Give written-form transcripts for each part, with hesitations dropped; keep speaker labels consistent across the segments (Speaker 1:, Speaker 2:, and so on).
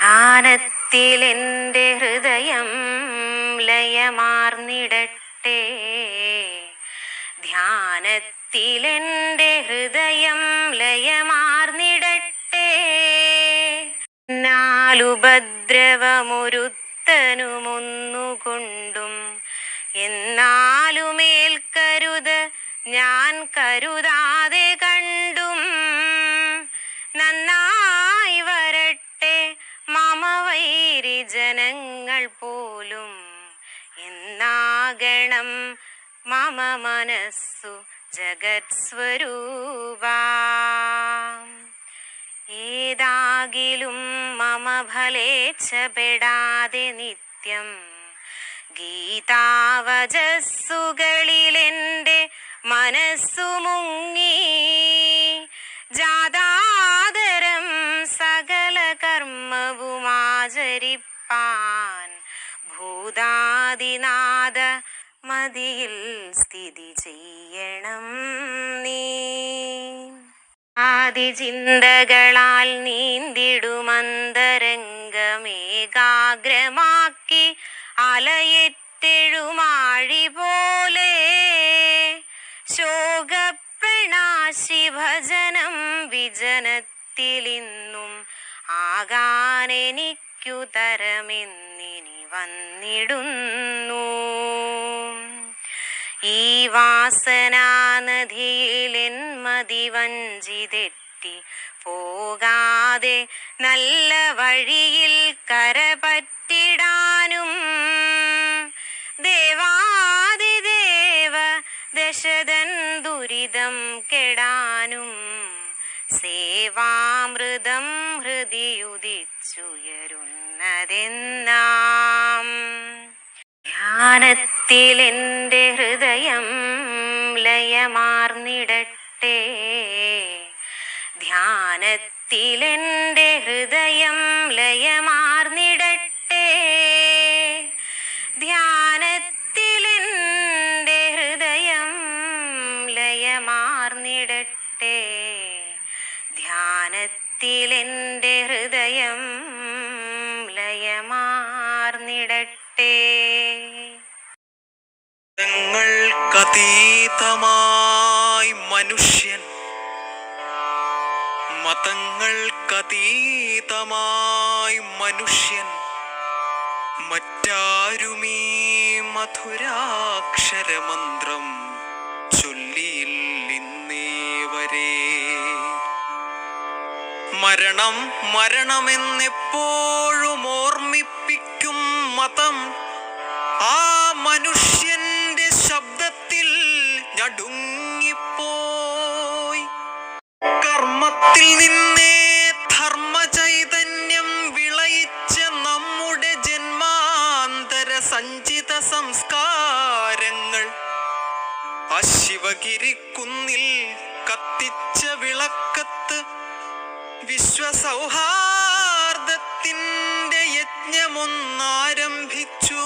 Speaker 1: ധ്യാനത്തിലെൻ്റെ ഹൃദയം ലയമാർന്നിടട്ടെ. ധ്യാനത്തിലെൻ്റെ ഹൃദയം ലയമാർന്നിടട്ടെ. നാലുപദ്രവമൊരുത്തനുമൊന്നുകൊണ്ടും എന്നാലുമേൽക്കരുത് ഞാൻ കരുതാതെ കണ്ടും. നന്നായി വരട്ടെ മമ വൈരി ജനങ്ങൾ പോലും എന്നാകണം മമ മനസ്സു ജഗത്സ്വരൂപാ. ഏതാകിലും മമ ഫലേച്ഛപ്പെടാതെ നിത്യം ഗീതാവചസ്സുകളിലെൻ്റെ മനസ്സു മുങ്ങി. ജാതാദരം സകല കർമ്മവുമാചരിപ്പാൻ ഭൂതാദിനാഥ മതിയിൽ സ്ഥിതി ചെയ്യണം നീ. ആദിചിന്തകളാൽ നീന്തിടുമന്തരംഗമേകാഗ്രമാക്കി അലയെത്തെഴുമാഴി പോലെ ശോകപ്രണാശി ഭജനം വിജനത്തിലിന്നും ആകാനെനിക്കു തരമെന്നിനി വന്നിടുന്നു. ഈ വാസനാനദിയിലെൻ മതി വഞ്ചിതെറ്റി പോകാതെ നല്ല വഴിയിൽ കരപറ്റിടാനും ദേവാദിദേവ ദശതൻ ദുരിതം കെടാനും സേവാമൃതം ഹൃദിയുദിച്ചുയരുന്നതെന്നാം. ധ്യാനത്തിലെൻ്റെ ഹൃദയം ലയമാർന്നിടട്ടെ. ധ്യാനത്തിലെൻ്റെ ഹൃദയം ലയമാർന്നിടട്ടെ. ധ്യാനത്തിലെൻ്റെ ഹൃദയം ലയമാർന്നിടട്ടെ. ധ്യാനത്തിലെൻ്റെ ഹൃദയം ലയമാർന്നിടട്ടെ.
Speaker 2: മതങ്ങൾക്കതീതമായി മനുഷ്യൻ, മതങ്ങൾക്കതീതമായി മനുഷ്യൻ മറ്റാരുമീ മധുരാക്ഷരമന്ത്രം ചൊല്ലിയില്ലിന്നേ വരെ. മരണം മരണമെന്നെപ്പോഴും ഓർമ്മിപ്പിക്കും മതം ആ മനുഷ്യന്റെ ശബ്ദത്തിൽ ഞടുങ്ങിപ്പോയി. കർമ്മത്തിൽ നിന്നേ ധർമ്മചൈതന്യം വിളയിച്ച നമ്മുടെ ജന്മാന്തര സഞ്ചിത സംസ്കാരങ്ങൾ ആ ശിവഗിരിക്കുന്നിൽ കത്തിച്ച വിളക്കത്ത് വിശ്വസൗഹാർദ്ദത്തിന്റെ യജ്ഞമൊന്നാരംഭിച്ചു.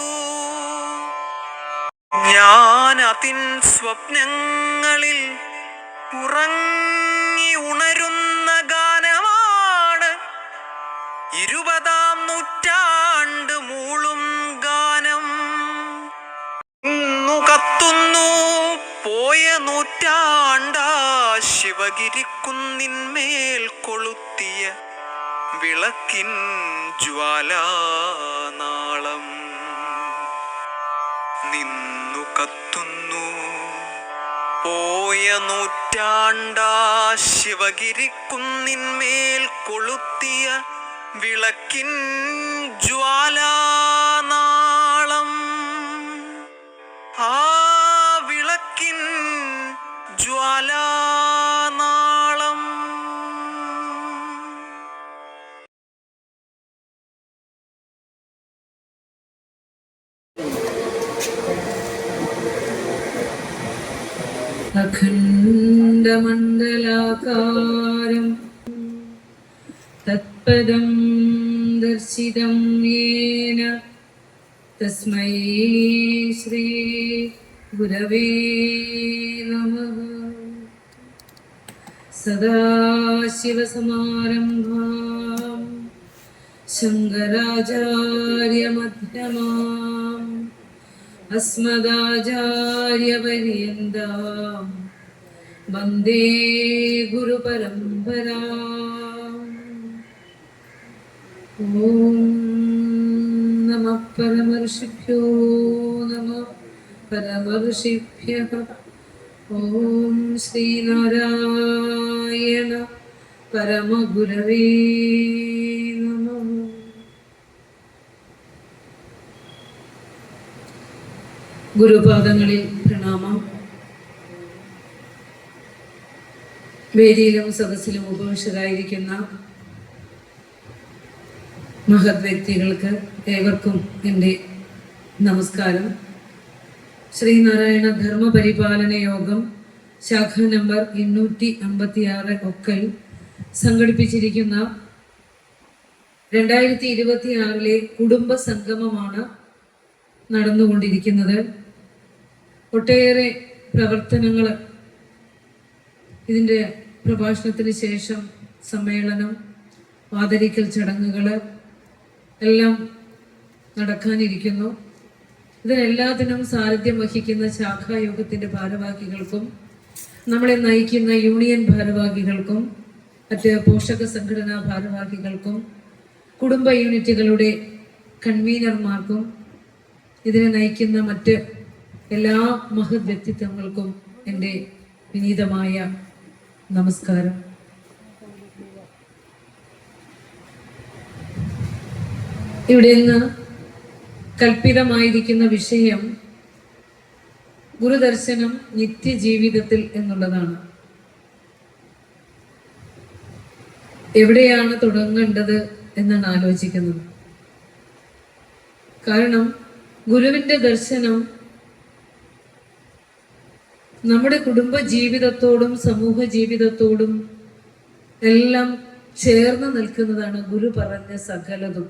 Speaker 2: ഞാൻ അതിൻ സ്വപ്നങ്ങളിൽ ഉറങ്ങി ഉണരുന്ന ഗാനമാണ് 20-ാം നൂറ്റാണ്ട് മൂളും ഗാനം. ഇന്നു കത്തുന്നു പോയ നൂറ്റാണ്ടാ ശിവഗിരിക്കുന്നിന്മേൽ കൊളുത്തിയ വിളക്കിൻ ജ്വാലാനാളം. നിന്നു കത്തുന്നു പോയ നൂറ്റാണ്ടാ ശിവഗിരിക്കുന്നിന്മേൽ കൊളുത്തിയ വിളക്കിൻ ജ്വാലാനാളം. ആ വിളക്കിൻ ജ്വാലാനാളം.
Speaker 3: അഖണ്ഡമണ്ഡലാകാരം തത്പദം ദർശിതം യേന തസ്മൈ ശ്രീ ഗുരവേ നമഃ. സദാശിവസമാരംഭാം ശങ്കരാചാര്യമധ്യമാം അസ്മദാചാര്യപര്യന്താം വന്ദേ ഗുരുപരമ്പരാം. ഓം നമഃ പരമർഷിഭ്യോ നമഃ പരമർഷിഭ്യഃ. ഓം ശ്രീനാരായണ പരമഗുരവേ നമഃ. ഗുരുപാദങ്ങളിൽ പ്രണാമം. വേദിയിലും സദസ്സിലും ഉപവിഷ്ടരായിരിക്കുന്ന മഹത് വ്യക്തികൾക്ക് ഏവർക്കും എൻ്റെ നമസ്കാരം. ശ്രീനാരായണ ധർമ്മപരിപാലന യോഗം ശാഖ നമ്പർ 856 ഒക്കൽ സംഘടിപ്പിച്ചിരിക്കുന്ന 2026 കുടുംബ സംഗമമാണ് നടന്നുകൊണ്ടിരിക്കുന്നത്. ഒട്ടേറെ പ്രവർത്തനങ്ങൾ ഇതിൻ്റെ പ്രഭാഷണത്തിന് ശേഷം സമ്മേളനം, ആദരിക്കൽ ചടങ്ങുകൾ എല്ലാം നടക്കാനിരിക്കുന്നു. ഇതിനെല്ലാത്തിനും സാരഥ്യം വഹിക്കുന്ന ശാഖായോഗത്തിൻ്റെ ഭാരവാഹികൾക്കും നമ്മളെ നയിക്കുന്ന യൂണിയൻ ഭാരവാഹികൾക്കും മറ്റ് പോഷക സംഘടനാ ഭാരവാഹികൾക്കും കുടുംബ യൂണിറ്റുകളുടെ കൺവീനർമാർക്കും ഇതിനെ നയിക്കുന്ന മറ്റ് എല്ലാ മഹത് വ്യക്തിത്വങ്ങൾക്കും എൻ്റെ വിനീതമായ നമസ്കാരം. ഇവിടെ നിന്ന് കൽപ്പിതമായിരിക്കുന്ന വിഷയം ഗുരുദർശനം നിത്യജീവിതത്തിൽ എന്നുള്ളതാണ്. എവിടെയാണ് തുടങ്ങേണ്ടത് എന്നാണ് ആലോചിക്കുന്നത്. കാരണം ഗുരുവിൻ്റെ ദർശനം നമ്മുടെ കുടുംബ ജീവിതത്തോടും സമൂഹ ജീവിതത്തോടും എല്ലാം ചേർന്ന് നിൽക്കുന്നതാണ്. ഗുരു പറഞ്ഞ സകലതും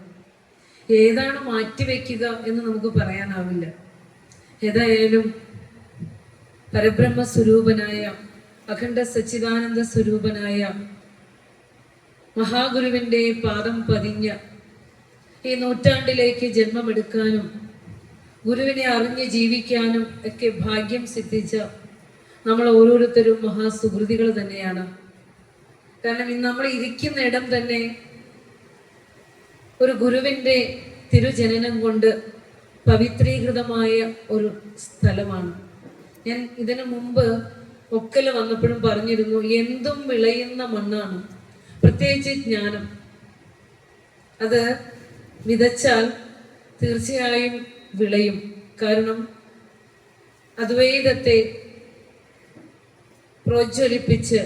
Speaker 3: ഏതാണ് മാറ്റിവെക്കുക എന്ന് നമുക്ക് പറയാനാവില്ല. ഏതായാലും പരബ്രഹ്മ സ്വരൂപനായ അഖണ്ഡ സച്ചിദാനന്ദ സ്വരൂപനായ മഹാഗുരുവിൻ്റെ പാദം പതിഞ്ഞ ഈ നൂറ്റാണ്ടിലേക്ക് ജന്മമെടുക്കാനും ഗുരുവിനെ അറിഞ്ഞ് ജീവിക്കാനും ഒക്കെ ഭാഗ്യം സിദ്ധിച്ച നമ്മൾ ഓരോരുത്തരും മഹാസുഹൃതികൾ തന്നെയാണ്. കാരണം ഇന്ന് നമ്മൾ ഇരിക്കുന്ന ഇടം തന്നെ ഒരു ഗുരുവിൻ്റെ തിരുജനനം കൊണ്ട് പവിത്രീകൃതമായ ഒരു സ്ഥലമാണ്. ഞാൻ ഇതിനു മുമ്പ് ഒക്കല് വന്നപ്പോഴും പറഞ്ഞിരുന്നു, എന്തും വിളയുന്ന മണ്ണാണ്, പ്രത്യേകിച്ച് ജ്ഞാനം. അത് വിതച്ചാൽ തീർച്ചയായും വിളയും. കാരണം അദ്വൈതത്തെ പ്രോജ്വലിപ്പിച്ച്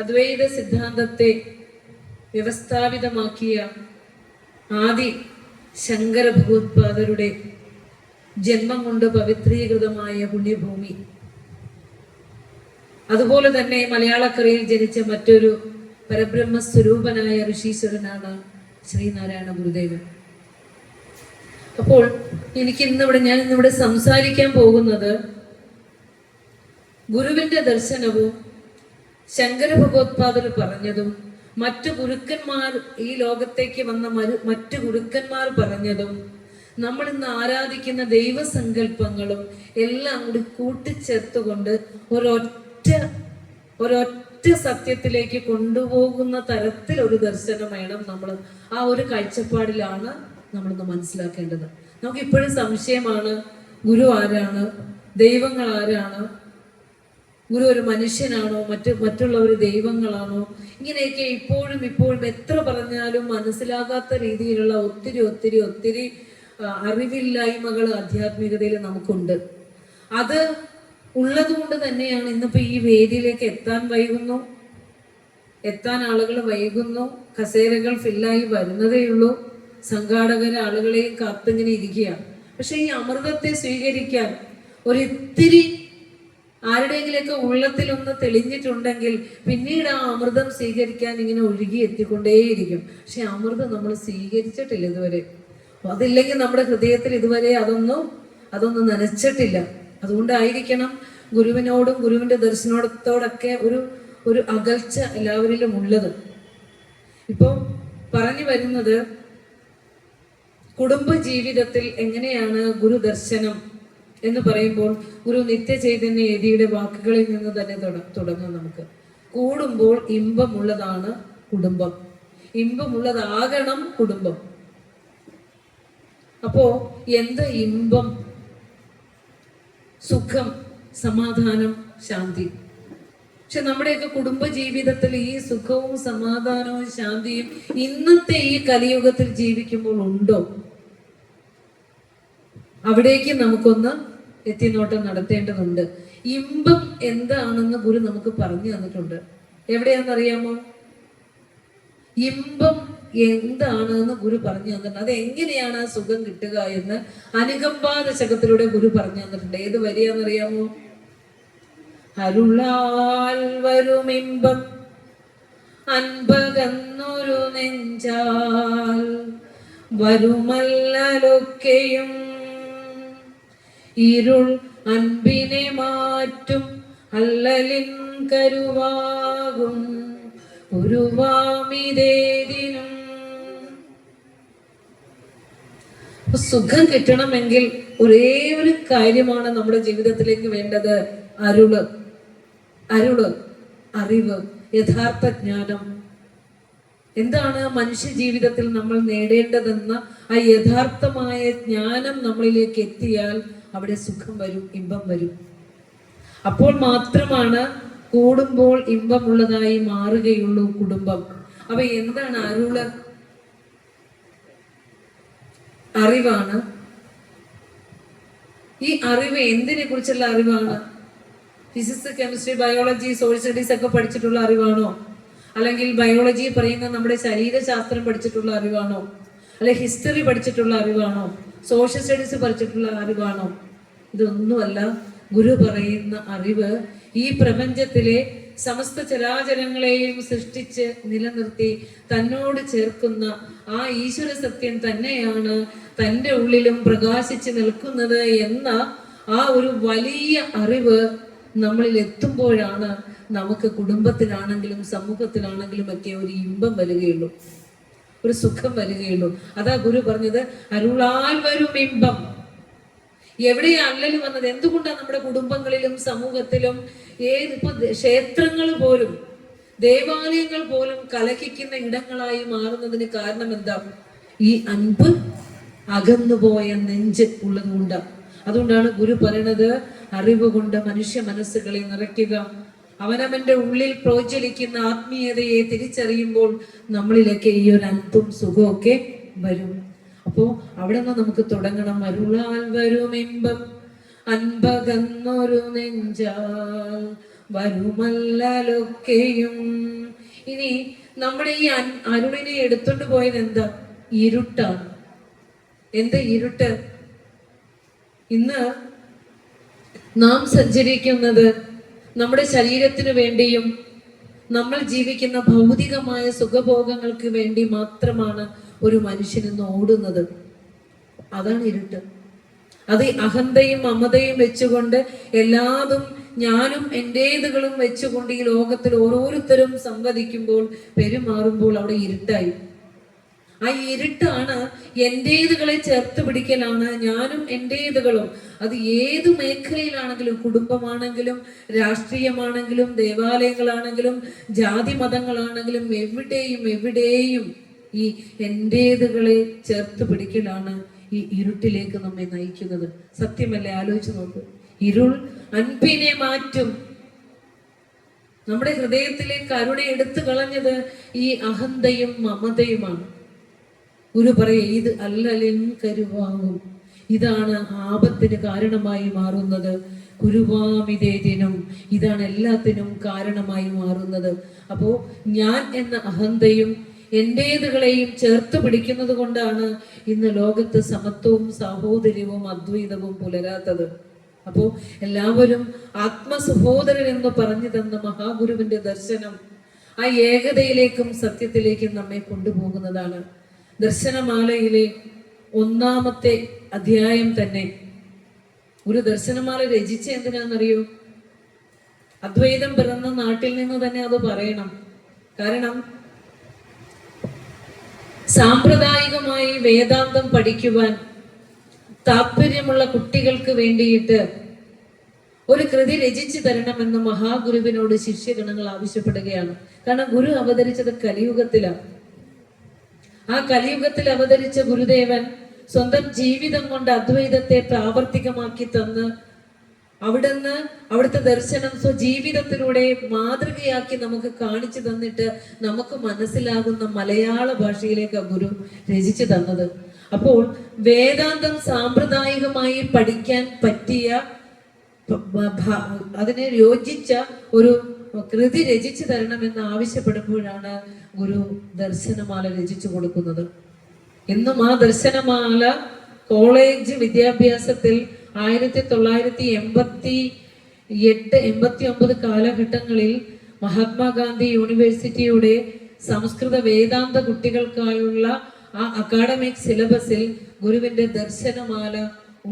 Speaker 3: അദ്വൈത സിദ്ധാന്തത്തെ വ്യവസ്ഥാപിതമാക്കിയ ആദി ശങ്കര ഭഗവത്പാദരുടെ ജന്മം കൊണ്ട് പവിത്രീകൃതമായ പുണ്യഭൂമി. അതുപോലെ തന്നെ മലയാളക്കരയിൽ ജനിച്ച മറ്റൊരു പരബ്രഹ്മ സ്വരൂപനായ ഋഷീശ്വരനാണ് ശ്രീനാരായണ ഗുരുദേവൻ. അപ്പോൾ ഞാൻ ഇന്നിവിടെ സംസാരിക്കാൻ പോകുന്നത് ഗുരുവിന്റെ ദർശനവും ശങ്കര ഭഗവത്പാദർ പറഞ്ഞതും മറ്റു ഗുരുക്കന്മാർ ഈ ലോകത്തേക്ക് വന്ന മറ്റു ഗുരുക്കന്മാർ പറഞ്ഞതും നമ്മൾ ഇന്ന് ആരാധിക്കുന്ന ദൈവസങ്കല്പങ്ങളും എല്ലാം കൂടി കൂട്ടിച്ചേർത്തുകൊണ്ട് ഒരൊറ്റ സത്യത്തിലേക്ക് കൊണ്ടുപോകുന്ന തരത്തിൽ ഒരു ദർശനം വേണം. നമ്മൾ ആ ഒരു കാഴ്ചപ്പാടിലാണ് നമ്മളിന്ന് മനസ്സിലാക്കേണ്ടത്. നമുക്ക് ഇപ്പോഴും സംശയമാണ്, ഗുരു ആരാണ്, ദൈവങ്ങൾ ആരാണ്, ഗുരു ഒരു മനുഷ്യനാണോ, മറ്റുള്ളവർ ദൈവങ്ങളാണോ, ഇങ്ങനെയൊക്കെ ഇപ്പോഴും എത്ര പറഞ്ഞാലും മനസ്സിലാകാത്ത രീതിയിലുള്ള ഒത്തിരി അറിവില്ലായ്മകൾ ആധ്യാത്മികതയിൽ നമുക്കുണ്ട്. അത് ഉള്ളത് കൊണ്ട് തന്നെയാണ് ഇന്നിപ്പോ ഈ വേദിയിലേക്ക് എത്താൻ ആളുകൾ വൈകുന്നു. കസേരകൾ ഫില്ലായി വരുന്നതേ ഉള്ളൂ. സംഘാടകർ ആളുകളെയും കാത്തിങ്ങനെ ഇരിക്കുകയാണ്. പക്ഷെ ഈ അമൃതത്തെ സ്വീകരിക്കാൻ ഒരിത്തിരി ആരുടെയെങ്കിലൊക്കെ ഉള്ളത്തിലൊന്ന് തെളിഞ്ഞിട്ടുണ്ടെങ്കിൽ പിന്നീട് ആ അമൃതം സ്വീകരിക്കാൻ ഇങ്ങനെ ഒഴുകി എത്തിക്കൊണ്ടേയിരിക്കും. പക്ഷെ അമൃതം നമ്മൾ സ്വീകരിച്ചിട്ടില്ല ഇതുവരെ. അതില്ലെങ്കിൽ നമ്മുടെ ഹൃദയത്തിൽ ഇതുവരെ അതൊന്നും നനച്ചിട്ടില്ല. അതുകൊണ്ടായിരിക്കണം ഗുരുവിനോടും ഗുരുവിന്റെ ദർശനത്തോടൊക്കെ ഒരു അകൽച്ച എല്ലാവരിലും ഉള്ളത്. ഇപ്പം പറഞ്ഞു വരുന്നത് കുടുംബ ജീവിതത്തിൽ എങ്ങനെയാണ് ഗുരുദർശനം എന്ന് പറയുമ്പോൾ ഗുരു നിത്യചൈതന്യ യതിയുടെ വാക്കുകളിൽ നിന്ന് തന്നെ തുടങ്ങാം. നമുക്ക് കൂടുമ്പോൾ ഇമ്പമുള്ളതാണ് കുടുംബം, ഇമ്പമുള്ളതാകണം കുടുംബം. അപ്പോ എന്ത് ഇമ്പം, സുഖം, സമാധാനം, ശാന്തി. പക്ഷെ നമ്മുടെയൊക്കെ കുടുംബ ജീവിതത്തിൽ ഈ സുഖവും സമാധാനവും ശാന്തിയും ഇന്നത്തെ ഈ കലിയുഗത്തിൽ ജീവിക്കുമ്പോൾ ഉണ്ടോ? അവിടേക്ക് നമുക്കൊന്ന് എത്തിനോട്ടം നടത്തേണ്ടതുണ്ട്. ഇമ്പം എന്താണെന്ന് ഗുരു നമുക്ക് പറഞ്ഞു തന്നിട്ടുണ്ട്. എവിടെയാണെന്നറിയാമോ? ഇമ്പം എന്താണെന്ന് ഗുരു പറഞ്ഞു തന്നിട്ടുണ്ട്. അത് എങ്ങനെയാണ് ആ സുഖം കിട്ടുക എന്ന് അനുകമ്പാദശകത്തിലൂടെ ഗുരു പറഞ്ഞു തന്നിട്ടുണ്ട്. ഏത് വരിയാന്നറിയാമോ? അരുളാൽ വരുമിമ്പം അൻപകന്നൊരു നെഞ്ചാൽ വരുമല്ലൊക്കെയും ഇരുൾ അൻപിനെ മാറ്റും അല്ലലിൻ കരുവാകും ഉരുവാമിതേതിനും. സുഖം കിട്ടണമെങ്കിൽ ഒരേ ഒരു കാര്യമാണ് നമ്മുടെ ജീവിതത്തിലേക്ക് വേണ്ടത്. അരുള്, അറിവ്, യഥാർത്ഥ ജ്ഞാനം. എന്താണ് മനുഷ്യ ജീവിതത്തിൽ നമ്മൾ നേടേണ്ടതെന്ന ആ യഥാർത്ഥമായ ജ്ഞാനം നമ്മളിലേക്ക് എത്തിയാൽ അവിടെ സുഖം വരും, ഇമ്പം വരും. അപ്പോൾ മാത്രമാണ് കൂടുമ്പോൾ ഇമ്പമുള്ളതായി മാറുകയുള്ളൂ കുടുംബം. അപ്പൊ എന്താണ് അരുള്? അറിവാണ്. ഈ അറിവ് എന്തിനെ കുറിച്ചുള്ള അറിവാണ്? Physics, chemistry, biology, social studies ഒക്കെ പഠിച്ചിട്ടുള്ള അറിവാണോ? അല്ലെങ്കിൽ ബയോളജി പറയുന്ന നമ്മുടെ ശരീരശാസ്ത്രം പഠിച്ചിട്ടുള്ള അറിവാണോ? അല്ലെ ഹിസ്റ്ററി പഠിച്ചിട്ടുള്ള അറിവാണോ? സോഷ്യൽ സ്റ്റഡീസ് പഠിച്ചിട്ടുള്ള അറിവാണോ? ഇതൊന്നുമല്ല. ഗുരു പറയുന്ന അറിവ് ഈ പ്രപഞ്ചത്തിലെ സമസ്ത ചരാചരങ്ങളെയും സൃഷ്ടിച്ച് നിലനിർത്തി തന്നോട് ചേർക്കുന്ന ആ ഈശ്വര സത്യം തന്നെയാണ് തൻ്റെ ഉള്ളിലും പ്രകാശിച്ച് നിൽക്കുന്നത് എന്ന ആ ഒരു വലിയ അറിവ് നമ്മളിൽ എത്തുമ്പോഴാണ് നമുക്ക് കുടുംബത്തിലാണെങ്കിലും സമൂഹത്തിലാണെങ്കിലും ഒക്കെ ഒരു ഇമ്പം വരികയുള്ളൂ, ഒരു സുഖം വരികയുള്ളൂ. അതാ ഗുരു പറഞ്ഞത് അരുളാൽ വരും ഇമ്പം. എവിടെയാ അല്ലല് വന്നത്? എന്തുകൊണ്ടാണ് നമ്മുടെ കുടുംബങ്ങളിലും സമൂഹത്തിലും ഇപ്പൊ ക്ഷേത്രങ്ങൾ പോലും ദേവാലയങ്ങൾ പോലും കലഹിക്കുന്ന ഇടങ്ങളായി മാറുന്നതിന് കാരണം എന്താ? ഈ അൻപ് അകന്നുപോയ നെഞ്ച് ഉള്ളത് കൊണ്ടാണ്. അതുകൊണ്ടാണ് ഗുരു പറയണത് അറിവ് കൊണ്ട് മനുഷ്യ മനസ്സുകളെ നിറയ്ക്കുക. അവനവന്റെ ഉള്ളിൽ പ്രോജ്വലിക്കുന്ന ആത്മീയതയെ തിരിച്ചറിയുമ്പോൾ നമ്മളിലൊക്കെ ഈ ഒരു അൻപും സുഖമൊക്കെ വരും. അപ്പോ അവിടെ നിന്ന് നമുക്ക് തുടങ്ങണം. അരുളാൽ വരുമിമ്പം അൻപകന്നൊരു നെഞ്ചാൽ വരുമല്ലൊക്കെയും. ഇനി നമ്മുടെ ഈ അരുളിനെ എടുത്തോണ്ട് പോയത് എന്താ? ഇരുട്ടാണ്. എന്താ ഇരുട്ട്? ഇന്ന് നാം സഞ്ചരിക്കുന്നത് നമ്മുടെ ശരീരത്തിന് വേണ്ടിയും നമ്മൾ ജീവിക്കുന്ന ഭൗതികമായ സുഖഭോഗങ്ങൾക്ക് വേണ്ടി മാത്രമാണ് ഒരു മനുഷ്യൻ ഇന്ന് ഓടുന്നത്. അതാണ് ഇരുട്ട്. അത് അഹന്തയും മമതയും വെച്ചുകൊണ്ട് എല്ലാതും ഞാനും എൻ്റേതുകളും വെച്ചുകൊണ്ട് ഈ ലോകത്തിൽ ഓരോരുത്തരും സംവദിക്കുമ്പോൾ പെരുമാറുമ്പോൾ അവിടെ ഇരുട്ടായി. ആ ഇരുട്ടാണ് എൻ്റേതുകളെ ചേർത്ത് പിടിക്കലാണ് ഞാനും എൻ്റേതുകളും. അത് ഏത് മേഖലയിലാണെങ്കിലും, കുടുംബമാണെങ്കിലും രാഷ്ട്രീയമാണെങ്കിലും ദേവാലയങ്ങളാണെങ്കിലും ജാതി മതങ്ങളാണെങ്കിലും എവിടെയും ഈ എൻ്റേതുകളെ ചേർത്ത് പിടിക്കലാണ് ഈ ഇരുട്ടിലേക്ക് നമ്മെ നയിക്കുന്നത്. സത്യമല്ലേ? ആലോചിച്ച് നോക്ക്. ഇരുൾ അൻപിനെ മാറ്റും. നമ്മുടെ ഹൃദയത്തിലെ കരുണ എടുത്തു കളഞ്ഞത് ഈ അഹന്തയും മമതയുമാണ്. ഗുരു പറയേ ഇത് അല്ലലിൻ കരുവാകും. ഇതാണ് ആപത്തിന് കാരണമായി മാറുന്നത്. കുരുവാമിതേതിനും, ഇതാണ് എല്ലാത്തിനും കാരണമായി മാറുന്നത്. അപ്പോ ഞാൻ എന്ന അഹന്തയും എൻ്റേതുകളെയും ചേർത്ത് പിടിക്കുന്നത് കൊണ്ടാണ് ഇന്ന് ലോകത്ത് സമത്വവും സാഹോദര്യവും അദ്വൈതവും പുലരാത്തത്. അപ്പോ എല്ലാവരും ആത്മസഹോദരൻ എന്ന് പറഞ്ഞു തന്ന മഹാഗുരുവിന്റെ ദർശനം ആ ഏകതയിലേക്കും സത്യത്തിലേക്കും നമ്മെ കൊണ്ടുപോകുന്നതാണ്. ദർശനമാലയിലെ 1-ാമത്തെ അധ്യായം തന്നെ ഒരു ദർശനമാല രചിച്ച എന്തിനാണെന്നറിയോ? അദ്വൈതം പിറന്ന നാട്ടിൽ നിന്ന് തന്നെ അത് പറയണം. കാരണം സാമ്പ്രദായികമായി വേദാന്തം പഠിക്കുവാൻ താല്പര്യമുള്ള കുട്ടികൾക്ക് വേണ്ടിയിട്ട് ഒരു കൃതി രചിച്ചു തരണമെന്ന് മഹാഗുരുവിനോട് ശിഷ്യഗണങ്ങൾ ആവശ്യപ്പെടുകയാണ്. കാരണം ഗുരു അവതരിച്ചത് കലിയുഗത്തിലാണ്. ആ കലിയുഗത്തിൽ അവതരിച്ച ഗുരുദേവൻ സ്വന്തം ജീവിതം കൊണ്ട് അദ്വൈതത്തെ പ്രാവർത്തികമാക്കി തന്ന് അവിടുന്ന് അവിടുത്തെ ദർശനം സ്വജീവിതത്തിലൂടെ മാതൃകയാക്കി നമുക്ക് കാണിച്ചു തന്നിട്ട് നമുക്ക് മനസ്സിലാകുന്ന മലയാള ഭാഷയിലേക്ക് ഗുരു രചിച്ചു തന്നത്. അപ്പോൾ വേദാന്തം സാമ്പ്രദായികമായി പഠിക്കാൻ പറ്റിയ അതിനെ യോജിച്ച ഒരു കൃതി രചിച്ചു തരണമെന്ന് ആവശ്യപ്പെടുമ്പോഴാണ് ഗുരു ദർശനമാല രചിച്ചു കൊടുക്കുന്നത്. ഇന്നും ആ ദർശനമാല കോളേജ് വിദ്യാഭ്യാസത്തിൽ 1988-89 കാലഘട്ടങ്ങളിൽ മഹാത്മാഗാന്ധി യൂണിവേഴ്സിറ്റിയുടെ സംസ്കൃത വേദാന്ത കുട്ടികൾക്കായുള്ള ആ അക്കാഡമിക് സിലബസിൽ ഗുരുവിന്റെ ദർശനമാല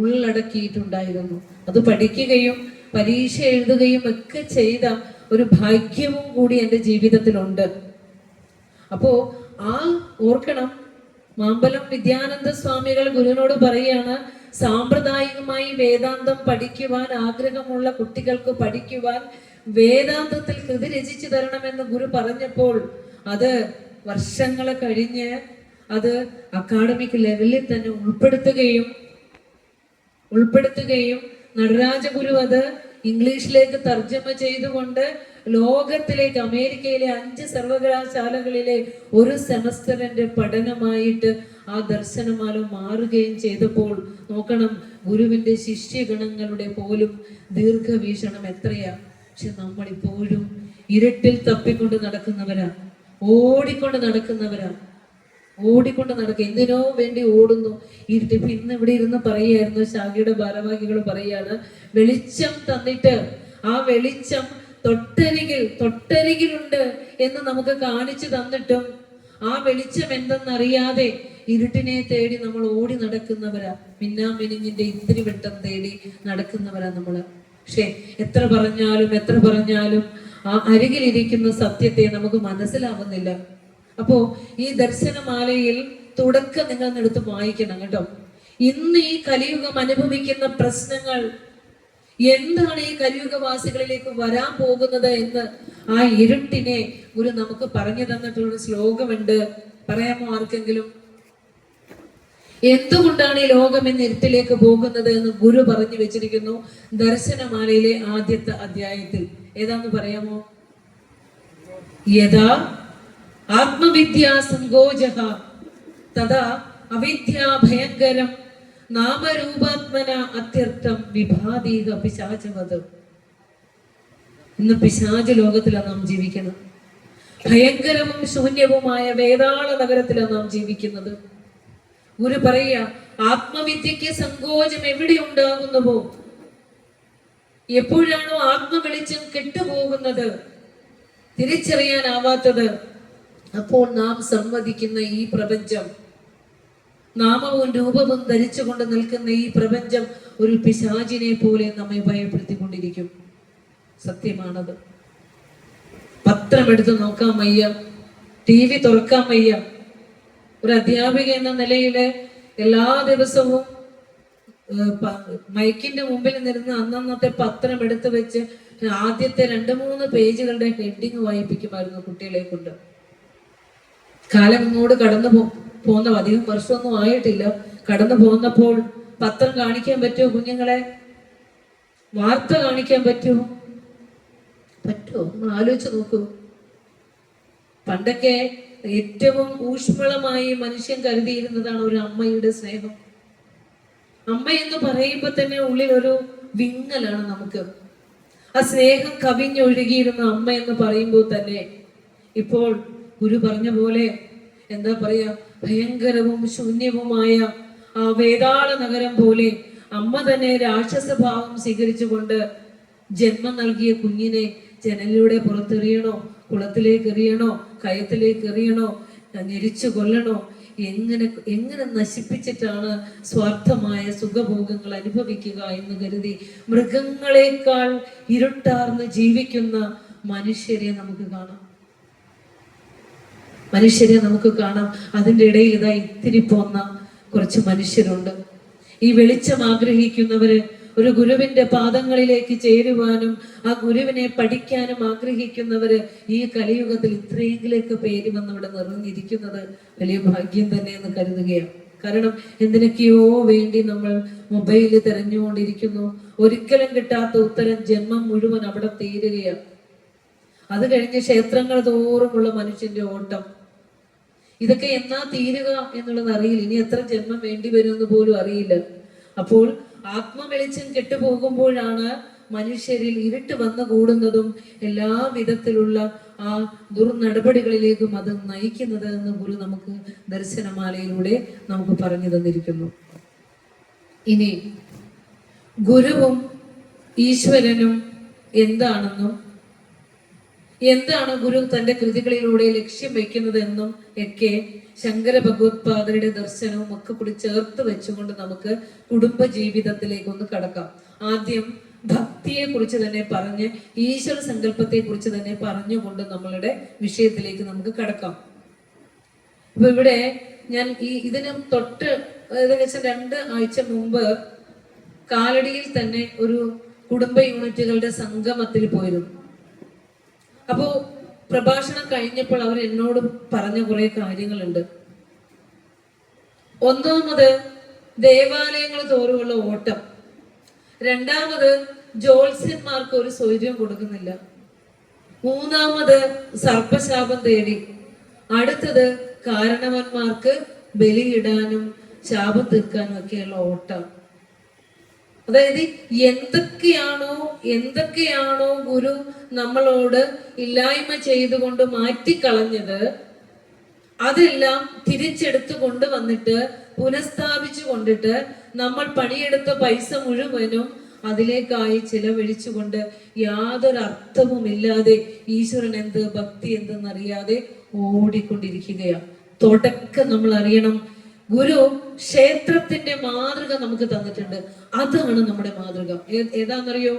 Speaker 3: ഉള്ളടക്കിയിട്ടുണ്ടായിരുന്നു. അത് പഠിക്കുകയും പരീക്ഷ എഴുതുകയും ഒക്കെ ചെയ്ത ഒരു ഭാഗ്യവും കൂടി എൻ്റെ ജീവിതത്തിലുണ്ട്. അപ്പോ ഓർക്കണം, മാമ്പലം വിദ്യാനന്ദ സ്വാമികൾ ഗുരുവിനോട് പറയാണ്, സാമ്പ്രദായികമായി വേദാന്തം പഠിക്കുവാൻ ആഗ്രഹമുള്ള കുട്ടികൾക്ക് പഠിക്കുവാൻ വേദാന്തത്തിൽ കൃതി രചിച്ചു തരണമെന്ന് ഗുരു പറഞ്ഞപ്പോൾ അത് വർഷങ്ങൾ കഴിഞ്ഞ് അത് അക്കാഡമിക് ലെവലിൽ തന്നെ ഉൾപ്പെടുത്തുകയും നടരാജഗുരു അത് ഇംഗ്ലീഷിലേക്ക് തർജ്ജമ ചെയ്തുകൊണ്ട് ലോകത്തിലേക്ക് അമേരിക്കയിലെ 5 സർവകലാശാലകളിലെ ഒരു സെമസ്റ്ററിന്റെ പഠനമായിട്ട് ആ ദർശനമാല മാറുകയും ചെയ്തപ്പോൾ നോക്കണം, ഗുരുവിന്റെ ശിഷ്യഗണങ്ങളുടെ പോലും ദീർഘവീക്ഷണം എത്രയാ. പക്ഷെ നമ്മളിപ്പോഴും ഇരുട്ടിൽ തപ്പിക്കൊണ്ട് നടക്കുന്നവരാ, ഓടിക്കൊണ്ട് നടക്കുക. എന്തിനോ വേണ്ടി ഓടുന്നു. ഇരുട്ട്. ഇപ്പൊ ഇന്ന് ഇവിടെ ഇരുന്ന് പറയായിരുന്നു, ശാഖയുടെ ഭാരവാഹികൾ പറയാണ്, വെളിച്ചം തന്നിട്ട് ആ വെളിച്ചം തൊട്ടരികിലുണ്ട് എന്ന് നമുക്ക് കാണിച്ചു തന്നിട്ടും ആ വെളിച്ചം എന്തെന്നറിയാതെ ഇരുട്ടിനെ തേടി നമ്മൾ ഓടി നടക്കുന്നവരാ. മിന്നാമിനിങ്ങിന്റെ ഇത്തിരിവെട്ടം തേടി നടക്കുന്നവരാ നമ്മള്. പക്ഷെ എത്ര പറഞ്ഞാലും ആ അരികിലിരിക്കുന്ന സത്യത്തെ നമുക്ക് മനസ്സിലാവുന്നില്ല. അപ്പോ ഈ ദർശനമാലയിൽ തുടക്കം നിങ്ങൾ എടുത്ത് വായിക്കണം കേട്ടോ. ഇന്ന് ഈ കലിയുഗം അനുഭവിക്കുന്ന പ്രശ്നങ്ങൾ എന്താണ്, ഈ കലിയുഗവാസികളിലേക്ക് വരാൻ പോകുന്നത് എന്ന് ആ ഇരുട്ടിനെ ഗുരു നമുക്ക് പറഞ്ഞു തന്നിട്ടുള്ള ശ്ലോകമുണ്ട്. പറയാമോ ആർക്കെങ്കിലും? എന്തുകൊണ്ടാണ് ഈ ലോകം ഇന്ന് ഇരുട്ടിലേക്ക് പോകുന്നത് എന്ന് ഗുരു പറഞ്ഞു വെച്ചിരിക്കുന്നു ദർശനമാലയിലെ ആദ്യത്തെ അധ്യായത്തിൽ. ഏതാന്ന് പറയാമോ? യഥാ ആത്മവിദ്യാ സങ്കോചഃ തഥാ അവിദ്യാ ഭയങ്കരം നാമരൂപാത്മന അത്യർത്ഥം വിഭാതീക പിശാചവത്. ഇന്ന് പിശാച ലോകത്തിലാണ് നാം ജീവിക്കുന്നത്. ഭയങ്കരവും ശൂന്യവുമായ വേതാള നഗരത്തിലാണ് നാം ജീവിക്കുന്നത്. ഗുരു പറയുക, ആത്മവിദ്യക്ക് സങ്കോചം എവിടെ ഉണ്ടാകുന്നുവോ, എപ്പോഴാണോ ആത്മവെളിച്ചം കെട്ടുപോകുന്നത്, തിരിച്ചറിയാനാവാത്തത്, അപ്പോൾ നാം സമ്മതിക്കുന്ന ഈ പ്രപഞ്ചം, നാമവും രൂപവും ധരിച്ചുകൊണ്ട് നിൽക്കുന്ന ഈ പ്രപഞ്ചം ഒരു പിശാചിനെ പോലെ നമ്മെ ഭയപ്പെടുത്തിക്കൊണ്ടിരിക്കും. സത്യമാണത്. പത്രം എടുത്ത് നോക്കാൻ വയ്യ, TV തുറക്കാൻ വയ്യ. ഒരു അധ്യാപിക എന്ന നിലയില് എല്ലാ ദിവസവും മൈക്കിന്റെ മുമ്പിൽ നിന്ന് അന്നന്നത്തെ പത്രം എടുത്തു വെച്ച് ആദ്യത്തെ 2-3 പേജുകളുടെ ഹെഡിങ് വായിപ്പിക്കുമായിരുന്നു കുട്ടികളെ കൊണ്ട്. കാലം ഇങ്ങോട്ട് കടന്നു പോകുന്ന അധികം വർഷമൊന്നും ആയിട്ടില്ല. കടന്നു പോകുന്നപ്പോൾ പത്രം കാണിക്കാൻ പറ്റുമോ കുഞ്ഞുങ്ങളെ? വാർത്ത കാണിക്കാൻ പറ്റുമോ? നമ്മൾ ആലോചിച്ച് നോക്കൂ. പണ്ടൊക്കെ ഏറ്റവും ഊഷ്മളമായി മനുഷ്യൻ കരുതിയിരുന്നതാണ് ഒരു അമ്മയുടെ സ്നേഹം. അമ്മ എന്ന് പറയുമ്പോ തന്നെ ഉള്ളിൽ ഒരു വിങ്ങലാണ് നമുക്ക്. ആ സ്നേഹം കവിഞ്ഞൊഴുകിയിരുന്ന അമ്മ എന്ന് പറയുമ്പോൾ തന്നെ ഇപ്പോൾ ഗുരു പറഞ്ഞ പോലെ എന്താ പറയാ, ഭയങ്കരവും ശൂന്യവുമായ ആ വേതാള നഗരം പോലെ അമ്മ തന്നെ രാക്ഷസഭാവം സ്വീകരിച്ചുകൊണ്ട് ജന്മം നൽകിയ കുഞ്ഞിനെ ജനലിലൂടെ പുറത്തെറിയണോ, കുളത്തിലേക്ക് എറിയണോ, കയത്തിലേക്ക് എറിയണോ, ഞെരിച്ചു കൊല്ലണോ, എങ്ങനെ നശിപ്പിച്ചിട്ടാണ് സ്വാർത്ഥമായ സുഖഭോഗങ്ങൾ അനുഭവിക്കുക എന്ന് കരുതി മൃഗങ്ങളെക്കാൾ ഇരുട്ടാർന്ന് ജീവിക്കുന്ന മനുഷ്യരെ നമുക്ക് കാണാം. മനുഷ്യരെ നമുക്ക് കാണാം. അതിൻ്റെ ഇടയിൽ ഇതാ ഇത്തിരി പോന്ന കുറച്ച് മനുഷ്യരുണ്ട്. ഈ വെളിച്ചം ആഗ്രഹിക്കുന്നവര്, ഒരു ഗുരുവിന്റെ പാദങ്ങളിലേക്ക് ചേരുവാനും ആ ഗുരുവിനെ പഠിക്കാനും ആഗ്രഹിക്കുന്നവര് ഈ കലിയുഗത്തിൽ ഇത്രയെങ്കിലൊക്കെ പേര് വന്നിവിടെ നിറഞ്ഞിരിക്കുന്നത് വലിയ ഭാഗ്യം തന്നെ എന്ന് കരുതുകയാണ്. കാരണം എന്തിനൊക്കെയോ വേണ്ടി നമ്മൾ മൊബൈലിൽ തെരഞ്ഞുകൊണ്ടിരിക്കുന്നു. ഒരിക്കലും കിട്ടാത്ത ഉത്തരം ജന്മം മുഴുവൻ അവിടെ തീരുകയാണ്. അത് കഴിഞ്ഞ് ക്ഷേത്രങ്ങൾ തോറുമുള്ള മനുഷ്യന്റെ ഓട്ടം. ഇതൊക്കെ എന്നാ തീരുക എന്നുള്ളത് അറിയില്ല. ഇനി എത്ര ജന്മം വേണ്ടി വരുമെന്ന് പോലും അറിയില്ല. അപ്പോൾ ആത്മവെളിച്ചം കെട്ടുപോകുമ്പോഴാണ് മനുഷ്യരിൽ ഇരുട്ട് വന്നു കൂടുന്നതും എല്ലാ വിധത്തിലുള്ള ആ ദുർനടപടികളിലേക്കും അത് നയിക്കുന്നത് എന്ന് ഗുരു നമുക്ക് ദർശനമാലയിലൂടെ നമുക്ക് പറഞ്ഞു തന്നിരിക്കുന്നു. ഇനി ഗുരുവും ഈശ്വരനും എന്താണെന്നും എന്താണ് ഗുരു തന്റെ കൃതികളിലൂടെ ലക്ഷ്യം വയ്ക്കുന്നതെന്നും ഒക്കെ ശങ്കര ഭഗവത്പാദരുടെ ദർശനവും ഒക്കെ കൂടി ചേർത്ത് വെച്ചുകൊണ്ട് നമുക്ക് കുടുംബ ജീവിതത്തിലേക്കൊന്ന് കടക്കാം. ആദ്യം ഭക്തിയെ കുറിച്ച് തന്നെ പറഞ്ഞ് ഈശ്വര സങ്കല്പത്തെ കുറിച്ച് തന്നെ പറഞ്ഞുകൊണ്ട് നമ്മളുടെ വിഷയത്തിലേക്ക് നമുക്ക് കടക്കാം. അപ്പൊ ഇവിടെ ഞാൻ ഇതിന് തൊട്ട് ഏകദേശം 2 ആഴ്ച മുമ്പ് കാലടിയിൽ തന്നെ ഒരു കുടുംബ യൂണിറ്റുകളുടെ സംഗമത്തിൽ പോയിരുന്നു. അപ്പോ പ്രഭാഷണം കഴിഞ്ഞപ്പോൾ അവർ എന്നോട് പറഞ്ഞ കുറെ കാര്യങ്ങളുണ്ട്. ഒന്നാമത് ദേവാലയങ്ങൾ തോറുമുള്ള ഓട്ടം. രണ്ടാമത് ജ്യോത്സ്യന്മാർക്ക് ഒരു സ്വൈര്യം കൊടുക്കുന്നില്ല. മൂന്നാമത് സർപ്പശാപം തേടി. അടുത്തത് കാരണവന്മാർക്ക് ബലിയിടാനും ശാപം തീർക്കാനും ഒക്കെയുള്ള ഓട്ടം. അതായത് എന്തൊക്കെയാണോ ഗുരു നമ്മളോട് ഇല്ലായ്മ ചെയ്തുകൊണ്ട് മാറ്റിക്കളഞ്ഞത് അതെല്ലാം തിരിച്ചെടുത്തു കൊണ്ടുവന്നിട്ട് പുനഃസ്ഥാപിച്ചു കൊണ്ടിട്ട് നമ്മൾ പണിയെടുത്ത പൈസ മുഴുവനും അതിലേക്കായി ചിലവഴിച്ചുകൊണ്ട് യാതൊരു അർത്ഥവുമില്ലാതെ ഈശ്വരൻ എന്ത് ഭക്തി എന്തെന്നറിയാതെ ഓടിക്കൊണ്ടിരിക്കുകയാണ്. തുടക്കം നമ്മൾ അറിയണം, ഗുരു ക്ഷേത്രത്തിന്റെ മാതൃക നമുക്ക് തന്നിട്ടുണ്ട്. അതാണ് നമ്മുടെ മാതൃക. ഏതാണെന്നറിയോ?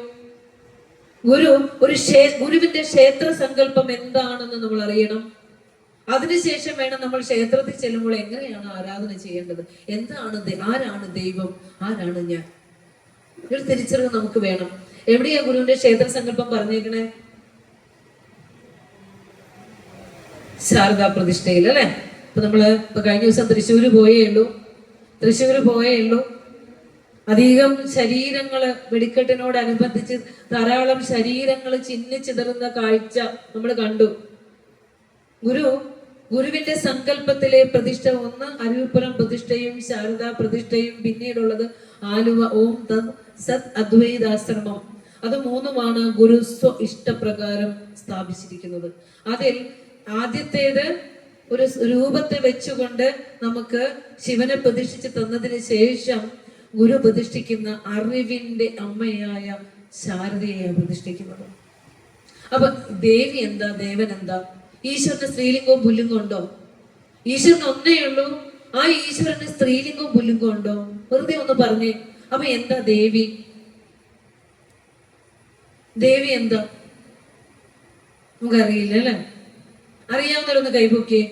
Speaker 3: ഗുരുവിന്റെ ക്ഷേത്ര സങ്കല്പം എന്താണെന്ന് നമ്മൾ അറിയണം. അതിനുശേഷം വേണം നമ്മൾ ക്ഷേത്രത്തിൽ ചെല്ലുമ്പോൾ എങ്ങനെയാണ് ആരാധന ചെയ്യേണ്ടത്, ആരാണ് ദൈവം, ആരാണ് ഞാൻ, ഒരു തിരിച്ചറിവ് നമുക്ക് വേണം. എവിടെയാ ഗുരുവിന്റെ ക്ഷേത്ര സങ്കല്പം പറഞ്ഞേക്കണേ? ശാരദാ പ്രതിഷ്ഠയിൽ അല്ലെ? ഇപ്പൊ നമ്മള് കഴിഞ്ഞ ദിവസം തൃശ്ശൂര് പോയേ ഉള്ളൂ. അധികം ശരീരങ്ങള് വെടിക്കെട്ടിനോടനുബന്ധിച്ച് ധാരാളം ശരീരങ്ങൾ ചിന്നിച്ചിതറുന്ന കാഴ്ച നമ്മൾ കണ്ടു. ഗുരുവിന്റെ സങ്കല്പത്തിലെ പ്രതിഷ്ഠ ഒന്ന് അരുവിപ്പുറം പ്രതിഷ്ഠയും ശാരദാ പ്രതിഷ്ഠയും, പിന്നീടുള്ളത് ആലുവ ഓം സത് അദ്വൈതാശ്രമം. അത് 3ഉമാണ് ഗുരു ഇഷ്ടപ്രകാരം സ്ഥാപിച്ചിരിക്കുന്നത്. അതിൽ ആദ്യത്തേത് ഒരു രൂപത്തെ വെച്ചുകൊണ്ട് നമുക്ക് ശിവനെ പ്രതിഷ്ഠിച്ച് തന്നതിന് ശേഷം ഗുരു പ്രതിഷ്ഠിക്കുന്ന അറിവിന്റെ അമ്മയായ ശാരദയെ പ്രതിഷ്ഠിക്കുന്നത്. അപ്പൊ ദേവി എന്താ, ദേവൻ എന്താ? ഈശ്വരന് സ്ത്രീലിംഗവും പുല്ലിംഗവും ഉണ്ടോ? ഈശ്വരന് ഒന്നേ ഉള്ളൂ. ആ ഈശ്വരന് സ്ത്രീലിംഗവും പുല്ലിംഗവും ഉണ്ടോ? വെറുതെ ഒന്ന് പറഞ്ഞേ. അപ്പൊ എന്താ ദേവി? ദേവി എന്താ നമുക്കറിയില്ല അല്ലെ? അറിയാവുന്നവരൊന്ന് കൈപൊക്കിയേ.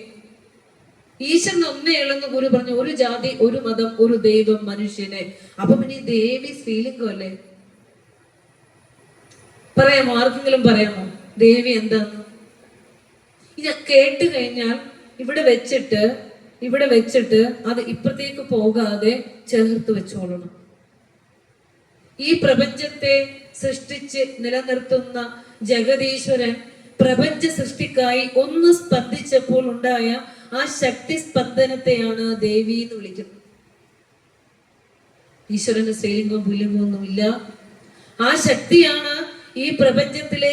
Speaker 3: ഈശ്വരൻ ഒന്നേ ഉള്ളെന്ന് ഗുരു പറഞ്ഞു. ഒരു ജാതി, ഒരു മതം, ഒരു ദൈവം, മനുഷ്യനെ. അപ്പൊ പിന്നെ ദേവി സ്ത്രീലിംഗം അല്ലേ? പറയാമോ? ആർക്കെങ്കിലും പറയാമോ ദേവി എന്താന്ന്? ഇത് കേട്ട് കഴിഞ്ഞാൽ ഇവിടെ വെച്ചിട്ട് അത് ഇപ്പുറത്തേക്ക് പോകാതെ ചേർത്ത് വെച്ചോളണം. ഈ പ്രപഞ്ചത്തെ സൃഷ്ടിച്ച് നിലനിർത്തുന്ന ജഗദീശ്വരൻ പ്രപഞ്ച സൃഷ്ടിക്കായി ഒന്ന് സ്പന്ദിച്ചപ്പോൾ ഉണ്ടായ ആ ശക്തി സ്പന്ദനത്തെയാണ് ദേവി എന്ന് വിളിക്കുന്നത്. ഈശ്വരന് സ്ത്രീലിംഗവും പുല്ലിംഗവും ഒന്നുമില്ല. ആ ശക്തിയാണ് ഈ പ്രപഞ്ചത്തിലെ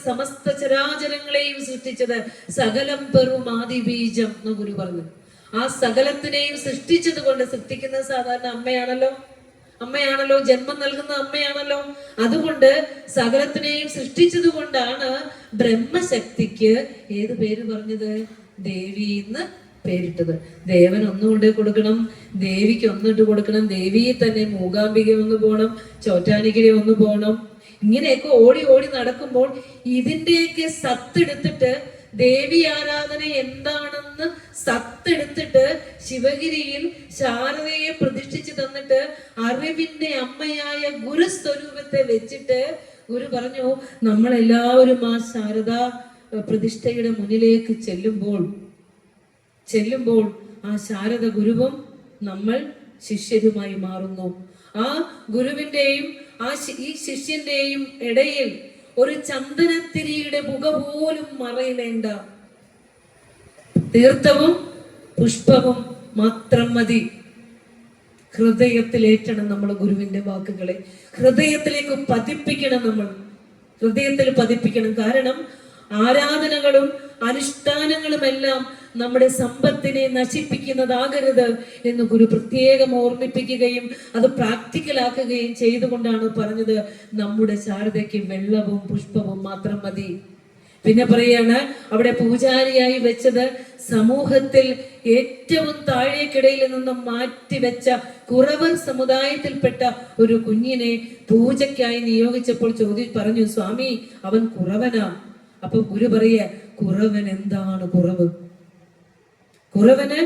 Speaker 3: സമസ്ത ചരാചരങ്ങളെയും സൃഷ്ടിച്ചത്. സകലം പെറും ആദിബീജം എന്ന് ഗുരു പറഞ്ഞു. ആ സകലത്തിനെയും സൃഷ്ടിച്ചത് കൊണ്ട്, സൃഷ്ടിക്കുന്നത് സാധാരണ അമ്മയാണല്ലോ, ജന്മം നൽകുന്ന അമ്മയാണല്ലോ. അതുകൊണ്ട് സകലത്തിനെയും സൃഷ്ടിച്ചത് കൊണ്ടാണ് ബ്രഹ്മശക്തിക്ക് ഏത് പേര് പറഞ്ഞത്? ദേവി എന്ന് പേരിട്ടത്. ദേവൻ ഒന്നുകൊണ്ട് കൊടുക്കണം, ദേവിക്ക് ഒന്നിട്ട് കൊടുക്കണം. ദേവിയെ തന്നെ മൂകാംബിക ഒന്ന് പോകണം, ചോറ്റാനിക്കര ഒന്ന് പോകണം. ഇങ്ങനെയൊക്കെ ഓടി നടക്കുമ്പോൾ ഇതിന്റെയൊക്കെ സത്തെടുത്തിട്ട് ദേവി ആരാധന എന്താണെന്ന് സത്തെടുത്തിട്ട് ശിവഗിരിയിൽ ശാരദയെ പ്രതിഷ്ഠിച്ചു തന്നിട്ട് അറിവിന്റെ അമ്മയായ ഗുരുസ്വരൂപത്തെ വെച്ചിട്ട് ഗുരു പറഞ്ഞു, നമ്മളെല്ലാവരും ആ ശാരദ പ്രതിഷ്ഠയുടെ മുന്നിലേക്ക് ചെല്ലുമ്പോൾ ആ ശാരദ ഗുരുവും നമ്മൾ ശിഷ്യരുമായി മാറുന്നു. ആ ഗുരുവിന്റെയും ഈ ശിഷ്യന്റെയും ഇടയിൽ ഒരു ചന്ദനത്തിരിയുടെ പുക പോലും മറയിലേണ്ട, തീർത്ഥവും പുഷ്പവും മാത്രം മതി. ഹൃദയത്തിലേറ്റണം നമ്മൾ ഗുരുവിന്റെ വാക്കുകളെ, ഹൃദയത്തിലേക്ക് പതിപ്പിക്കണം, നമ്മൾ ഹൃദയത്തിൽ പതിപ്പിക്കണം. കാരണം ആരാധനകളും അനുഷ്ഠാനങ്ങളുമെല്ലാം നമ്മുടെ സമ്പത്തിനെ നശിപ്പിക്കുന്നതാകരുത് എന്ന് ഗുരു പ്രത്യേകം ഓർമ്മിപ്പിക്കുകയും അത് പ്രാക്ടിക്കലാക്കുകയും ചെയ്തുകൊണ്ടാണ് പറഞ്ഞത്, നമ്മുടെ ശാരദയ്ക്ക് വെള്ളവും പുഷ്പവും മാത്രം മതി. പിന്നെ പറയാണ്, അവിടെ പൂജാരിയായി വെച്ചത് സമൂഹത്തിൽ ഏറ്റവും താഴേക്കിടയിൽ നിന്നും മാറ്റിവെച്ച കുറവർ സമുദായത്തിൽപ്പെട്ട ഒരു കുഞ്ഞിനെ പൂജയ്ക്കായി നിയോഗിച്ചപ്പോൾ പറഞ്ഞു, സ്വാമി അവൻ കുറവനാ. അപ്പൊ ഗുരു പറയാ, കുറവൻ എന്താണ് കുറവ്? കുറവന്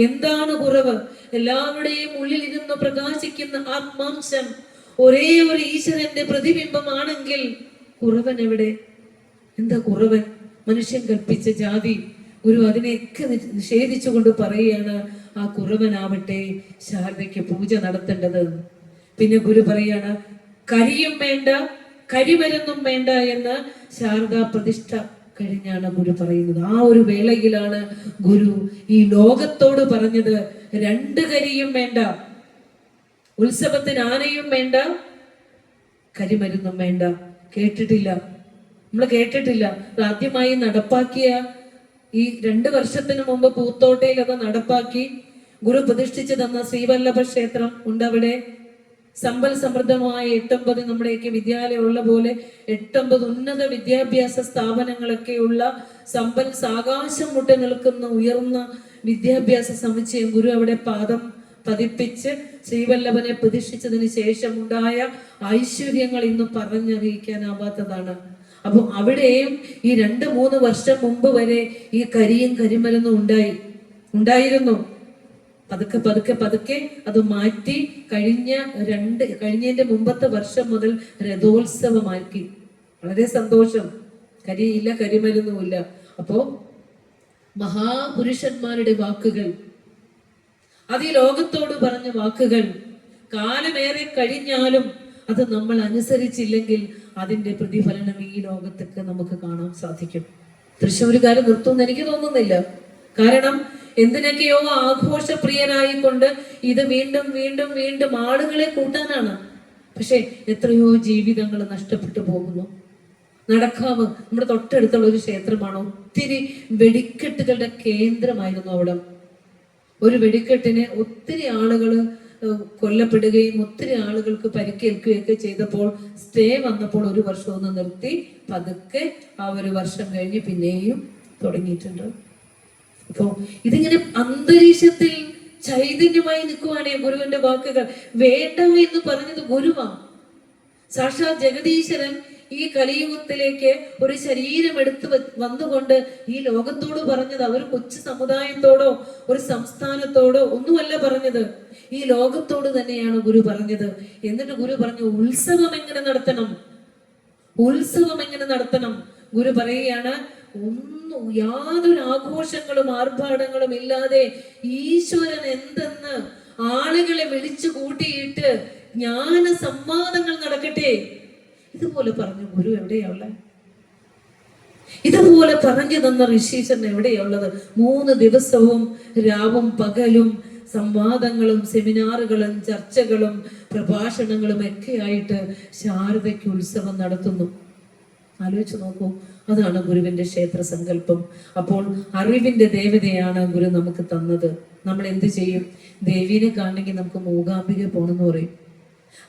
Speaker 3: എന്താണ് കുറവ്? എല്ലാവരുടെയും ഉള്ളിൽ ഇരുന്ന് പ്രകാശിക്കുന്ന ആത്മാംശം ഒരേ ഒരു ഈശ്വരന്റെ പ്രതിബിംബമാണെങ്കിൽ കുറവൻ എവിടെ? എന്താ കുറവൻ? മനുഷ്യൻ കൽപ്പിച്ച ജാതി. ഗുരു അതിനെയൊക്കെ നിഷേധിച്ചുകൊണ്ട് പറയുകയാണ്, ആ കുറവനാവട്ടെ ശാരദയ്ക്ക് പൂജ നടത്തേണ്ടത്. പിന്നെ ഗുരു പറയാണ്, കരിയും വേണ്ട കരിമരുന്നും വേണ്ട എന്ന് ശാരദാ പ്രതിഷ്ഠ കഴിഞ്ഞാണ് ഗുരു പറയുന്നത്. ആ ഒരു വേളയിലാണ് ഗുരു ഈ ലോകത്തോട് പറഞ്ഞത്, 2 കരിയും വേണ്ട, ഉത്സവത്തിന് ആനയും വേണ്ട, കരിമരുന്നും വേണ്ട. കേട്ടിട്ടില്ല, നമ്മൾ കേട്ടിട്ടില്ല. ആദ്യമായി നടപ്പാക്കിയ ഈ 2 വർഷത്തിന് മുമ്പ് പൂത്തോട്ടയിൽ അത് നടപ്പാക്കി ഗുരു പ്രതിഷ്ഠിച്ചു തന്ന ശ്രീവല്ലഭ ക്ഷേത്രം ഉണ്ട്. അവിടെ സമ്പൽ സമൃദ്ധമായ 89 നമ്മുടെയൊക്കെ വിദ്യാലയം ഉള്ള പോലെ 89 ഉന്നത വിദ്യാഭ്യാസ സ്ഥാപനങ്ങളൊക്കെയുള്ള സമ്പൽ ആകാശം മുട്ടി നിൽക്കുന്ന ഉയർന്ന വിദ്യാഭ്യാസ സമുച്ചയം ഗുരു അവിടെ പാദം പതിപ്പിച്ച് ശ്രീവല്ലഭനെ പ്രതിഷ്ഠിച്ചതിന് ശേഷം ഉണ്ടായ ഐശ്വര്യങ്ങൾ ഇന്ന് പറഞ്ഞറിയിക്കാനാവാത്തതാണ്. അപ്പൊ അവിടെയും ഈ 2-3 വർഷം മുമ്പ് വരെ ഈ കരിയും കരിമരുന്നും ഉണ്ടായിരുന്നു. പതുക്കെ അത് മാറ്റി കഴിഞ്ഞതിന്റെ മുമ്പത്തെ വർഷം മുതൽ രഥോത്സവമാക്കി. വളരെ സന്തോഷം. കരിയില്ല, കരിമരുന്നുമില്ല. അപ്പോ മഹാപുരുഷന്മാരുടെ വാക്കുകൾ, അത് ഈ ലോകത്തോട് പറഞ്ഞ വാക്കുകൾ, കാലമേറെ കഴിഞ്ഞാലും അത് നമ്മൾ അനുസരിച്ചില്ലെങ്കിൽ അതിന്റെ പ്രതിഫലനം ഈ ലോകത്തൊക്കെ നമുക്ക് കാണാൻ സാധിക്കും. തൃശ്ശൂരുകാർ നിർത്തുമെന്ന് എനിക്ക് തോന്നുന്നില്ല. കാരണം എന്തിനൊക്കെയോ ആഘോഷപ്രിയനായിക്കൊണ്ട് ഇത് വീണ്ടും വീണ്ടും വീണ്ടും ആളുകളെ കൂട്ടാനാണ്. പക്ഷെ എത്രയോ ജീവിതങ്ങൾ നഷ്ടപ്പെട്ടു പോകുന്നു. നടക്കാവ് നമ്മുടെ തൊട്ടടുത്തുള്ള ഒരു ക്ഷേത്രമാണ്. ഒത്തിരി വെടിക്കെട്ടുകളുടെ കേന്ദ്രമായിരുന്നു അവിടെ. ഒരു വെടിക്കെട്ടിന് ഒത്തിരി ആളുകൾ കൊല്ലപ്പെടുകയും ഒത്തിരി ആളുകൾക്ക് പരിക്കേൽക്കുകയൊക്കെ ചെയ്തപ്പോൾ സ്റ്റേ വന്നപ്പോൾ 1 വർഷം ഒന്ന് നിർത്തി പതുക്കെ ആ 1 വർഷം കഴിഞ്ഞ് പിന്നെയും തുടങ്ങിയിട്ടുണ്ട്. അപ്പോ ഇതിങ്ങനെ അന്തരീക്ഷത്തിൽ ചൈതന്യമായി നിൽക്കുവാണേ ഗുരുവിന്റെ വാക്കുകൾ. വേണ്ട എന്ന് പറഞ്ഞത് ഗുരുവാ. സാക്ഷാൽ ജഗദീശ്വരൻ ഈ കലിയുഗത്തിലേക്ക് ഒരു ശരീരം എടുത്ത് വന്നുകൊണ്ട് ഈ ലോകത്തോട് പറഞ്ഞത് ഒരു കൊച്ചു സമുദായത്തോടോ ഒരു സംസ്ഥാനത്തോടോ ഒന്നുമല്ല പറഞ്ഞത്, ഈ ലോകത്തോട് തന്നെയാണ് ഗുരു പറഞ്ഞത്. എന്നിട്ട് ഗുരു പറഞ്ഞു, ഉത്സവം എങ്ങനെ നടത്തണം? ഗുരു പറയുകയാണ്, യാതൊരു ആഘോഷങ്ങളും ആർഭാടങ്ങളും ഇല്ലാതെ ഈശ്വരൻ എന്തെന്ന് ആളുകളെ വിളിച്ചു കൂട്ടിയിട്ട് ജ്ഞാന സംവാദങ്ങൾ നടക്കട്ടെ. ഇതുപോലെ പറഞ്ഞു ഗുരു എവിടെയുള്ള? ഇതുപോലെ പറഞ്ഞു തന്ന ഋഷീശ്വരൻ എവിടെയുള്ളത്? 3 ദിവസവും രാവും പകലും സംവാദങ്ങളും സെമിനാറുകളും ചർച്ചകളും പ്രഭാഷണങ്ങളും ഒക്കെ ആയിട്ട് ശാരദയ്ക്ക് ഉത്സവം നടത്തുന്നു. ആലോചിച്ച് നോക്കൂ. അതാണ് ഗുരുവിന്റെ ക്ഷേത്ര സങ്കല്പം. അപ്പോൾ അറിവിന്റെ ദേവതയാണ് ഗുരു നമുക്ക് തന്നത്. നമ്മൾ എന്ത് ചെയ്യും? ദേവീനെ കാണണമെങ്കിൽ നമുക്ക് മൂകാംബിക പോണെന്ന് പറയും,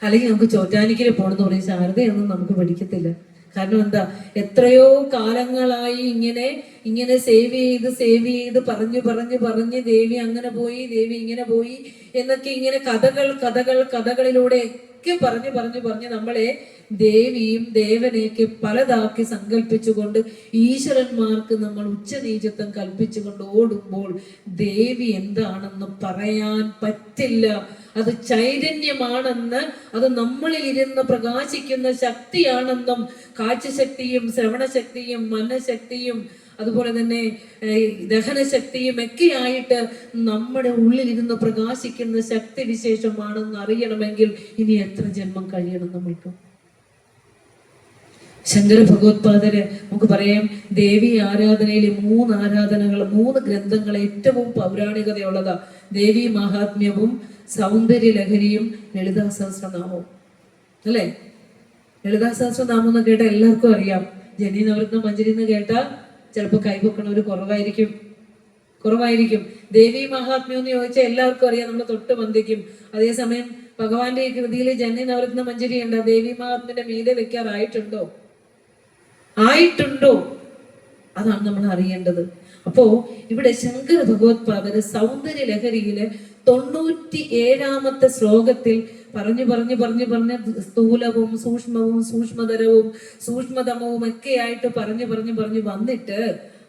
Speaker 3: അല്ലെങ്കിൽ നമുക്ക് ചോറ്റാനിക്കര പോണെന്ന് പറയും. ശാരദയൊന്നും നമുക്ക് പഠിക്കത്തില്ല. കാരണം എന്താ? എത്രയോ കാലങ്ങളായി ഇങ്ങനെ സേവ് ചെയ്ത് പറഞ്ഞ് ദേവി അങ്ങനെ പോയി, ദേവി ഇങ്ങനെ പോയി എന്നൊക്കെ ഇങ്ങനെ കഥകളിലൂടെ ഇങ്ങനെയൊക്കെ പറഞ്ഞ് നമ്മളെ ദേവിയും ദേവനെയൊക്കെ പലതാക്കി സങ്കല്പിച്ചുകൊണ്ട് ഈശ്വരന്മാർക്ക് നമ്മൾ ഉച്ചനീചത്വം കൽപ്പിച്ചുകൊണ്ട് ഓടുമ്പോൾ ദേവി എന്താണെന്ന് പറയാൻ പറ്റില്ല. അത് ചൈതന്യമാണെന്ന്, അത് നമ്മളിൽ ഇരുന്ന് പ്രകാശിക്കുന്ന ശക്തിയാണെന്നും, കാഴ്ചശക്തിയും ശ്രവണശക്തിയും മനഃശക്തിയും അതുപോലെ തന്നെ ദഹനശക്തിയും ഒക്കെ ആയിട്ട് നമ്മുടെ ഉള്ളിലിരുന്ന് പ്രകാശിക്കുന്ന ശക്തി വിശേഷമാണെന്ന് അറിയണമെങ്കിൽ ഇനി എത്ര ജന്മം കഴിയണം നമ്മൾക്ക്? ശങ്കര ഭഗവത്പാദര് നമുക്ക് പറയാം, ദേവി ആരാധനയിലെ 3 ആരാധനകൾ, 3 ഗ്രന്ഥങ്ങൾ ഏറ്റവും പൗരാണികതയുള്ളതാ. ദേവി മഹാത്മ്യവും സൗന്ദര്യ ലഹരിയും ലളിതാ സഹസ്രനാമവും. അല്ലേ? ലളിതാ സഹസ്രനാമം എന്ന് കേട്ടാൽ എല്ലാവർക്കും അറിയാം. ജനി നവരത്ന മഞ്ജരി എന്ന് കേട്ടാൽ ചിലപ്പോൾ കൈപൊക്കണവർ കുറവായിരിക്കും. ദേവി മഹാത്മ്യം എന്ന് ചോദിച്ചാൽ എല്ലാവർക്കും അറിയാം, നമ്മൾ തൊട്ട് ബന്ധിക്കും. അതേസമയം ഭഗവാന്റെ ഈ കൃതിയിൽ ജനി നവരത്ന മഞ്ജരി ഉണ്ട്. ദേവി മഹാത്മ്യന്റെ മീതെ വെക്കാറായിട്ടുണ്ടോ? അതാണ് നമ്മൾ അറിയേണ്ടത്. അപ്പോ ഇവിടെ ശങ്കര ഭഗവത്പാദര് സൗന്ദര്യ ലഹരിയില് 97ാമത്തെ ശ്ലോകത്തിൽ പറഞ്ഞ് സ്ഥൂലവും സൂക്ഷ്മവും സൂക്ഷ്മതരവും സൂക്ഷ്മതമവും ഒക്കെ ആയിട്ട് പറഞ്ഞു വന്നിട്ട്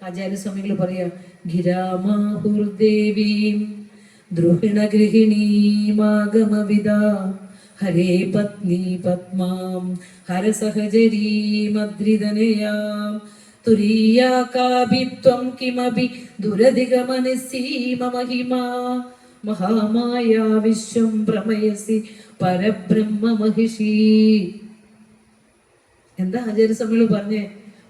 Speaker 3: ആചാര്യസ്വാമികൾ പറയാ, ഗിരാമാഹുർദേവീം ദ്രുഹിണഗൃഹിണീമാഗമവിദ ഹരേ പത്നി പത്മാം ഹരസഹചരീമദ്രിതനയാം തുരീയാകാഭിത്വം കിമപി ദുരധിഗമനസീമമഹിമാ മഹാമായ വിശ്വം ഭ്രമയസി പരബ്രഹ്മ മഹിഷി. എന്താ ആചാര്യസ്വാമികൾ പറഞ്ഞേ?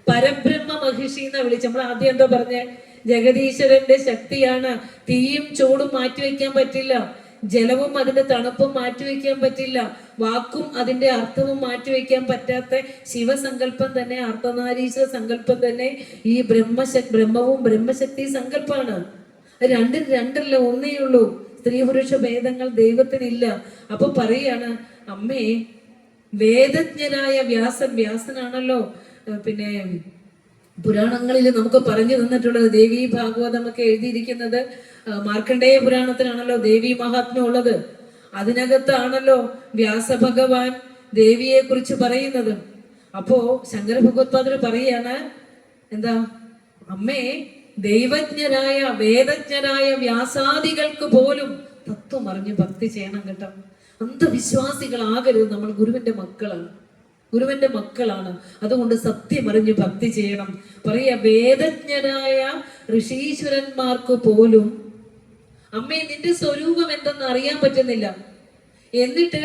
Speaker 3: പരബ്രഹ്മ മഹിഷി എന്നാ വിളിച്ച്. നമ്മൾ ആദ്യം എന്താ പറഞ്ഞേ? ജഗദീശ്വരന്റെ ശക്തിയാണ്. തീയും ചൂടും മാറ്റിവെക്കാൻ പറ്റില്ല, ജലവും അതിന്റെ തണുപ്പും മാറ്റിവെക്കാൻ പറ്റില്ല, വാക്കും അതിന്റെ അർത്ഥവും മാറ്റിവെക്കാൻ പറ്റാത്ത ശിവസങ്കല്പം തന്നെ, അർദ്ധനാരീശ്വര സങ്കല്പം തന്നെ ഈ ബ്രഹ്മവും ബ്രഹ്മശക്തി സങ്കല്പമാണ്. രണ്ടല്ല, ഒന്നേ ഉള്ളൂ. സ്ത്രീ പുരുഷ ഭേദങ്ങൾ ദൈവത്തിനില്ല. അപ്പൊ പറയാണ്, അമ്മേ വേദജ്ഞനായ വ്യാസനാണല്ലോ പിന്നെ പുരാണങ്ങളിൽ നമുക്ക് പറഞ്ഞു തന്നിട്ടുള്ളത്. ദേവി ഭാഗവതം ഒക്കെ എഴുതിയിരിക്കുന്നത് മാർക്കണ്ഡേയ പുരാണത്തിനാണല്ലോ ദേവി മഹാത്മ്യം ഉള്ളത്. അതിനകത്താണല്ലോ വ്യാസഭഗവാൻ ദേവിയെ കുറിച്ച് പറയുന്നത്. അപ്പോ ശങ്കര ഭഗവത്പാദര് പറയാണ്, എന്താ, അമ്മേ ദൈവജ്ഞരായ വേദജ്ഞരായ വ്യാസാദികൾക്ക് പോലും തത്വം അറിഞ്ഞ് ഭക്തി ചെയ്യണം കേട്ടോ. അന്ധവിശ്വാസികളാകരുത്. നമ്മൾ ഗുരുവിന്റെ മക്കളാണ്. അതുകൊണ്ട് സത്യം അറിഞ്ഞ് ഭക്തി ചെയ്യണം. പറയാ, വേദജ്ഞരായ ഋഷീശ്വരന്മാർക്ക് പോലും അമ്മേ നിന്റെ സ്വരൂപം എന്തെന്ന് അറിയാൻ പറ്റുന്നില്ല. എന്നിട്ട്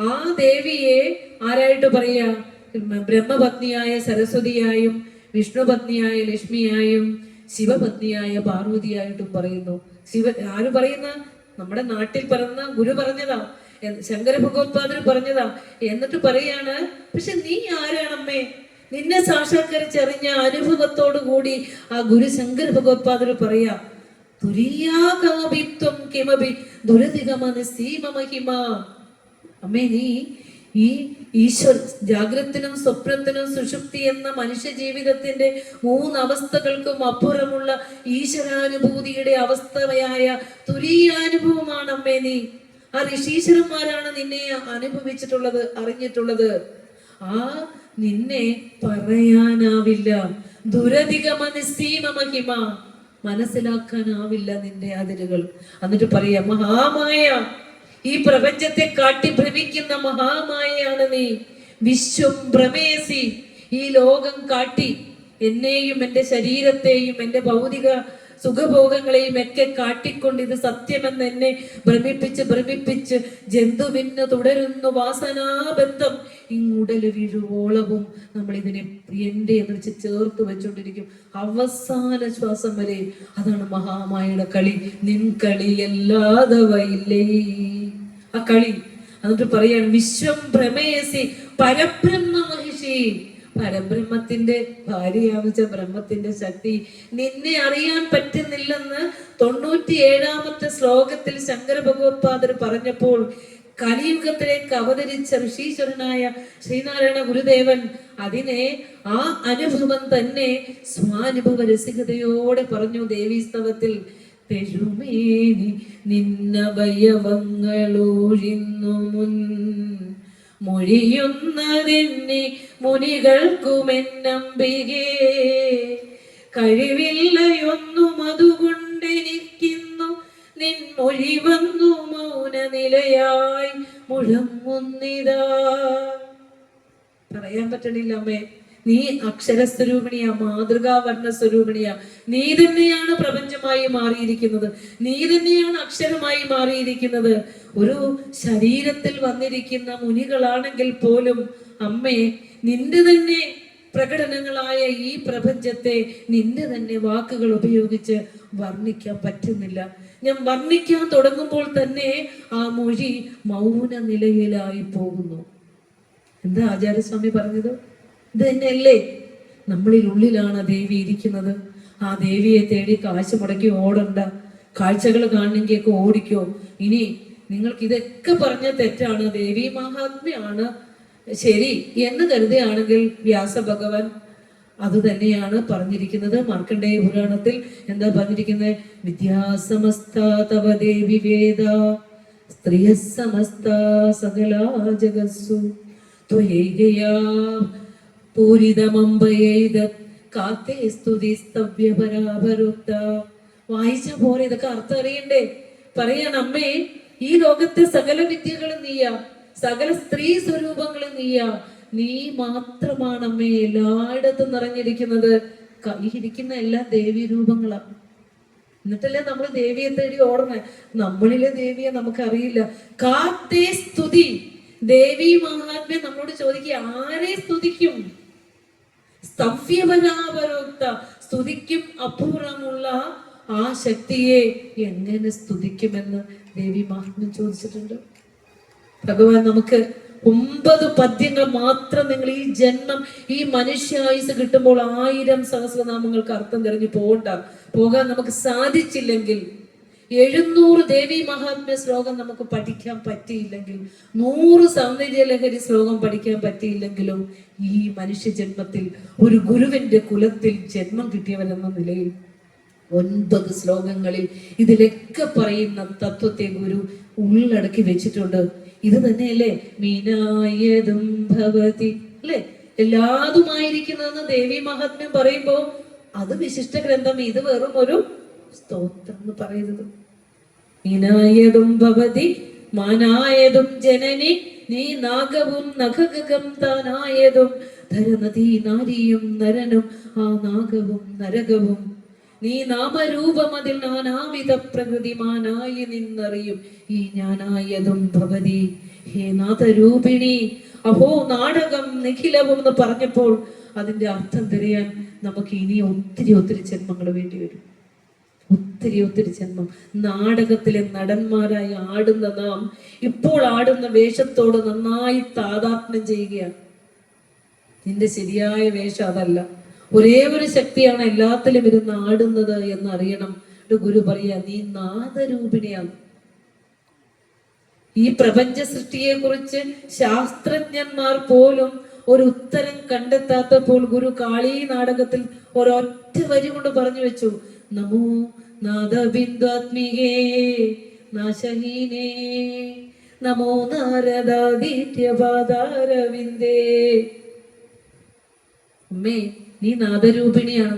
Speaker 3: ആ ദേവിയെ ആരായിട്ട് പറയാ? ബ്രഹ്മപത്നിയായ സരസ്വതിയായും വിഷ്ണുപത്നിയായ ലക്ഷ്മിയായും ശിവപത്നിയായ പാർവതിയായിട്ടും പറയുന്നു. ആര് പറയുന്ന? നമ്മുടെ നാട്ടിൽ പറഞ്ഞ ഗുരു പറഞ്ഞതാ, ശങ്കര ഭഗവത്പാദര് പറഞ്ഞതാ. എന്നിട്ട് പറയാണ്, പക്ഷെ നീ ആരാണമ്മേ? നിന്നെ സാക്ഷാത്കരിച്ചറിഞ്ഞ അനുഭവത്തോടു കൂടി ആ ഗുരു ശങ്കര ഭഗവത്പാദര് പറയാ, തുരീയാകാഭിത്വം കിമപി ദുരധിഗമനസീമമഹിമ. അമ്മേ നീ ഈ ഈശ്വര ജാഗ്രത്തിനും സ്വപ്നത്തിനും സുഷുപ്തി എന്ന മനുഷ്യ ജീവിതത്തിന്റെ 3 അവസ്ഥകൾക്കും അപ്പുറമുള്ള ഈശ്വരാനുഭൂതിയുടെ അവസ്ഥയായ തുരീയാനുഭവമാണ് അമ്മേ നീ. ആ ഋഷീശ്വരന്മാരാണ് നിന്നെ അനുഭവിച്ചിട്ടുള്ളത്, അറിഞ്ഞിട്ടുള്ളത്. ആ നിന്നെ പറയാനാവില്ല. ദുരധിഗമനസീമമഹിമ, മനസ്സിലാക്കാനാവില്ല നിന്റെ അതിരുകൾ. എന്നിട്ട് പറയാ, മഹാമായ, ഈ പ്രപഞ്ചത്തെ കാട്ടി ഭ്രമിക്കുന്ന മഹാമായയാണ് നീ. വിശ്വം ഭ്രമേസി, ഈ ലോകം കാട്ടി എന്നെയും എൻ്റെ ശരീരത്തെയും എൻ്റെ ഭൗതിക സുഖഭോഗങ്ങളെയും ഒക്കെ കാട്ടിക്കൊണ്ട് ഇത് സത്യമെന്ന് എന്നെ ഭ്രമിപ്പിച്ച് ജന്തുവിന് തുടരുന്നു വാസനാബന്ധം. ഇങ്ങുടല് വീഴുവോളവും നമ്മൾ ഇതിനെ എന്റെ എന്ന് വെച്ച് ചേർത്ത് വെച്ചോണ്ടിരിക്കും അവസാന ശ്വാസം വരെ. അതാണ് മഹാമായയുടെ കളി. നിൻ കളിയല്ലാതെ വൈലേ, ആ കളി. എന്നിട്ട് പറയാണ്, വിശ്വം ഭ്രമേസി പരബ്രഹ്മ മഹിഷി. പരബ്രഹ്മത്തിന്റെ ഭാര്യയാന്ന് വെച്ച ബ്രഹ്മത്തിന്റെ ശക്തി നിന്നെ അറിയാൻ പറ്റുന്നില്ലെന്ന് 97ാമത്തെ ശ്ലോകത്തിൽ ശങ്കര ഭഗവത്പാദർ പറഞ്ഞപ്പോൾ കലിയുഗത്തിലേക്ക് അവതരിച്ച ഋഷീശ്വരനായ ശ്രീനാരായണ ഗുരുദേവൻ അതിനെ ആ അനുഭവം തന്നെ സ്വാനുഭവ രസികതയോടെ പറഞ്ഞു ദേവീസ്തവത്തിൽ. പെരുമേനി നിന്നവയവങ്ങളൊഴിന്നു മുൻ മൊഴിയുന്നതെന്നെ മുനികൾക്കുമെന്നമ്പികേ. കഴിവില്ലയൊന്നും അതുകൊണ്ടെനിക്കുന്നു നിൻ മൊഴി വന്നു മൗന നിലയായി മുഴങ്ങുന്നിതാ. പറയാൻ പറ്റണില്ല അമ്മേ, നീ അക്ഷരസ്വരൂപിണിയാ, മാതൃകാ വർണ്ണ സ്വരൂപിണിയാ. നീ തന്നെയാണ് പ്രപഞ്ചമായി മാറിയിരിക്കുന്നത്, നീ തന്നെയാണ് അക്ഷരമായി മാറിയിരിക്കുന്നത്. ഒരു ശരീരത്തിൽ വന്നിരിക്കുന്ന മുനികളാണെങ്കിൽ പോലും അമ്മേ, നിന്റെ തന്നെ പ്രകടനങ്ങളായ ഈ പ്രപഞ്ചത്തെ നിന്റെ തന്നെ വാക്കുകൾ ഉപയോഗിച്ച് വർണ്ണിക്കാൻ പറ്റുന്നില്ല. ഞാൻ വർണ്ണിക്കാൻ തുടങ്ങുമ്പോൾ തന്നെ ആ മൊഴി മൗന നിലയിലായി പോകുന്നു. എന്താ ആചാര്യസ്വാമി പറഞ്ഞത്? ഇത് തന്നെയല്ലേ, നമ്മളിൽ ഉള്ളിലാണ് ദേവി ഇരിക്കുന്നത്. ആ ദേവിയെ തേടി കാശ് മുടക്കി ഓടണ്ട, കാഴ്ചകൾ കാണണമെങ്കിയൊക്കെ ഓടിക്കോ. ഇനി നിങ്ങൾക്ക് ഇതൊക്കെ പറഞ്ഞ തെറ്റാണ്, ദേവി മഹാത്മ്യാണ് ശരി എന്ന് കരുതുകയാണെങ്കിൽ വ്യാസഭഗവാൻ അത് തന്നെയാണ് പറഞ്ഞിരിക്കുന്നത്. മാർക്കണ്ഡേയ പുരാണത്തിൽ എന്താ പറഞ്ഞിരിക്കുന്നത്? വിദ്യാസമസ്ത തവ ദേവി വേദ സ്ത്രീയ സമസ്ത സകലാ ജഗസ്സു ത്വയേകയാ പൂരിതമമ്പയേത കാത്തേ സ്തുതി സ്തവ്യ പരാപരുക്ത. വായിച്ച പോലെ ഇതൊക്കെ അർത്ഥം അറിയണ്ടേ? പറയാണ് അമ്മേ, ഈ ലോകത്തെ സകല വിദ്യകളും നീയാ, സകല സ്ത്രീ സ്വരൂപങ്ങളും നീയാ. നീ മാത്രമാണ് അമ്മേ എല്ലായിടത്തും നിറഞ്ഞിരിക്കുന്നത്. ഈ ഇരിക്കുന്ന എല്ലാ ദേവീ രൂപങ്ങളാണ്. എന്നിട്ടല്ലേ നമ്മൾ ദേവിയെ തേടി ഓടണേ. നമ്മളിലെ ദേവിയെ നമുക്കറിയില്ല. കാത്തേ സ്തുതി, ദേവി മഹാത്മ്യം നമ്മളോട് ചോദിക്കുക, ആരെ സ്തുതിക്കും? സ്തവ്യപരാപരോക്ത, സ്തുതിക്കും അപൂർവമുള്ള ആ ശക്തിയെ എങ്ങനെ സ്തുതിക്കുമെന്ന് ദേവി മഹാത്മ്യം ചോദിച്ചിട്ടുണ്ട്. ഭഗവാൻ നമുക്ക് 9 പദ്യങ്ങൾ മാത്രം നിങ്ങൾ ഈ ജന്മം, ഈ മനുഷ്യായുസ് കിട്ടുമ്പോൾ 1000 സഹസ്രനാമങ്ങൾക്ക് അർത്ഥം തിരഞ്ഞു പോകാൻ നമുക്ക് സാധിച്ചില്ലെങ്കിൽ, 700 ദേവി മഹാത്മ്യ ശ്ലോകം നമുക്ക് പഠിക്കാൻ പറ്റിയില്ലെങ്കിൽ, 100 സൗന്ദര്യലഹരി ശ്ലോകം പഠിക്കാൻ പറ്റിയില്ലെങ്കിലും, ഈ മനുഷ്യ ജന്മത്തിൽ ഒരു ഗുരുവിന്റെ കുലത്തിൽ ജന്മം കിട്ടിയവരെന്ന നിലയിൽ 9 ശ്ലോകങ്ങളിൽ ഇതിലൊക്കെ പറയുന്ന തത്വത്തെ ഗുരു ഉള്ളടക്കി വെച്ചിട്ടുണ്ട്. ഇത് തന്നെയല്ലേ മീനായതും ഭവതി, അല്ലെ? എല്ലാതുമായിരിക്കുന്നതെന്ന് ദേവി മഹാത്മ്യം പറയുമ്പോ അത് വിശിഷ്ട ഗ്രന്ഥം, ഇത് വെറും ഒരു സ്തോത്രം എന്ന് പറയുന്നത്. മീനായതും ഭവതി മാനായതും ജനനി നീ നാഗവും നഖകം താനായതും ധരനദീ നാരിയും നരനും ആ നാഗവും നരകവും നീ നാമരൂപം അതിൽ നാനാവിധ പ്രകൃതിമാനായി നിന്നറിയും ഈ ഞാനായതും ഭവതി. ഹേ നാഥരൂപിണി, അഹോ നാടകം നിഖിലവും എന്ന് പറഞ്ഞപ്പോൾ അതിന്റെ അർത്ഥം തിരയാൻ നമുക്ക് ഇനി ഒത്തിരി ജന്മങ്ങൾ വേണ്ടി വരും. ഒത്തിരി ജന്മം. നാടകത്തിലെ നടന്മാരായി ആടുന്ന നാം ഇപ്പോൾ ആടുന്ന വേഷത്തോട് നന്നായി താതാത്മ്യം ചെയ്യുകയാണ്. നിന്റെ ശരിയായ വേഷം അതല്ല, ഒരേ ഒരു ശക്തിയാണ് എല്ലാത്തിലും ഇരുന്ന് ആടുന്നത് എന്ന് അറിയണം. ഗുരു പറയാ, നീ നാദരൂപിണിയാണ്. ഈ പ്രപഞ്ച സൃഷ്ടിയെ കുറിച്ച് ശാസ്ത്രജ്ഞന്മാർ പോലും ഒരു ഉത്തരം കണ്ടെത്താത്തപ്പോൾ ഗുരു കാളി നാടകത്തിൽ ഒരൊറ്റ വരി കൊണ്ട് പറഞ്ഞു വെച്ചു, നമോ നാദബിന്ദുആത്മികേ നാശഹീനേ നമോ നാരദാദിത്യപാദാരവിന്ദേ. അമ്മേ, നീ നാദരൂപിണിയാണ്.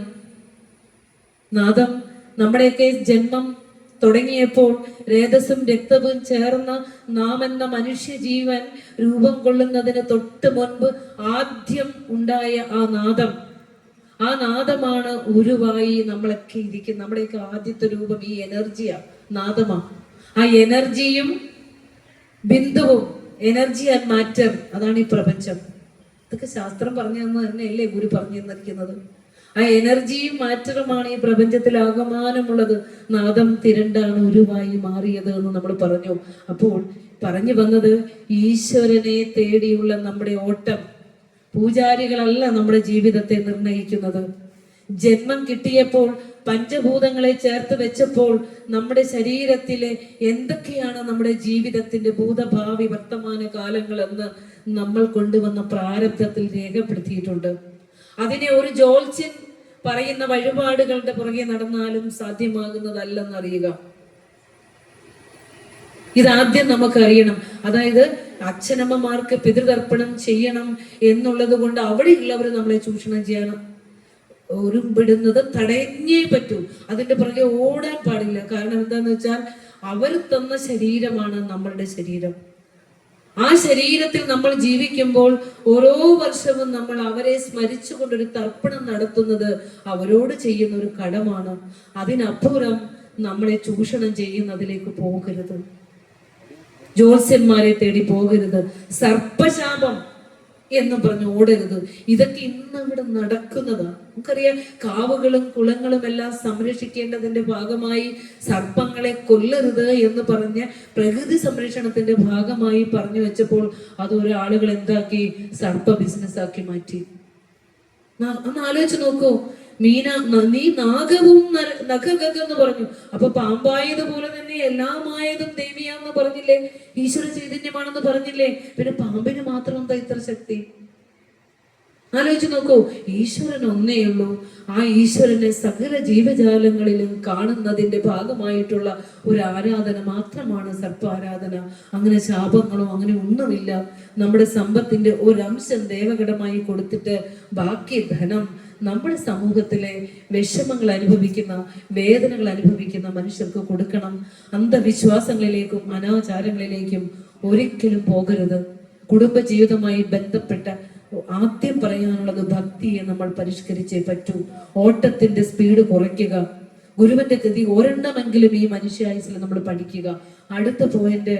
Speaker 3: നാദം നമ്മുടെയൊക്കെ ജന്മം തുടങ്ങിയപ്പോൾ രേതസ്സും രക്തവും ചേർന്ന നാം എന്ന മനുഷ്യ ജീവൻ രൂപം കൊള്ളുന്നതിന് തൊട്ട് മുൻപ് ആദ്യം ഉണ്ടായ ആ നാദമാണ് ഉരുവായി നമ്മളൊക്കെ ഇരിക്കും. നമ്മുടെയൊക്കെ ആദ്യത്തെ രൂപം ഈ എനർജിയാ, നാദമാണ്. ആ എനർജിയും ബിന്ദുവും, എനർജി ആൻഡ് മാറ്റർ, അതാണ് ഈ പ്രപഞ്ചം. ഇതൊക്കെ ശാസ്ത്രം പറഞ്ഞു തന്നു തന്നെയല്ലേ ഗുരു പറഞ്ഞു തന്നിരിക്കുന്നത്. ആ എനർജിയും മാറ്ററുമാണ് ഈ പ്രപഞ്ചത്തിൽ ആകമാനമുള്ളത്. നാദം തിരണ്ടാണ് ഉരുവായി മാറിയത് എന്ന് നമ്മൾ പറഞ്ഞു. അപ്പോൾ പറഞ്ഞു വന്നത്, ഈശ്വരനെ തേടിയുള്ള നമ്മുടെ ഓട്ടം, പൂജാരികളല്ല നമ്മുടെ ജീവിതത്തെ നിർണയിക്കുന്നത്. ജന്മം കിട്ടിയപ്പോൾ പഞ്ചഭൂതങ്ങളെ ചേർത്ത് വെച്ചപ്പോൾ നമ്മുടെ ശരീരത്തിലെ എന്തൊക്കെയാണ് നമ്മുടെ ജീവിതത്തിന്റെ ഭൂതഭാവി വർത്തമാന കാലങ്ങളെന്ന് നമ്മൾ കൊണ്ടുവന്ന പ്രാരബ്ധത്തിൽ രേഖപ്പെടുത്തിയിട്ടുണ്ട്. അതിനെ ഒരു ജ്യോത്സ്യൻ പറയുന്ന വഴിപാടുകളുടെ പുറകെ നടന്നാലും സാധ്യമാകുന്നതല്ലെന്നറിയുക. ഇതാദ്യം നമുക്കറിയണം. അതായത് അച്ഛനമ്മമാർക്ക് പിതൃതർപ്പണം ചെയ്യണം എന്നുള്ളത് കൊണ്ട് അവിടെയുള്ളവർ നമ്മളെ ചൂഷണം ചെയ്യണം ഒരുമ്പിടുന്നത് തടഞ്ഞേ പറ്റൂ. അതിന്റെ പുറകെ ഓടാൻ പാടില്ല. കാരണം എന്താന്ന് വെച്ചാൽ അവർ തന്ന ശരീരമാണ് നമ്മളുടെ ശരീരം. ആ ശരീരത്തിൽ നമ്മൾ ജീവിക്കുമ്പോൾ ഓരോ വർഷവും നമ്മൾ അവരെ സ്മരിച്ചുകൊണ്ടൊരു തർപ്പണം നടത്തുന്നത് അവരോട് ചെയ്യുന്ന ഒരു കടമാണ്. അതിനപ്പുറം നമ്മളെ ചൂഷണം ചെയ്യുന്നതിലേക്ക് പോകരുത്. ജ്യോത്സ്യന്മാരെ തേടി പോകരുത്. സർപ്പശാപം എന്ന് പറഞ്ഞ് ഓടരുത്. ഇതൊക്കെ ഇന്ന് ഇവിടെ നടക്കുന്നതാണ്. നമുക്കറിയാം, കാവുകളും കുളങ്ങളും എല്ലാം സംരക്ഷിക്കേണ്ടതിന്റെ ഭാഗമായി സർപ്പങ്ങളെ കൊല്ലരുത് എന്ന് പറഞ്ഞ് പ്രകൃതി സംരക്ഷണത്തിന്റെ ഭാഗമായി പറഞ്ഞു വെച്ചപ്പോൾ അത് ഒരാളുകൾ എന്താക്കി? സർപ്പ ബിസിനസ് ആക്കി മാറ്റി. ഒന്ന് ആലോചിച്ച് നോക്കൂ. നീ നാഗവും നഖഗെന്ന് പറഞ്ഞു. അപ്പൊ പാമ്പായതുപോലെ തന്നെ എല്ലാമായതും ദേവിയാന്ന് പറഞ്ഞില്ലേ? ഈശ്വര ചൈതന്യമാണെന്ന് പറഞ്ഞില്ലേ? പിന്നെ പാമ്പിന് മാത്രം എന്താ ഇത്ര ശക്തി? ആലോചിച്ച് നോക്കൂ. ഈശ്വരൻ ഒന്നേ ഉള്ളൂ. ആ ഈശ്വരനെ സകല ജീവജാലങ്ങളിലും കാണുന്നതിന്റെ ഭാഗമായിട്ടുള്ള ഒരു ആരാധന മാത്രമാണ് സർപ്പാരാധന. അങ്ങനെ ശാപങ്ങളോ അങ്ങനെ ഒന്നുമില്ല. നമ്മുടെ സമ്പത്തിന്റെ ഒരംശം ദേവഗടമായി കൊടുത്തിട്ട് ബാക്കി ധനം നമ്മുടെ സമൂഹത്തിലെ വിഷമങ്ങൾ അനുഭവിക്കുന്ന, വേദനകൾ അനുഭവിക്കുന്ന മനുഷ്യർക്ക് കൊടുക്കണം. അന്ധവിശ്വാസങ്ങളിലേക്കും അനാചാരങ്ങളിലേക്കും ഒരിക്കലും പോകരുത്. കുടുംബജീവിതവുമായി ബന്ധപ്പെട്ട ആദ്യം പറയാനുള്ളത് ഭക്തിയെ നമ്മൾ പരിഷ്കരിച്ചേ പറ്റൂ. ഓട്ടത്തിന്റെ സ്പീഡ് കുറയ്ക്കുക. ഗുരുവിന്റെ ഗതി ഒരെണ്ണമെങ്കിലും ഈ മനുഷ്യായുസിൽ നമ്മൾ പഠിക്കുക. അടുത്ത പോയിന്റ്,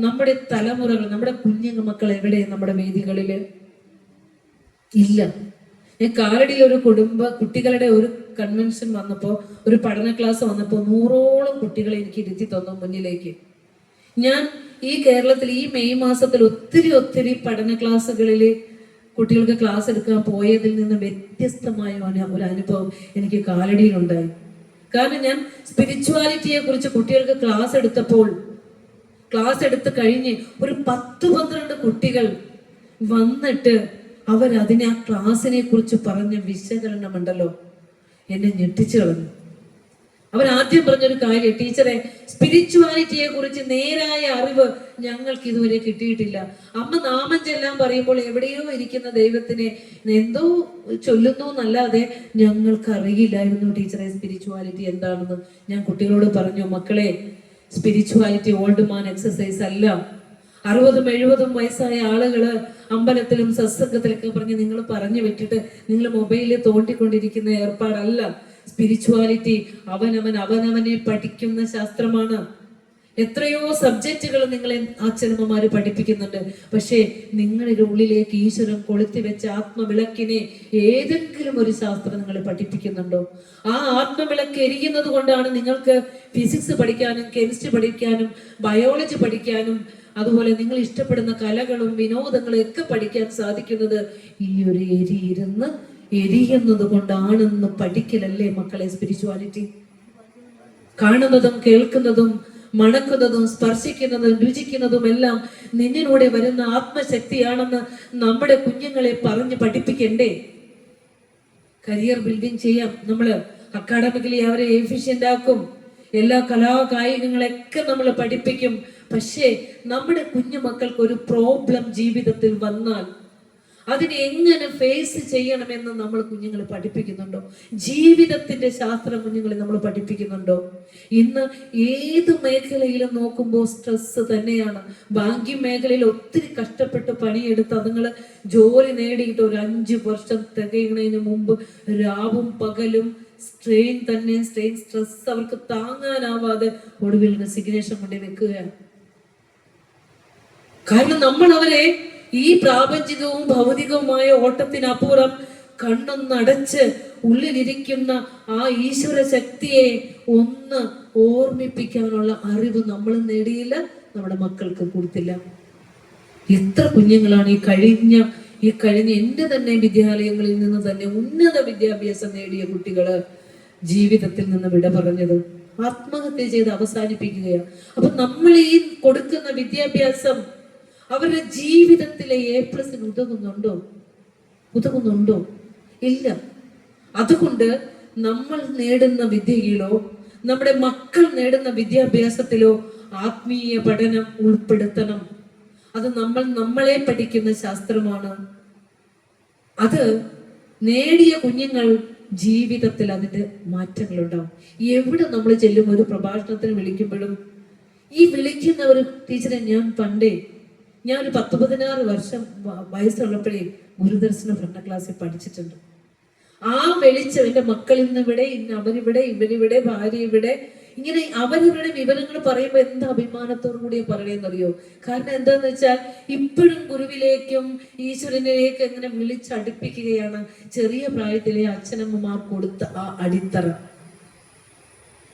Speaker 3: നമ്മുടെ തലമുറകൾ, നമ്മുടെ കുഞ്ഞു മക്കൾ എവിടെ നമ്മുടെ വേദികളില് ഇല്ല. ഞാൻ കാലടിയിൽ ഒരു കുട്ടികളുടെ ഒരു കൺവെൻഷൻ വന്നപ്പോ, ഒരു പഠന ക്ലാസ് വന്നപ്പോ 100ഓളം കുട്ടികളെ എനിക്ക് ഇരുത്തി തന്നു മുന്നിലേക്ക്. ഞാൻ ഈ കേരളത്തിൽ ഈ മെയ് മാസത്തിൽ ഒത്തിരി പഠന ക്ലാസ്സുകളിൽ കുട്ടികൾക്ക് ക്ലാസ് എടുക്കാൻ പോയതിൽ നിന്ന് വ്യത്യസ്തമായ ഒരു അനുഭവം എനിക്ക് കാലടിയിലുണ്ടായി. കാരണം ഞാൻ സ്പിരിച്വാലിറ്റിയെ കുറിച്ച് കുട്ടികൾക്ക് ക്ലാസ് എടുത്തപ്പോൾ, ക്ലാസ് എടുത്ത് കഴിഞ്ഞ് ഒരു 10-12 കുട്ടികൾ വന്നിട്ട് അവരതിനെ, ആ ക്ലാസ്സിനെ കുറിച്ച് പറഞ്ഞ വിശകലനമുണ്ടല്ലോ, എന്നെ ഞെട്ടിച്ചു കളഞ്ഞു. അവരാദ്യം പറഞ്ഞൊരു കാര്യം, ടീച്ചറെ, സ്പിരിച്വാലിറ്റിയെ കുറിച്ച് നേരായ അറിവ് ഞങ്ങൾക്ക് ഇതുവരെ കിട്ടിയിട്ടില്ല. അമ്മ നാമം ചെല്ലാൻ പറയുമ്പോൾ എവിടെയോ ഇരിക്കുന്ന ദൈവത്തിനെ എന്തോ ചൊല്ലുന്നു എന്നല്ലാതെ ഞങ്ങൾക്ക് അറിയില്ലായിരുന്നു ടീച്ചറെ സ്പിരിച്വാലിറ്റി എന്താണെന്ന്. ഞാൻ കുട്ടികളോട് പറഞ്ഞു, മക്കളെ, സ്പിരിച്വാലിറ്റി ഓൾഡ് മാൻ എക്സസൈസ് അല്ല. 60-70 വയസ്സായ ആളുകള് അമ്പലത്തിലും സത്സംഗത്തിലൊക്കെ പറഞ്ഞ് നിങ്ങൾ പറഞ്ഞു വിട്ടിട്ട് നിങ്ങൾ മൊബൈലിൽ തോണ്ടിക്കൊണ്ടിരിക്കുന്ന ഏർപ്പാടല്ല. സ്പിരിച്വാലിറ്റി അവനവനെ പഠിക്കുന്ന ശാസ്ത്രമാണ്. എത്രയോ സബ്ജക്റ്റുകൾ നിങ്ങളെ അച്ഛനമ്മമാര് പഠിപ്പിക്കുന്നുണ്ട്. പക്ഷേ നിങ്ങളുടെ ഉള്ളിലേക്ക് ഈശ്വരൻ കൊളുത്തി വെച്ച ആത്മവിളക്കിനെ ഏതെങ്കിലും ഒരു ശാസ്ത്രം നിങ്ങൾ പഠിപ്പിക്കുന്നുണ്ടോ? ആ ആത്മവിളക്ക് എരിയുന്നത് കൊണ്ടാണ് നിങ്ങൾക്ക് ഫിസിക്സ് പഠിക്കാനും കെമിസ്ട്രി പഠിക്കാനും ബയോളജി പഠിക്കാനും അതുപോലെ നിങ്ങൾ ഇഷ്ടപ്പെടുന്ന കലകളും വിനോദങ്ങളും ഒക്കെ പഠിക്കാൻ സാധിക്കുന്നത്. ഈ ഒരു എരിയുന്നത് കൊണ്ടാണെന്ന് പഠിക്കലല്ലേ മക്കളെ സ്പിരിച്വാലിറ്റി? കാണുന്നതും കേൾക്കുന്നതും മണക്കുന്നതും സ്പർശിക്കുന്നതും രുചിക്കുന്നതും എല്ലാം നിന്നിലൂടെ വരുന്ന ആത്മശക്തിയാണെന്ന് നമ്മുടെ കുഞ്ഞുങ്ങളെ പറഞ്ഞ് പഠിപ്പിക്കണ്ടേ? കരിയർ ബിൽഡിംഗ് ചെയ്യാം. നമ്മള് അക്കാഡമിക്കലി അവരെ എഫിഷ്യന്റ് ആക്കും. എല്ലാ കലാകായികങ്ങളൊക്കെ നമ്മൾ പഠിപ്പിക്കും. പക്ഷേ നമ്മുടെ കുഞ്ഞു മക്കൾക്ക് ഒരു പ്രോബ്ലം ജീവിതത്തിൽ വന്നാൽ അതിനെ എങ്ങനെ ഫേസ് ചെയ്യണമെന്ന് നമ്മൾ കുഞ്ഞുങ്ങളെ പഠിപ്പിക്കുന്നുണ്ടോ? ജീവിതത്തിന്റെ ശാസ്ത്രം കുഞ്ഞുങ്ങളെ നമ്മൾ പഠിപ്പിക്കുന്നുണ്ടോ? ഇന്ന് ഏത് മേഖലയിലും നോക്കുമ്പോൾ സ്ട്രെസ് തന്നെയാണ്. ബാങ്കിങ് മേഖലയിൽ ഒത്തിരി കഷ്ടപ്പെട്ട് പണിയെടുത്ത് അതുങ്ങൾ ജോലി നേടിയിട്ട് ഒരു 5 വർഷം തികയുന്നതിന് മുമ്പ് രാവും പകലും സ്ട്രെയിൻ, സ്ട്രെസ് അവർക്ക് താങ്ങാനാവാതെ ഒടുവിൽ റെസിഗ്നേഷൻ കൊണ്ട് വെക്കുകയാണ്. കാരണം നമ്മൾ അവരെ ഈ പ്രാപഞ്ചികവും ഭൗതികവുമായ ഓട്ടത്തിനപ്പുറം കണ്ണൊന്നടച്ച് ഉള്ളിലിരിക്കുന്ന ആ ഈശ്വര ശക്തിയെ ഒന്ന് ഓർമ്മിപ്പിക്കാനുള്ള അറിവ് നമ്മൾ നേടിയില്ല, നമ്മുടെ മക്കൾക്ക് കൊടുത്തില്ല. എത്ര കുഞ്ഞുങ്ങളാണ് ഈ കഴിഞ്ഞ എന്റെ തന്നെ വിദ്യാലയങ്ങളിൽ നിന്ന് തന്നെ ഉന്നത വിദ്യാഭ്യാസം നേടിയ കുട്ടികള് ജീവിതത്തിൽ നിന്ന് വിട പറഞ്ഞത്, ആത്മഹത്യ ചെയ്ത് അവസാനിപ്പിക്കുകയാണ്. അപ്പൊ നമ്മൾ ഈ കൊടുക്കുന്ന വിദ്യാഭ്യാസം അവരുടെ ജീവിതത്തിലെ A+ ഉതകുന്നുണ്ടോ? ഇല്ല. അതുകൊണ്ട് നമ്മൾ നേടുന്ന വിദ്യയിലോ നമ്മുടെ മക്കൾ നേടുന്ന വിദ്യാഭ്യാസത്തിലോ ആത്മീയ പഠനം ഉൾപ്പെടുത്തണം. അത് നമ്മളെ പഠിക്കുന്ന ശാസ്ത്രമാണ്. അത് നേടിയ കുഞ്ഞുങ്ങൾ ജീവിതത്തിൽ അതിന്റെ മാറ്റങ്ങൾ ഉണ്ടാവും. എവിടെ നമ്മൾ ചെല്ലും, ഒരു പ്രഭാഷണത്തിന് വിളിക്കുമ്പോഴും ഈ വിളിക്കുന്ന ഒരു ടീച്ചറെ ഞാൻ ഒരു 10-16 വർഷം വയസ്സുള്ളപ്പോഴേ ഗുരുദർശന ഭരണ ക്ലാസ്സിൽ പഠിച്ചിട്ടുണ്ട്. ആ വെളിച്ചം എന്റെ മക്കളിൽ നിന്ന് ഇവിടെ, അവരിവിടെ, ഇവരിവിടെ, ഭാര്യ ഇവിടെ, ഇങ്ങനെ അവരിവരുടെ വിവരങ്ങൾ പറയുമ്പോൾ എന്ത് അഭിമാനത്തോടു കൂടി പറയണമെന്നറിയോ? കാരണം എന്താന്ന് വെച്ചാൽ ഇപ്പോഴും ഗുരുവിലേക്കും ഈശ്വരനിലേക്കും എങ്ങനെ വിളിച്ചടുപ്പിക്കുകയാണ് ചെറിയ പ്രായത്തിലെ അച്ഛനമ്മമാർ കൊടുത്ത ആ അടിത്തറ.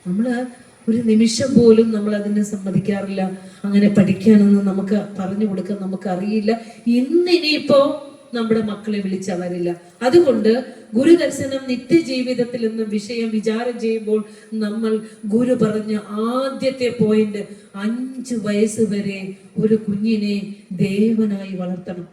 Speaker 3: നമ്മള് ഒരു നിമിഷം പോലും നമ്മൾ അതിനെ സമ്മതിക്കാറില്ല. അങ്ങനെ പഠിക്കാനൊന്നും നമുക്ക് പറഞ്ഞു കൊടുക്കാൻ നമുക്ക് അറിയില്ല. ഇനിയിപ്പോ നമ്മുടെ മക്കളെ വിളിച്ചവരില്ല. അതുകൊണ്ട് ഗുരുദർശനം നിത്യജീവിതത്തിൽ എന്ന വിഷയം വിചാരം ചെയ്യുമ്പോൾ നമ്മൾ ഗുരു പറഞ്ഞ ആദ്യത്തെ പോയിന്റ് 5 വയസ്സ് വരെ ഒരു കുഞ്ഞിനെ ദേവനായി വളർത്തണം.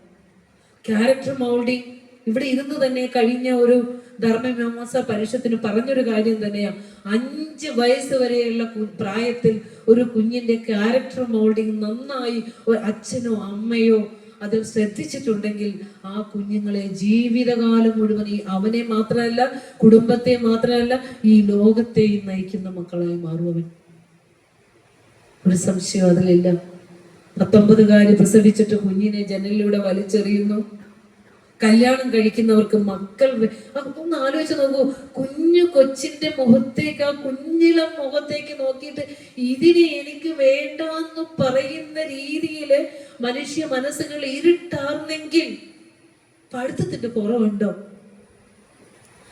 Speaker 3: ക്യാരക്ടർ മൗൾഡിങ് ഇവിടെ ഇരുന്ന് തന്നെ കഴിഞ്ഞ ഒരു ധർമ്മമീമാംസ പരിഷത്തിന് പറഞ്ഞൊരു കാര്യം തന്നെയാണ്. 5 വയസ്സ് വരെയുള്ള പ്രായത്തിൽ ഒരു കുഞ്ഞിന്റെ ക്യാരക്ടർ മൗൾഡിങ് നന്നായി ഒരു അച്ഛനോ അമ്മയോ അത് ശ്രദ്ധിച്ചിട്ടുണ്ടെങ്കിൽ ആ കുഞ്ഞുങ്ങളെ ജീവിതകാലം മുഴുവൻ അവനെ മാത്രമല്ല, കുടുംബത്തെ മാത്രമല്ല, ഈ ലോകത്തെയും നയിക്കുന്ന മക്കളായി മാറുവൻ. ഒരു സംശയം അതിലില്ല. 19 പ്രസവിച്ചിട്ട് കുഞ്ഞിനെ ജനലിലൂടെ വലിച്ചെറിയുന്നു. കല്യാണം കഴിക്കുന്നവർക്ക് മക്കൾ ഒന്ന് ആലോചിച്ച് നോക്കൂ. കൊച്ചിന്റെ മുഖത്തേക്ക്, ആ കുഞ്ഞിളം മുഖത്തേക്ക് നോക്കിയിട്ട് ഇതിനെ എനിക്ക് വേണ്ടെന്ന് പറയുന്ന രീതിയില് മനുഷ്യ മനസ്സുകൾ ഇരുട്ടാർന്നെങ്കിൽ പഠിത്തത്തിന്റെ കുറവുണ്ടോ?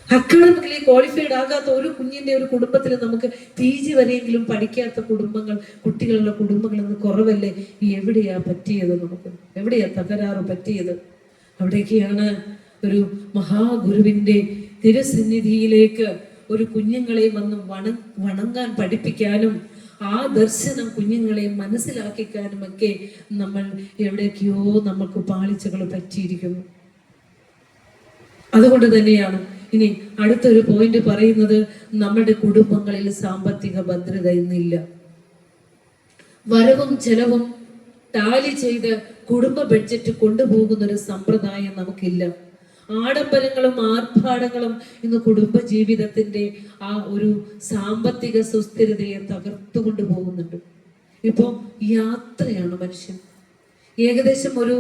Speaker 3: അക്കാഡമിക്കലി ക്വാളിഫൈഡ് ആകാത്ത ഒരു കുഞ്ഞിന്റെ ഒരു കുടുംബത്തിൽ നമുക്ക് PG വരെയെങ്കിലും പഠിക്കാത്ത കുട്ടികളുടെ കുടുംബങ്ങൾ എന്ന് കുറവല്ലേ? എവിടെയാ പറ്റിയത്? എവിടെയാ തകരാറ് പറ്റിയത്? അവിടേക്കാണ് ഒരു മഹാഗുരുവിന്റെ തിരുസന്നിധിയിലേക്ക് ഒരു കുഞ്ഞുങ്ങളെ വന്ന് വണങ്ങാൻ പഠിപ്പിക്കാനും ആ ദർശനം കുഞ്ഞുങ്ങളെ മനസ്സിലാക്കിക്കാനും ഒക്കെ നമ്മൾ എവിടേക്കോ നമുക്ക് പാളിച്ചകൾ പറ്റിയിരിക്കുന്നു. അതുകൊണ്ട് തന്നെയാണ് ഇനി അടുത്തൊരു പോയിന്റ് പറയുന്നത്, നമ്മുടെ കുടുംബങ്ങളിൽ സാമ്പത്തിക ഭദ്രത ഇന്നില്ല. വരവും ചെലവും ടാലി ചെയ്ത് കുടുംബ ബഡ്ജറ്റ് കൊണ്ടുപോകുന്ന ഒരു സമ്പ്രദായം നമുക്കില്ല. ആഡംബരങ്ങളും ആർഭാടങ്ങളും ഇന്ന് കുടുംബ ജീവിതത്തിന്റെ ആ ഒരു സാമ്പത്തിക സുസ്ഥിരതയെ തകർത്തുകൊണ്ടു പോകുന്നുണ്ട്. ഇപ്പോ യാത്രയാണ് മനുഷ്യൻ. ഏകദേശം ഒരു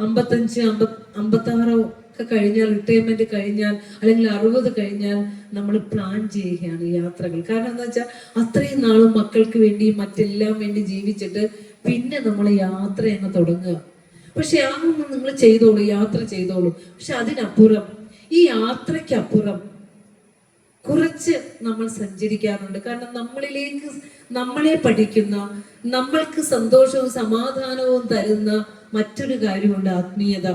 Speaker 3: 55-56 ഒക്കെ കഴിഞ്ഞാൽ, റിട്ടയർമെന്റ് കഴിഞ്ഞാൽ, അല്ലെങ്കിൽ 60 കഴിഞ്ഞാൽ നമ്മൾ പ്ലാൻ ചെയ്യുകയാണ് യാത്രകൾ. കാരണം എന്താ വെച്ചാൽ അത്രയും നാളും മക്കൾക്ക് വേണ്ടി മറ്റെല്ലാം വേണ്ടി ജീവിച്ചിട്ട് പിന്നെ നമ്മൾ യാത്ര അങ്ങ് തുടങ്ങുക. പക്ഷെ അതൊന്നും നിങ്ങൾ ചെയ്തോളൂ, യാത്ര ചെയ്തോളൂ. പക്ഷെ അതിനപ്പുറം, ഈ യാത്രയ്ക്കപ്പുറം കുറച്ച് നമ്മൾ സഞ്ചരിക്കാറുണ്ട്. കാരണം നമ്മളെ പഠിക്കുന്ന, നമ്മൾക്ക് സന്തോഷവും സമാധാനവും തരുന്ന മറ്റൊരു കാര്യമുണ്ട്, ആത്മീയത.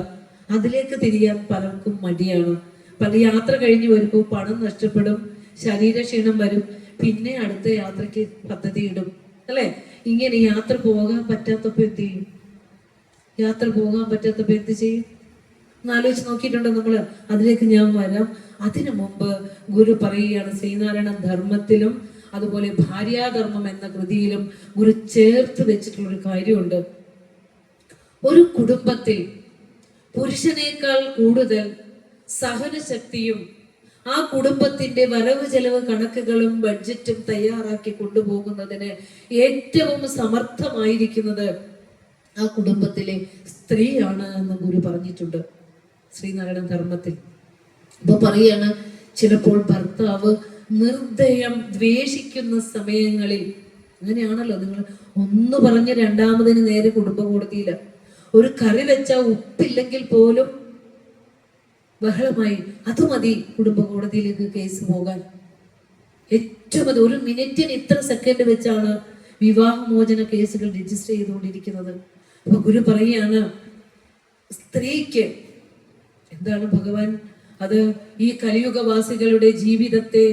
Speaker 3: അതിലേക്ക് തിരിയാൻ പലർക്കും മടിയാണ്. പല യാത്ര കഴിഞ്ഞ് വരുമ്പോൾ പണം നഷ്ടപ്പെടും, ശരീരക്ഷീണം വരും, പിന്നെ അടുത്ത യാത്രയ്ക്ക് പദ്ധതി ഇടും, അല്ലെ? ഇങ്ങനെ യാത്ര പോകാൻ പറ്റാത്തപ്പോ എന്ത് ചെയ്യും? എന്ത് ചെയ്യും? ആലോചിച്ച് നോക്കിയിട്ടുണ്ടോ നമ്മള്? അതിലേക്ക് ഞാൻ വരാം. അതിനു മുമ്പ് ഗുരു പറയുകയാണ്, ശ്രീനാരായണ ധർമ്മത്തിലും അതുപോലെ ഭാര്യാധർമ്മം എന്ന കൃതിയിലും ഗുരു ചേർത്ത് വെച്ചിട്ടുള്ളൊരു കാര്യമുണ്ട്. ഒരു കുടുംബത്തിൽ പുരുഷനേക്കാൾ കൂടുതൽ സഹനശക്തിയും ആ കുടുംബത്തിന്റെ വരവ് ചെലവ് കണക്കുകളും ബഡ്ജറ്റും തയ്യാറാക്കി കൊണ്ടുപോകുന്നതിന് ഏറ്റവും സമർത്ഥമായിരിക്കുന്നത് ആ കുടുംബത്തിലെ സ്ത്രീയാണ് എന്ന് ഗുരു പറഞ്ഞിട്ടുണ്ട് ശ്രീനാരായണ ധർമ്മത്തിൽ. അപ്പൊ പറയാണ്, ചിലപ്പോൾ ഭർത്താവ് നിർദ്ദയം ദ്വേഷിക്കുന്ന സമയങ്ങളിൽ, അങ്ങനെയാണല്ലോ, നിങ്ങൾ ഒന്ന് പറഞ്ഞ് രണ്ടാമതിന് നേരെ കുടുംബ കോടതിയില്ല. ഒരു കറി വെച്ച ഉപ്പില്ലെങ്കിൽ പോലും ബഹളമായി, അത് മതി കുടുംബ കോടതിയിലേക്ക് കേസ് പോകാൻ. ഏറ്റവും അത് 1 മിനിറ്റിന് ഇത്ര സെക്കൻഡ് വെച്ചാണ് വിവാഹമോചന കേസുകൾ രജിസ്റ്റർ ചെയ്തുകൊണ്ടിരിക്കുന്നത്. അപ്പൊ ഗുരു പറയാണ്, സ്ത്രീക്ക് എന്താണ് ഭഗവാൻ അത് ഈ കലിയുഗവാസികളുടെ ജീവിതത്തെ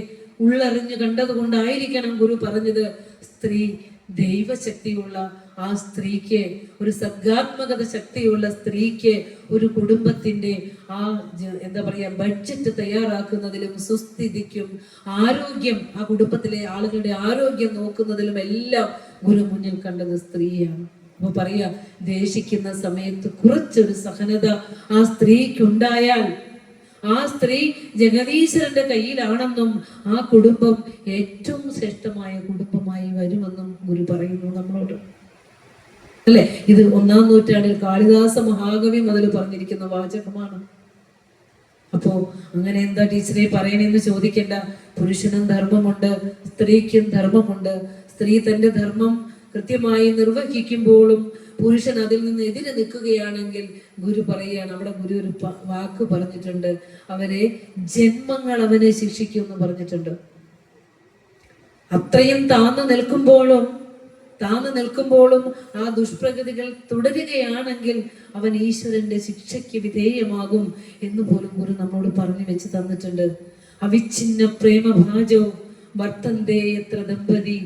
Speaker 3: ഉള്ളറിഞ്ഞു കണ്ടതുകൊണ്ടായിരിക്കണം ഗുരു പറഞ്ഞത്, സ്ത്രീ ദൈവശക്തിയുള്ള ആ സ്ത്രീക്ക്, ഒരു സർഗാത്മകത ശക്തിയുള്ള സ്ത്രീക്ക് ഒരു കുടുംബത്തിന്റെ ആ എന്താ പറയാ ബഡ്ജറ്റ് തയ്യാറാക്കുന്നതിലും സുസ്ഥിതിക്കും ആരോഗ്യം, ആ കുടുംബത്തിലെ ആളുകളുടെ ആരോഗ്യം നോക്കുന്നതിലും എല്ലാം ഗുരു മുന്നിൽ കണ്ടത് സ്ത്രീയാണ്. അപ്പൊ പറയാ, ദേഷിക്കുന്ന സമയത്ത് കുറച്ചൊരു സഹനത ആ സ്ത്രീക്കുണ്ടായാൽ ആ സ്ത്രീ ജഗദീശ്വരന്റെ കയ്യിലാണെന്നും ആ കുടുംബം ഏറ്റവും ശ്രേഷ്ഠമായ കുടുംബമായി വരുമെന്നും ഗുരു പറയുന്നു നമ്മളോട്, അല്ലെ? ഇത് 1-ാം നൂറ്റാണ്ടിൽ കാളിദാസ മഹാകവി മുതൽ പറഞ്ഞിരിക്കുന്ന വാചകമാണ്. അപ്പോ അങ്ങനെ എന്താ ടീച്ചറെ പറയണെന്ന് ചോദിക്കണ്ട. പുരുഷനും ധർമ്മമുണ്ട്, സ്ത്രീക്കും ധർമ്മമുണ്ട്. സ്ത്രീ തന്റെ ധർമ്മം കൃത്യമായി നിർവഹിക്കുമ്പോഴും പുരുഷൻ അതിൽ നിന്ന് എതിരെ നിൽക്കുകയാണെങ്കിൽ ഗുരു പറയുകയാണ്, അവിടെ ഗുരു ഒരു വാക്ക് പറഞ്ഞിട്ടുണ്ട്, അവരെ ജന്മങ്ങൾ അവനെ ശിക്ഷിക്കും എന്ന് പറഞ്ഞിട്ടുണ്ട്. അത്രയും താന്നു നിൽക്കുമ്പോഴും ആ ദുഷ്പ്രകൃതികൾ തുടരുകയാണെങ്കിൽ അവൻ ഈശ്വരന്റെ ശിക്ഷയ്ക്ക് വിധേയമാകും എന്ന് പോലും ഗുരു നമ്മോട് പറഞ്ഞു വെച്ച് തന്നിട്ടുണ്ട്. അവിഛിന്ന പ്രേമഭാജോ വർത്തന്തേ എത്ര ദമ്പതി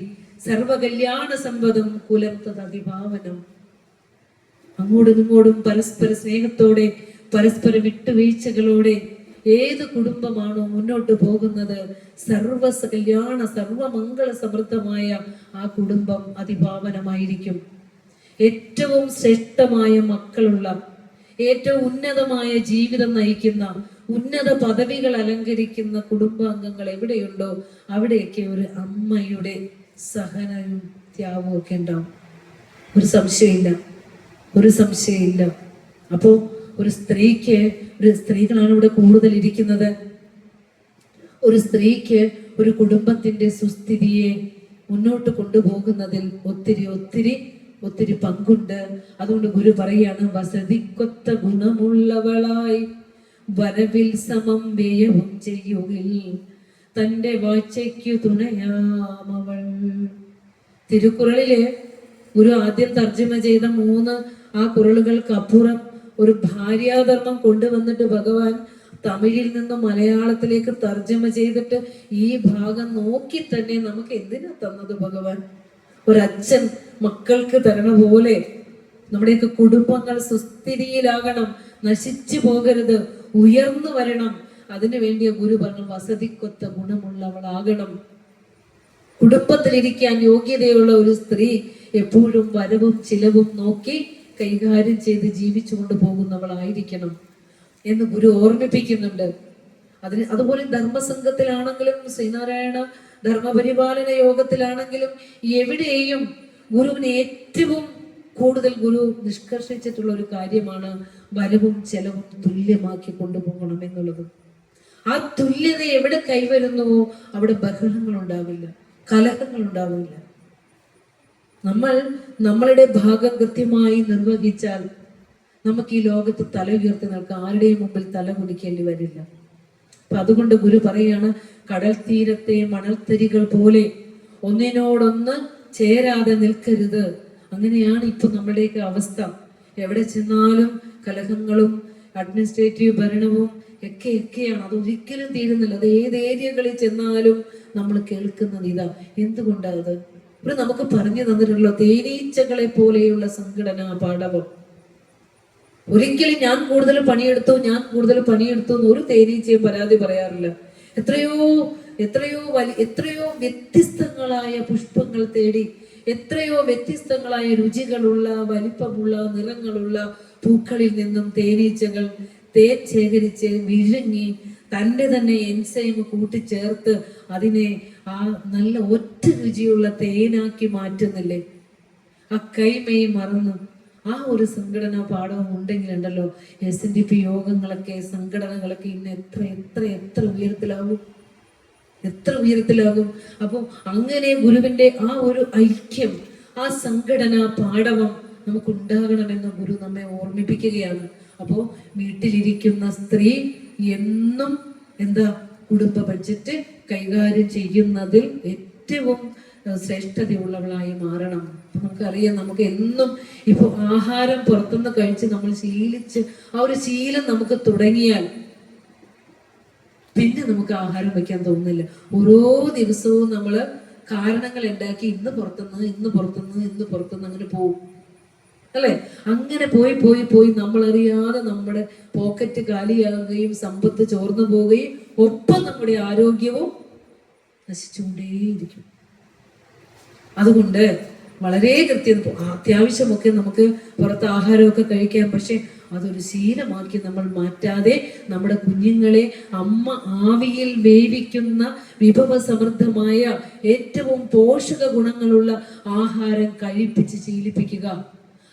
Speaker 3: സർവകല്യാണ സമ്പദം കുലം തദതിഭാവനം. അങ്ങോട്ടും ഇങ്ങോട്ടും പരസ്പര സ്നേഹത്തോടെ, പരസ്പര വിട്ടുവീഴ്ചകളോടെ ഏത് കുടുംബമാണോ മുന്നോട്ട് പോകുന്നത്, സർവകല്യാണ സർവമംഗള സമൃദ്ധമായ ആ കുടുംബം അതിഭാവനമായിരിക്കും. ഏറ്റവും ശ്രേഷ്ഠമായ മക്കളുള്ള, ഏറ്റവും ഉന്നതമായ ജീവിതം നയിക്കുന്ന, ഉന്നത പദവികൾ അലങ്കരിക്കുന്ന കുടുംബാംഗങ്ങൾ എവിടെയുണ്ടോ അവിടെയൊക്കെ ഒരു അമ്മയുടെ സഹനവും ത്യാഗവും ഒക്കെ ഉണ്ടാവും. ഒരു സംശയമില്ല. അപ്പോ ഒരു സ്ത്രീകളാണ് ഇവിടെ കൂടുതൽ ഇരിക്കുന്നത്. ഒരു സ്ത്രീക്ക് ഒരു കുടുംബത്തിന്റെ സുസ്ഥിതിയെ മുന്നോട്ട് കൊണ്ടുപോകുന്നതിൽ ഒത്തിരി പങ്കുണ്ട്. അതുകൊണ്ട് ഗുരു പറയാണ്, വസതിക്കൊത്ത ഗുണമുള്ളവളായി വരവിൽ സമം വ്യയവും ചെയ്യുകിൽ തന്റെ വാഴ്ചയ്ക്കു തുണയാമവൾ. തിരുക്കുറളില് ഗുരു ആദ്യം തർജ്ജമ ചെയ്ത 3 ആ കുറളുകൾക്കപ്പുറം ഒരു ഭാര്യാധർമ്മം കൊണ്ടുവന്നിട്ട് ഭഗവാൻ തമിഴിൽ നിന്നും മലയാളത്തിലേക്ക് തർജ്ജമ ചെയ്തിട്ട് ഈ ഭാഗം നോക്കി തന്നെ നമുക്ക് എന്തിനാ തന്നത് ഭഗവാൻ? ഒരച്ഛൻ മക്കൾക്ക് തരണ പോലെ നമ്മുടെയൊക്കെ കുടുംബങ്ങൾ സുസ്ഥിതിയിലാകണം, നശിച്ചു പോകരുത്, ഉയർന്നു വരണം. അതിനു വേണ്ടിയ ഗുരു പറഞ്ഞു, വസതിക്കൊത്ത ഗുണമുള്ളവളാകണം. കുടുംബത്തിലിരിക്കാൻ യോഗ്യതയുള്ള ഒരു സ്ത്രീ എപ്പോഴും വരവും ചിലവും നോക്കി കൈകാര്യം ചെയ്ത് ജീവിച്ചു കൊണ്ടുപോകുന്നവളായിരിക്കണം എന്ന് ഗുരു ഓർമ്മിപ്പിക്കുന്നുണ്ട്. അതുപോലെ ധർമ്മസംഘത്തിലാണെങ്കിലും ശ്രീനാരായണ ധർമ്മപരിപാലന യോഗത്തിലാണെങ്കിലും എവിടെയും ഗുരുവിനെ ഏറ്റവും കൂടുതൽ ഗുരു നിഷ്കർഷിച്ചിട്ടുള്ള ഒരു കാര്യമാണ് വരവും ചെലവും തുല്യമാക്കി കൊണ്ടുപോകണം എന്നുള്ളത്. ആ തുല്യത എവിടെ കൈവരുന്നുവോ അവിടെ ബഹളങ്ങൾ ഉണ്ടാവില്ല, കലഹങ്ങൾ ഉണ്ടാവില്ല. നമ്മളുടെ ഭാഗം കൃത്യമായി നിർവഹിച്ചാൽ നമുക്ക് ഈ ലോകത്ത് തല ഉയർത്തി നിൽക്കാൻ, ആരുടെയും മുമ്പിൽ തല കുനിക്കേണ്ടി വരില്ല. അപ്പൊ അതുകൊണ്ട് ഗുരു പറയാണ്, കടൽ തീരത്തെ മണൽത്തരികൾ പോലെ ഒന്നിനോടൊന്ന് ചേരാതെ നിൽക്കരുത്. അങ്ങനെയാണ് ഇപ്പൊ നമ്മുടെയൊക്കെ അവസ്ഥ. എവിടെ ചെന്നാലും കലഹങ്ങളും അഡ്മിനിസ്ട്രേറ്റീവ് ഭരണവും ഒക്കെയാണ്. അതൊരിക്കലും തീരുന്നില്ല. അത് ഏത് ഏരിയകളിൽ ചെന്നാലും നമ്മൾ കേൾക്കുന്നത് ഇതാ. എന്തുകൊണ്ടത്? ഇവിടെ നമുക്ക് പറഞ്ഞു തന്നിട്ടുള്ള തേനീച്ചകളെ പോലെയുള്ള സംഘടനാ പാഠവം. ഒരിക്കലും ഞാൻ കൂടുതൽ പണിയെടുത്തു എന്ന് ഒരു തേനീച്ചയും പരാതി പറയാറില്ല. എത്രയോ വ്യത്യസ്തങ്ങളായ പുഷ്പങ്ങൾ തേടി, എത്രയോ വ്യത്യസ്തങ്ങളായ രുചികളുള്ള, വലിപ്പമുള്ള, നിറങ്ങളുള്ള പൂക്കളിൽ നിന്നും തേനീച്ചകൾ തേൻ ശേഖരിച്ച് വിഴുങ്ങി തൻ്റെ തന്നെ എൻസൈം കൂട്ടിച്ചേർത്ത് അതിനെ ആ നല്ല ഒറ്റ രുചിയുള്ള തേനാക്കി മാറ്റുന്നില്ലേ? ആ കൈമൈ മറന്ന് ആ ഒരു സംഘടനാ പാഠവും ഉണ്ടെങ്കിലുണ്ടല്ലോ, SNDP യോഗങ്ങളൊക്കെ, സംഘടനകളൊക്കെ ഇന്ന് എത്ര ഉയരത്തിലാകും. അപ്പോൾ അങ്ങനെ ഗുരുവിന്റെ ആ ഒരു ഐക്യം, ആ സംഘടനാ പാഠവം നമുക്കുണ്ടാകണമെന്ന് ഗുരു നമ്മെ ഓർമ്മിപ്പിക്കുകയാണ്. അപ്പോൾ വീട്ടിലിരിക്കുന്ന സ്ത്രീ എന്നും കുടുംബ ബഡ്ജറ്റ് കൈകാര്യം ചെയ്യുന്നതിൽ ഏറ്റവും ശ്രേഷ്ഠതയുള്ളവളായി മാറണം. നമുക്കറിയാം, നമുക്ക് എന്നും ഇപ്പൊ ആഹാരം പുറത്തുനിന്ന് കഴിച്ച് നമ്മൾ ശീലിച്ച് ആ ഒരു ശീലം നമുക്ക് തുടങ്ങിയാൽ പിന്നെ നമുക്ക് ആഹാരം വയ്ക്കാൻ തോന്നുന്നില്ല. ഓരോ ദിവസവും നമ്മള് കാരണങ്ങൾ ഉണ്ടാക്കി ഇന്ന് പുറത്തുനിന്ന് അങ്ങനെ പോകും, അല്ലെ? അങ്ങനെ പോയി നമ്മളറിയാതെ നമ്മുടെ പോക്കറ്റ് കാലിയാകുകയും സമ്പത്ത് ചോർന്നു പോവുകയും ഒപ്പം നമ്മുടെ ആരോഗ്യവും നശിച്ചുകൊണ്ടേയിരിക്കും. അതുകൊണ്ട് വളരെ കൃത്യം. അത്യാവശ്യമൊക്കെ നമുക്ക് പുറത്ത് ആഹാരമൊക്കെ കഴിക്കാം, പക്ഷെ അതൊരു ശീലമാക്കി നമ്മൾ മാറ്റാതെ നമ്മുടെ കുഞ്ഞുങ്ങളെ അമ്മ ആവിയിൽ വേവിക്കുന്ന വിഭവസമൃദ്ധമായ ഏറ്റവും പോഷക ഗുണങ്ങളുള്ള ആഹാരം കഴിപ്പിച്ച് ശീലിപ്പിക്കുക.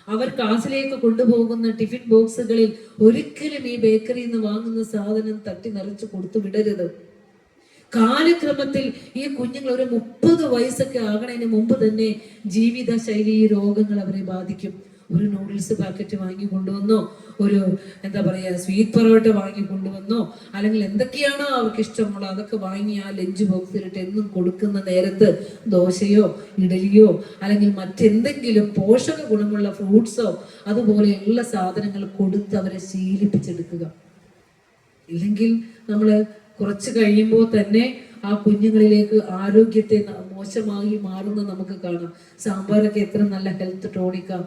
Speaker 3: അവർ ക്ലാസ്സിലേക്ക് കൊണ്ടുപോകുന്ന ടിഫിൻ ബോക്സുകളിൽ ഒരിക്കലും ഈ ബേക്കറിയിൽ നിന്ന് വാങ്ങുന്ന സാധനം തട്ടി നിറച്ച് കൊടുത്തു വിടരുത്. കാലക്രമത്തിൽ ഈ കുഞ്ഞുങ്ങൾ ഒരു 30 വയസ്സൊക്കെ ആകണതിന് മുമ്പ് തന്നെ ജീവിതശൈലി രോഗങ്ങൾ അവരെ ബാധിക്കും. ഒരു നൂഡിൽസ് പാക്കറ്റ് വാങ്ങി കൊണ്ടുവന്നോ, ഒരു സ്വീറ്റ് പൊറോട്ട വാങ്ങി കൊണ്ടുവന്നോ, അല്ലെങ്കിൽ എന്തൊക്കെയാണോ അവർക്ക് ഇഷ്ടമുള്ള അതൊക്കെ വാങ്ങി ആ ലഞ്ച് ബോക്സിലിട്ട് എന്നും കൊടുക്കുന്ന നേരത്ത് ദോശയോ ഇഡലിയോ അല്ലെങ്കിൽ മറ്റെന്തെങ്കിലും പോഷക ഗുണമുള്ള ഫ്രൂട്ട്സോ അതുപോലെയുള്ള സാധനങ്ങൾ കൊടുത്ത് അവരെ ശീലിപ്പിച്ചെടുക്കുക. ഇല്ലെങ്കിൽ നമ്മൾ കുറച്ച് കഴിയുമ്പോൾ തന്നെ ആ കുഞ്ഞുങ്ങളിലേക്ക് ആരോഗ്യത്തെ മോശമായി മാറുന്ന നമുക്ക് കാണാം. സാമ്പാറൊക്കെ എത്ര നല്ല ഹെൽത്ത് ടോണിക്കാ,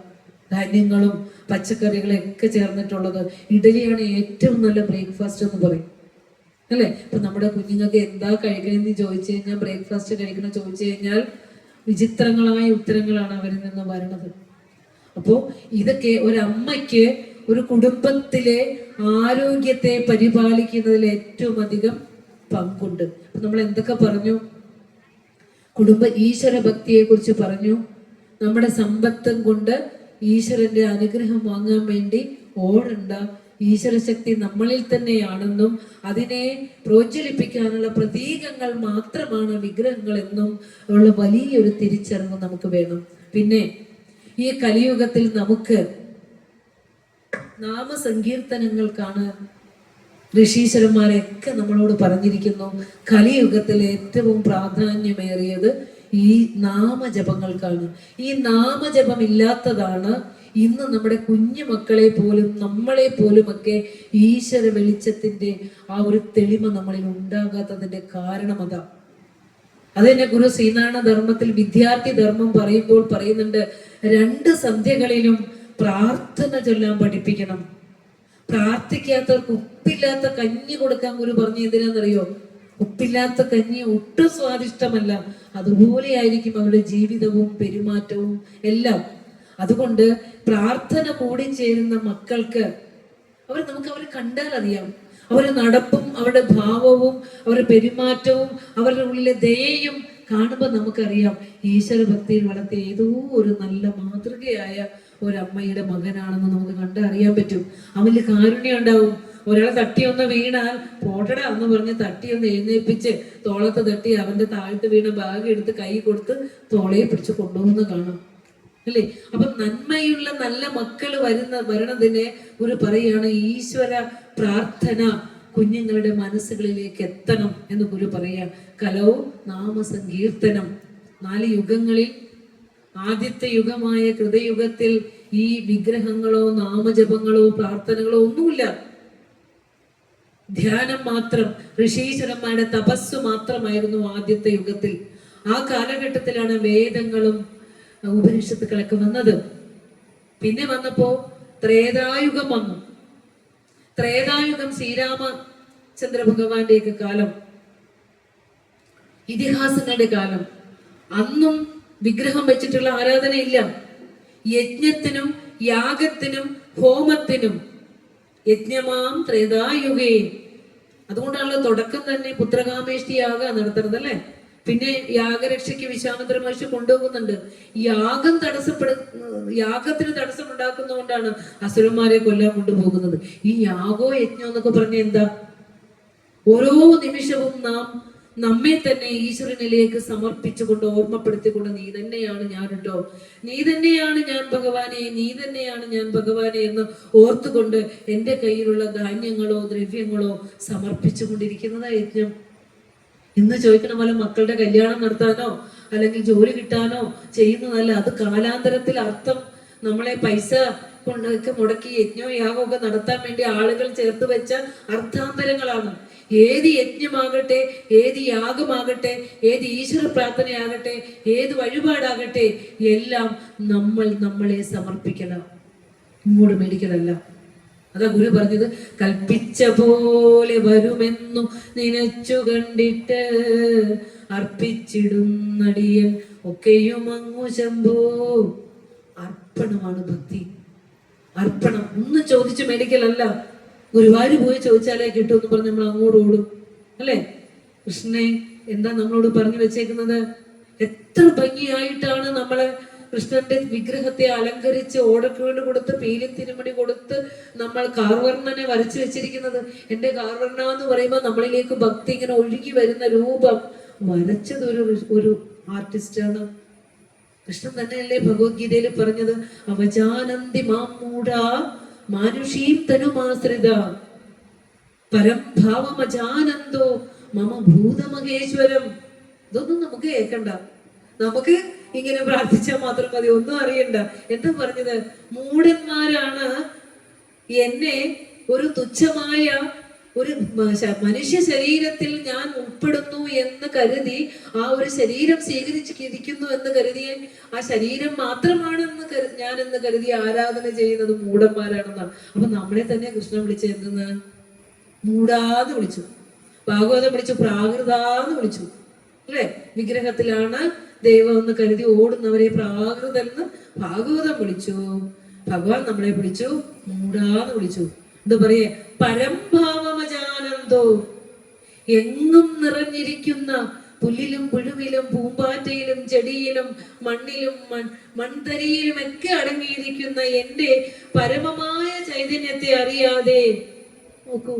Speaker 3: ധാന്യങ്ങളും പച്ചക്കറികളും ഒക്കെ ചേർന്നിട്ടുള്ളത്. ഇഡലിയാണ് ഏറ്റവും നല്ല ബ്രേക്ക്ഫാസ്റ്റ് എന്ന് പറയും, അല്ലേ? ഇപ്പൊ നമ്മുടെ കുഞ്ഞുങ്ങൾക്ക് എന്താ കഴിക്കണമെന്ന് ചോദിച്ചു കഴിഞ്ഞാൽ, ബ്രേക്ക്ഫാസ്റ്റ് കഴിക്കണം ചോദിച്ചു കഴിഞ്ഞാൽ വിചിത്രങ്ങളായ ഉത്തരങ്ങളാണ് അവരിൽ നിന്ന് വരണത്. അപ്പോൾ ഇതൊക്കെ ഒരമ്മയ്ക്ക് ഒരു കുടുംബത്തിലെ ആരോഗ്യത്തെ പരിപാലിക്കുന്നതിൽ ഏറ്റവും അധികം പങ്കുണ്ട്. നമ്മൾ എന്തൊക്കെ പറഞ്ഞു? ഈശ്വര ഭക്തിയെ കുറിച്ച് പറഞ്ഞു. നമ്മുടെ സമ്പത്തും കൊണ്ട് ഈശ്വരന്റെ അനുഗ്രഹം വാങ്ങാൻ വേണ്ടി ഓടണ്ട. ഈശ്വരശക്തി നമ്മളിൽ തന്നെയാണെന്നും അതിനെ പ്രോജ്വലിപ്പിക്കാനുള്ള പ്രതീകങ്ങൾ മാത്രമാണ് വിഗ്രഹങ്ങൾ എന്നും ഉള്ള വലിയൊരു തിരിച്ചറിവ് നമുക്ക് വേണം. പിന്നെ ഈ കലിയുഗത്തിൽ നമുക്ക് നാമസങ്കീർത്തനങ്ങൾക്കാണ് ഋഷീശ്വരന്മാരെയൊക്കെ നമ്മളോട് പറഞ്ഞിരിക്കുന്നു. കലിയുഗത്തിൽ ഏറ്റവും പ്രാധാന്യമേറിയത് ഈ നാമജപങ്ങൾക്കാണ്. ഈ നാമജപം ഇല്ലാത്തതാണ് ഇന്ന് നമ്മുടെ കുഞ്ഞു മക്കളെ പോലും നമ്മളെ പോലുമൊക്കെ ഈശ്വര വെളിച്ചത്തിന്റെ ആ ഒരു തെളിമ നമ്മളിൽ ഉണ്ടാകാത്തതിന്റെ കാരണം അതാ. അത് തന്നെ ഗുരു ശ്രീനാരായണ ധർമ്മത്തിൽ വിദ്യാർത്ഥി ധർമ്മം പറയുമ്പോൾ പറയുന്നുണ്ട്, 2 സന്ധ്യകളിലും പ്രാർത്ഥന ചൊല്ലാൻ പഠിപ്പിക്കണം. പ്രാർത്ഥിക്കാത്തവർക്ക് ഉപ്പില്ലാത്ത കഞ്ഞി കൊടുക്കാൻ ഗുരു പറഞ്ഞ എന്തിനാന്നറിയോ? ഉപ്പില്ലാത്ത കഞ്ഞി ഒട്ടും സ്വാദിഷ്ടമല്ല. അതുപോലെ ആയിരിക്കും അവരുടെ ജീവിതവും പെരുമാറ്റവും എല്ലാം. അതുകൊണ്ട് പ്രാർത്ഥന കൂടിച്ചേരുന്ന മക്കൾക്ക് നമുക്ക് അവരെ കണ്ടാൽ അറിയാം. അവരുടെ നടപ്പും അവരുടെ ഭാവവും അവരുടെ പെരുമാറ്റവും അവരുടെ ഉള്ളിലെ ദയയും കാണുമ്പോൾ നമുക്കറിയാം ഈശ്വര ഭക്തിയിൽ വളർത്തിയ ഏതോ ഒരു നല്ല മാതൃകയായ ഒരമ്മയുടെ മകനാണെന്ന് നമുക്ക് കണ്ടറിയാൻ പറ്റും. അവന് കാരുണ്യം ഉണ്ടാവും. ഒരാളെ തട്ടിയൊന്ന് വീണാൽ പോട്ടട എന്ന് പറഞ്ഞ് തട്ടിയൊന്ന് എഴുന്നേൽപ്പിച്ച് തോളത്ത് തട്ടി അവന്റെ താഴ്ത്ത് വീണ ബാഗ് എടുത്ത് കൈ കൊടുത്ത് തോളയെ പിടിച്ച് കൊണ്ടുപോകുന്ന കാണാം, അല്ലേ? അപ്പം നന്മയുള്ള നല്ല മക്കള് വരണതിനെ ഒരു പറയാണ് ഈശ്വര പ്രാർത്ഥന കുഞ്ഞുങ്ങളുടെ മനസ്സുകളിലേക്ക് എത്തണം എന്ന് ഗുരു പറയാ. കലോ നാമസങ്കീർത്തനം. 4 യുഗങ്ങളിൽ ആദ്യത്തെ യുഗമായ കൃതയുഗത്തിൽ ഈ വിഗ്രഹങ്ങളോ നാമജപങ്ങളോ പ്രാർത്ഥനകളോ ഒന്നുമില്ല. ധ്യാനം മാത്രം, ഋഷീശ്വരന്മാരുടെ തപസ് മാത്രമായിരുന്നു ആദ്യത്തെ യുഗത്തിൽ. ആ കാലഘട്ടത്തിലാണ് വേദങ്ങളും ഉപനിഷത്തുക്കളൊക്കെ വന്നത്. പിന്നെ വന്നപ്പോ ത്രേതായുഗം വന്നു. ത്രേതായുഗം ശ്രീരാമചന്ദ്ര ഭഗവാന്റെയൊക്കെ കാലം, ഇതിഹാസങ്ങളുടെ കാലം. അന്നും വിഗ്രഹം വെച്ചിട്ടുള്ള ആരാധനയില്ല. യജ്ഞത്തിനും യാഗത്തിനും ഹോമത്തിനും യജ്ഞമാം ത്രേതായുഗേ. അതുകൊണ്ടാണല്ലോ തുടക്കം തന്നെ പുത്രകാമേഷ്ടി യാഗ നടത്തുന്നത്, അല്ലേ? പിന്നെ യാഗരക്ഷയ്ക്ക് വിശ്വാമിത്ര മഹർഷി കൊണ്ടുപോകുന്നുണ്ട്. യാഗത്തിന് തടസ്സമുണ്ടാക്കുന്നതുകൊണ്ടാണ് അസുരന്മാരെ കൊല്ലാൻ കൊണ്ടുപോകുന്നത്. ഈ യാഗോ യജ്ഞം എന്നൊക്കെ പറഞ്ഞ എന്താ? ഓരോ നിമിഷവും നാം നമ്മെ തന്നെ ഈശ്വരനിലേക്ക് സമർപ്പിച്ചുകൊണ്ട് ഓർമ്മപ്പെടുത്തിക്കൊണ്ട് നീ തന്നെയാണ് ഞാൻ കേട്ടോ, നീ തന്നെയാണ് ഞാൻ ഭഗവാനെ, നീ തന്നെയാണ് ഞാൻ ഭഗവാനെ എന്ന് ഓർത്തുകൊണ്ട് എൻ്റെ കയ്യിലുള്ള ധാന്യങ്ങളോ ദ്രവ്യങ്ങളോ സമർപ്പിച്ചുകൊണ്ടിരിക്കുന്നതാ യജ്ഞം. ഇന്ന് ചോദിക്കണ പോലെ മക്കളുടെ കല്യാണം നടത്താനോ അല്ലെങ്കിൽ ജോലി കിട്ടാനോ ചെയ്യുന്നതല്ല. അത് കാലാന്തരത്തിൽ അർത്ഥം നമ്മളെ പൈസ കൊണ്ടൊക്കെ മുടക്കി യജ്ഞവും യാഗവും ഒക്കെ നടത്താൻ വേണ്ടി ആളുകൾ ചേർത്ത് വെച്ച അർത്ഥാന്തരങ്ങളാണ്. ഏത് യജ്ഞമാകട്ടെ, ഏത് യാഗമാകട്ടെ, ഏത് ഈശ്വര പ്രാർത്ഥനയാകട്ടെ, ഏത് വഴിപാടാകട്ടെ, എല്ലാം നമ്മളെ സമർപ്പിക്കണം, ഇങ്ങോട്ട് മേടിക്കലല്ല. അതാ ഗുരു പറഞ്ഞത്, കൽപ്പിച്ച പോലെ വരുമെന്നു നനച്ചു കണ്ടിട്ട് അർപ്പിച്ചിടുന്നടിയൻ ഒക്കെയും അങ്ങു ശംഭോ. അർപ്പണമാണ് ഭക്തി. അർപ്പണം ഒന്നും ചോദിച്ചു മേടിക്കലല്ല. ഗുരുവായൂർ പോയി ചോദിച്ചാലേ കിട്ടുമെന്ന് പറഞ്ഞ് നമ്മൾ അങ്ങോട്ട് ഓടും അല്ലേ? കൃഷ്ണനെ എന്താ നമ്മളോട് പറഞ്ഞു വെച്ചേക്കുന്നത്? എത്ര ഭംഗിയായിട്ടാണ് നമ്മള് കൃഷ്ണന്റെ വിഗ്രഹത്തെ അലങ്കരിച്ച് ഓടക്കുഴൽ കൊടുത്ത് പീലി തിരുമണി കൊടുത്ത് നമ്മൾ കാർവർണ്ണനെ വരച്ചു വെച്ചിരിക്കുന്നത്. എന്റെ കാർവർണ്ണ എന്ന് പറയുമ്പോൾ നമ്മളിലേക്ക് ഭക്തി ഇങ്ങനെ ഒഴുകി വരുന്ന രൂപം വരച്ചത് ഒരു ആർട്ടിസ്റ്റാണ്. കൃഷ്ണൻ തന്നെയല്ലേ ഭഗവത്ഗീതയിൽ പറഞ്ഞത്, അവജാനന്തി മാമൂഢ മാനുഷീം തനുമാശ്രിത പരംഭാവമജാനന്ദോ മമ ഭൂതമഹേശ്വരം. ഇതൊന്നും നമുക്ക് കേൾക്കണ്ട, നമുക്ക് ഇങ്ങനെ പ്രാർത്ഥിച്ചാൽ മാത്രം മതി, ഒന്നും അറിയണ്ട. എന്താ പറഞ്ഞത്? മൂഢന്മാരാണ് എന്നെ ഒരു തുച്ഛമായ ഒരു മനുഷ്യ ശരീരത്തിൽ ഞാൻ ഉൾപ്പെടുന്നു എന്ന് കരുതി, ആ ഒരു ശരീരം സ്വീകരിച്ചിരിക്കുന്നു എന്ന് കരുതി, ആ ശരീരം മാത്രമാണെന്ന് ഞാനെന്ന് കരുതി ആരാധന ചെയ്യുന്നത് മൂഢന്മാരാണെന്നാണ്. അപ്പൊ നമ്മളെ തന്നെ കൃഷ്ണൻ വിളിച്ച എന്തെന്ന്? മൂടാന്ന് വിളിച്ചു. ഭാഗവതം വിളിച്ചു പ്രാകൃതാന്ന് വിളിച്ചു അല്ലെ? വിഗ്രഹത്തിലാണ് ദൈവം എന്ന് കരുതി ഓടുന്നവരെ പ്രാകൃതെന്ന് ഭാഗവതം വിളിച്ചു. ഭഗവാൻ നമ്മളെ വിളിച്ചു മൂടാന്ന് വിളിച്ചു. എന്താ പറയേ? പരംഭാവമജാനന്ദോ, എങ്ങും നിറഞ്ഞിരിക്കുന്ന പുല്ലിലും പുഴുവിലും പൂമ്പാറ്റയിലും ചെടിയിലും മണ്ണിലും മൺതരിയിലും ഒക്കെ അടങ്ങിയിരിക്കുന്ന എന്റെ പരമമായ ചൈതന്യത്തെ അറിയാതെ നോക്കൂ,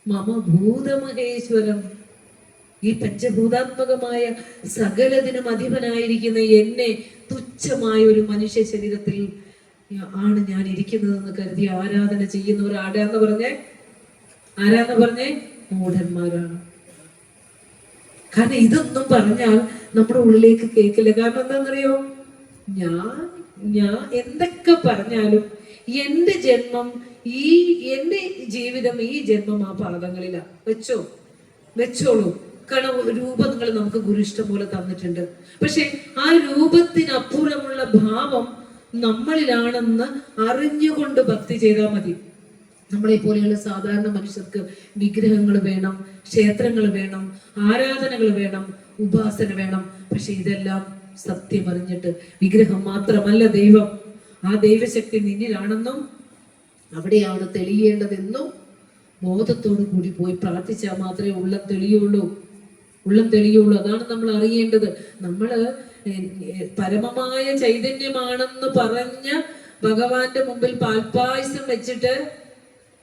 Speaker 3: മമ ഭൂതമഹേശ്വരം, ഈ പഞ്ചഭൂതാത്മകമായ സകലതിനും അധിപനായിരിക്കുന്ന എന്നെ തുച്ഛമായ ഒരു മനുഷ്യ ശരീരത്തിൽ ആണ് ഞാൻ ഇരിക്കുന്നതെന്ന് കരുതി ആരാധന ചെയ്യുന്നവർ ആരാന്ന് പറഞ്ഞേ? മൂഢന്മാരാണ്. കാരണം ഇതൊന്നും പറഞ്ഞാൽ നമ്മുടെ ഉള്ളിലേക്ക് കേൾക്കില്ല. കാരണം എന്താണെന്നറിയോ? ഞാൻ എന്തൊക്കെ പറഞ്ഞാലും എന്റെ ജന്മം, എന്റെ ജീവിതം, ഈ ജന്മം ആ പാദങ്ങളിലാ. വെച്ചോളൂ. കാരണം രൂപങ്ങൾ നമുക്ക് ഗുരു ഇഷ്ടം പോലെ തന്നിട്ടുണ്ട്. പക്ഷെ ആ രൂപത്തിനപ്പുറമുള്ള ഭാവം നമ്മളിലാണെന്ന് അറിഞ്ഞുകൊണ്ട് ഭക്തി ചെയ്താൽ മതി. നമ്മളെ പോലെയുള്ള സാധാരണ മനുഷ്യർക്ക് വിഗ്രഹങ്ങൾ വേണം, ക്ഷേത്രങ്ങൾ വേണം, ആരാധനകൾ വേണം, ഉപാസന വേണം. പക്ഷെ ഇതെല്ലാം സത്യം അറിഞ്ഞിട്ട്, വിഗ്രഹം മാത്രമല്ല ദൈവം, ആ ദൈവശക്തി നിന്നിലാണെന്നും അവിടെയാണ് തെളിയേണ്ടതെന്നും ബോധത്തോടു കൂടി പോയി പ്രാർത്ഥിച്ചാൽ മാത്രമേ ഉള്ളം തെളിയുള്ളൂ. അതാണ് നമ്മൾ അറിയേണ്ടത്. നമ്മള് പരമമായ ചൈതന്യമാണെന്ന് പറഞ്ഞ ഭഗവാന്റെ മുമ്പിൽ പാൽപ്പായസം വെച്ചിട്ട്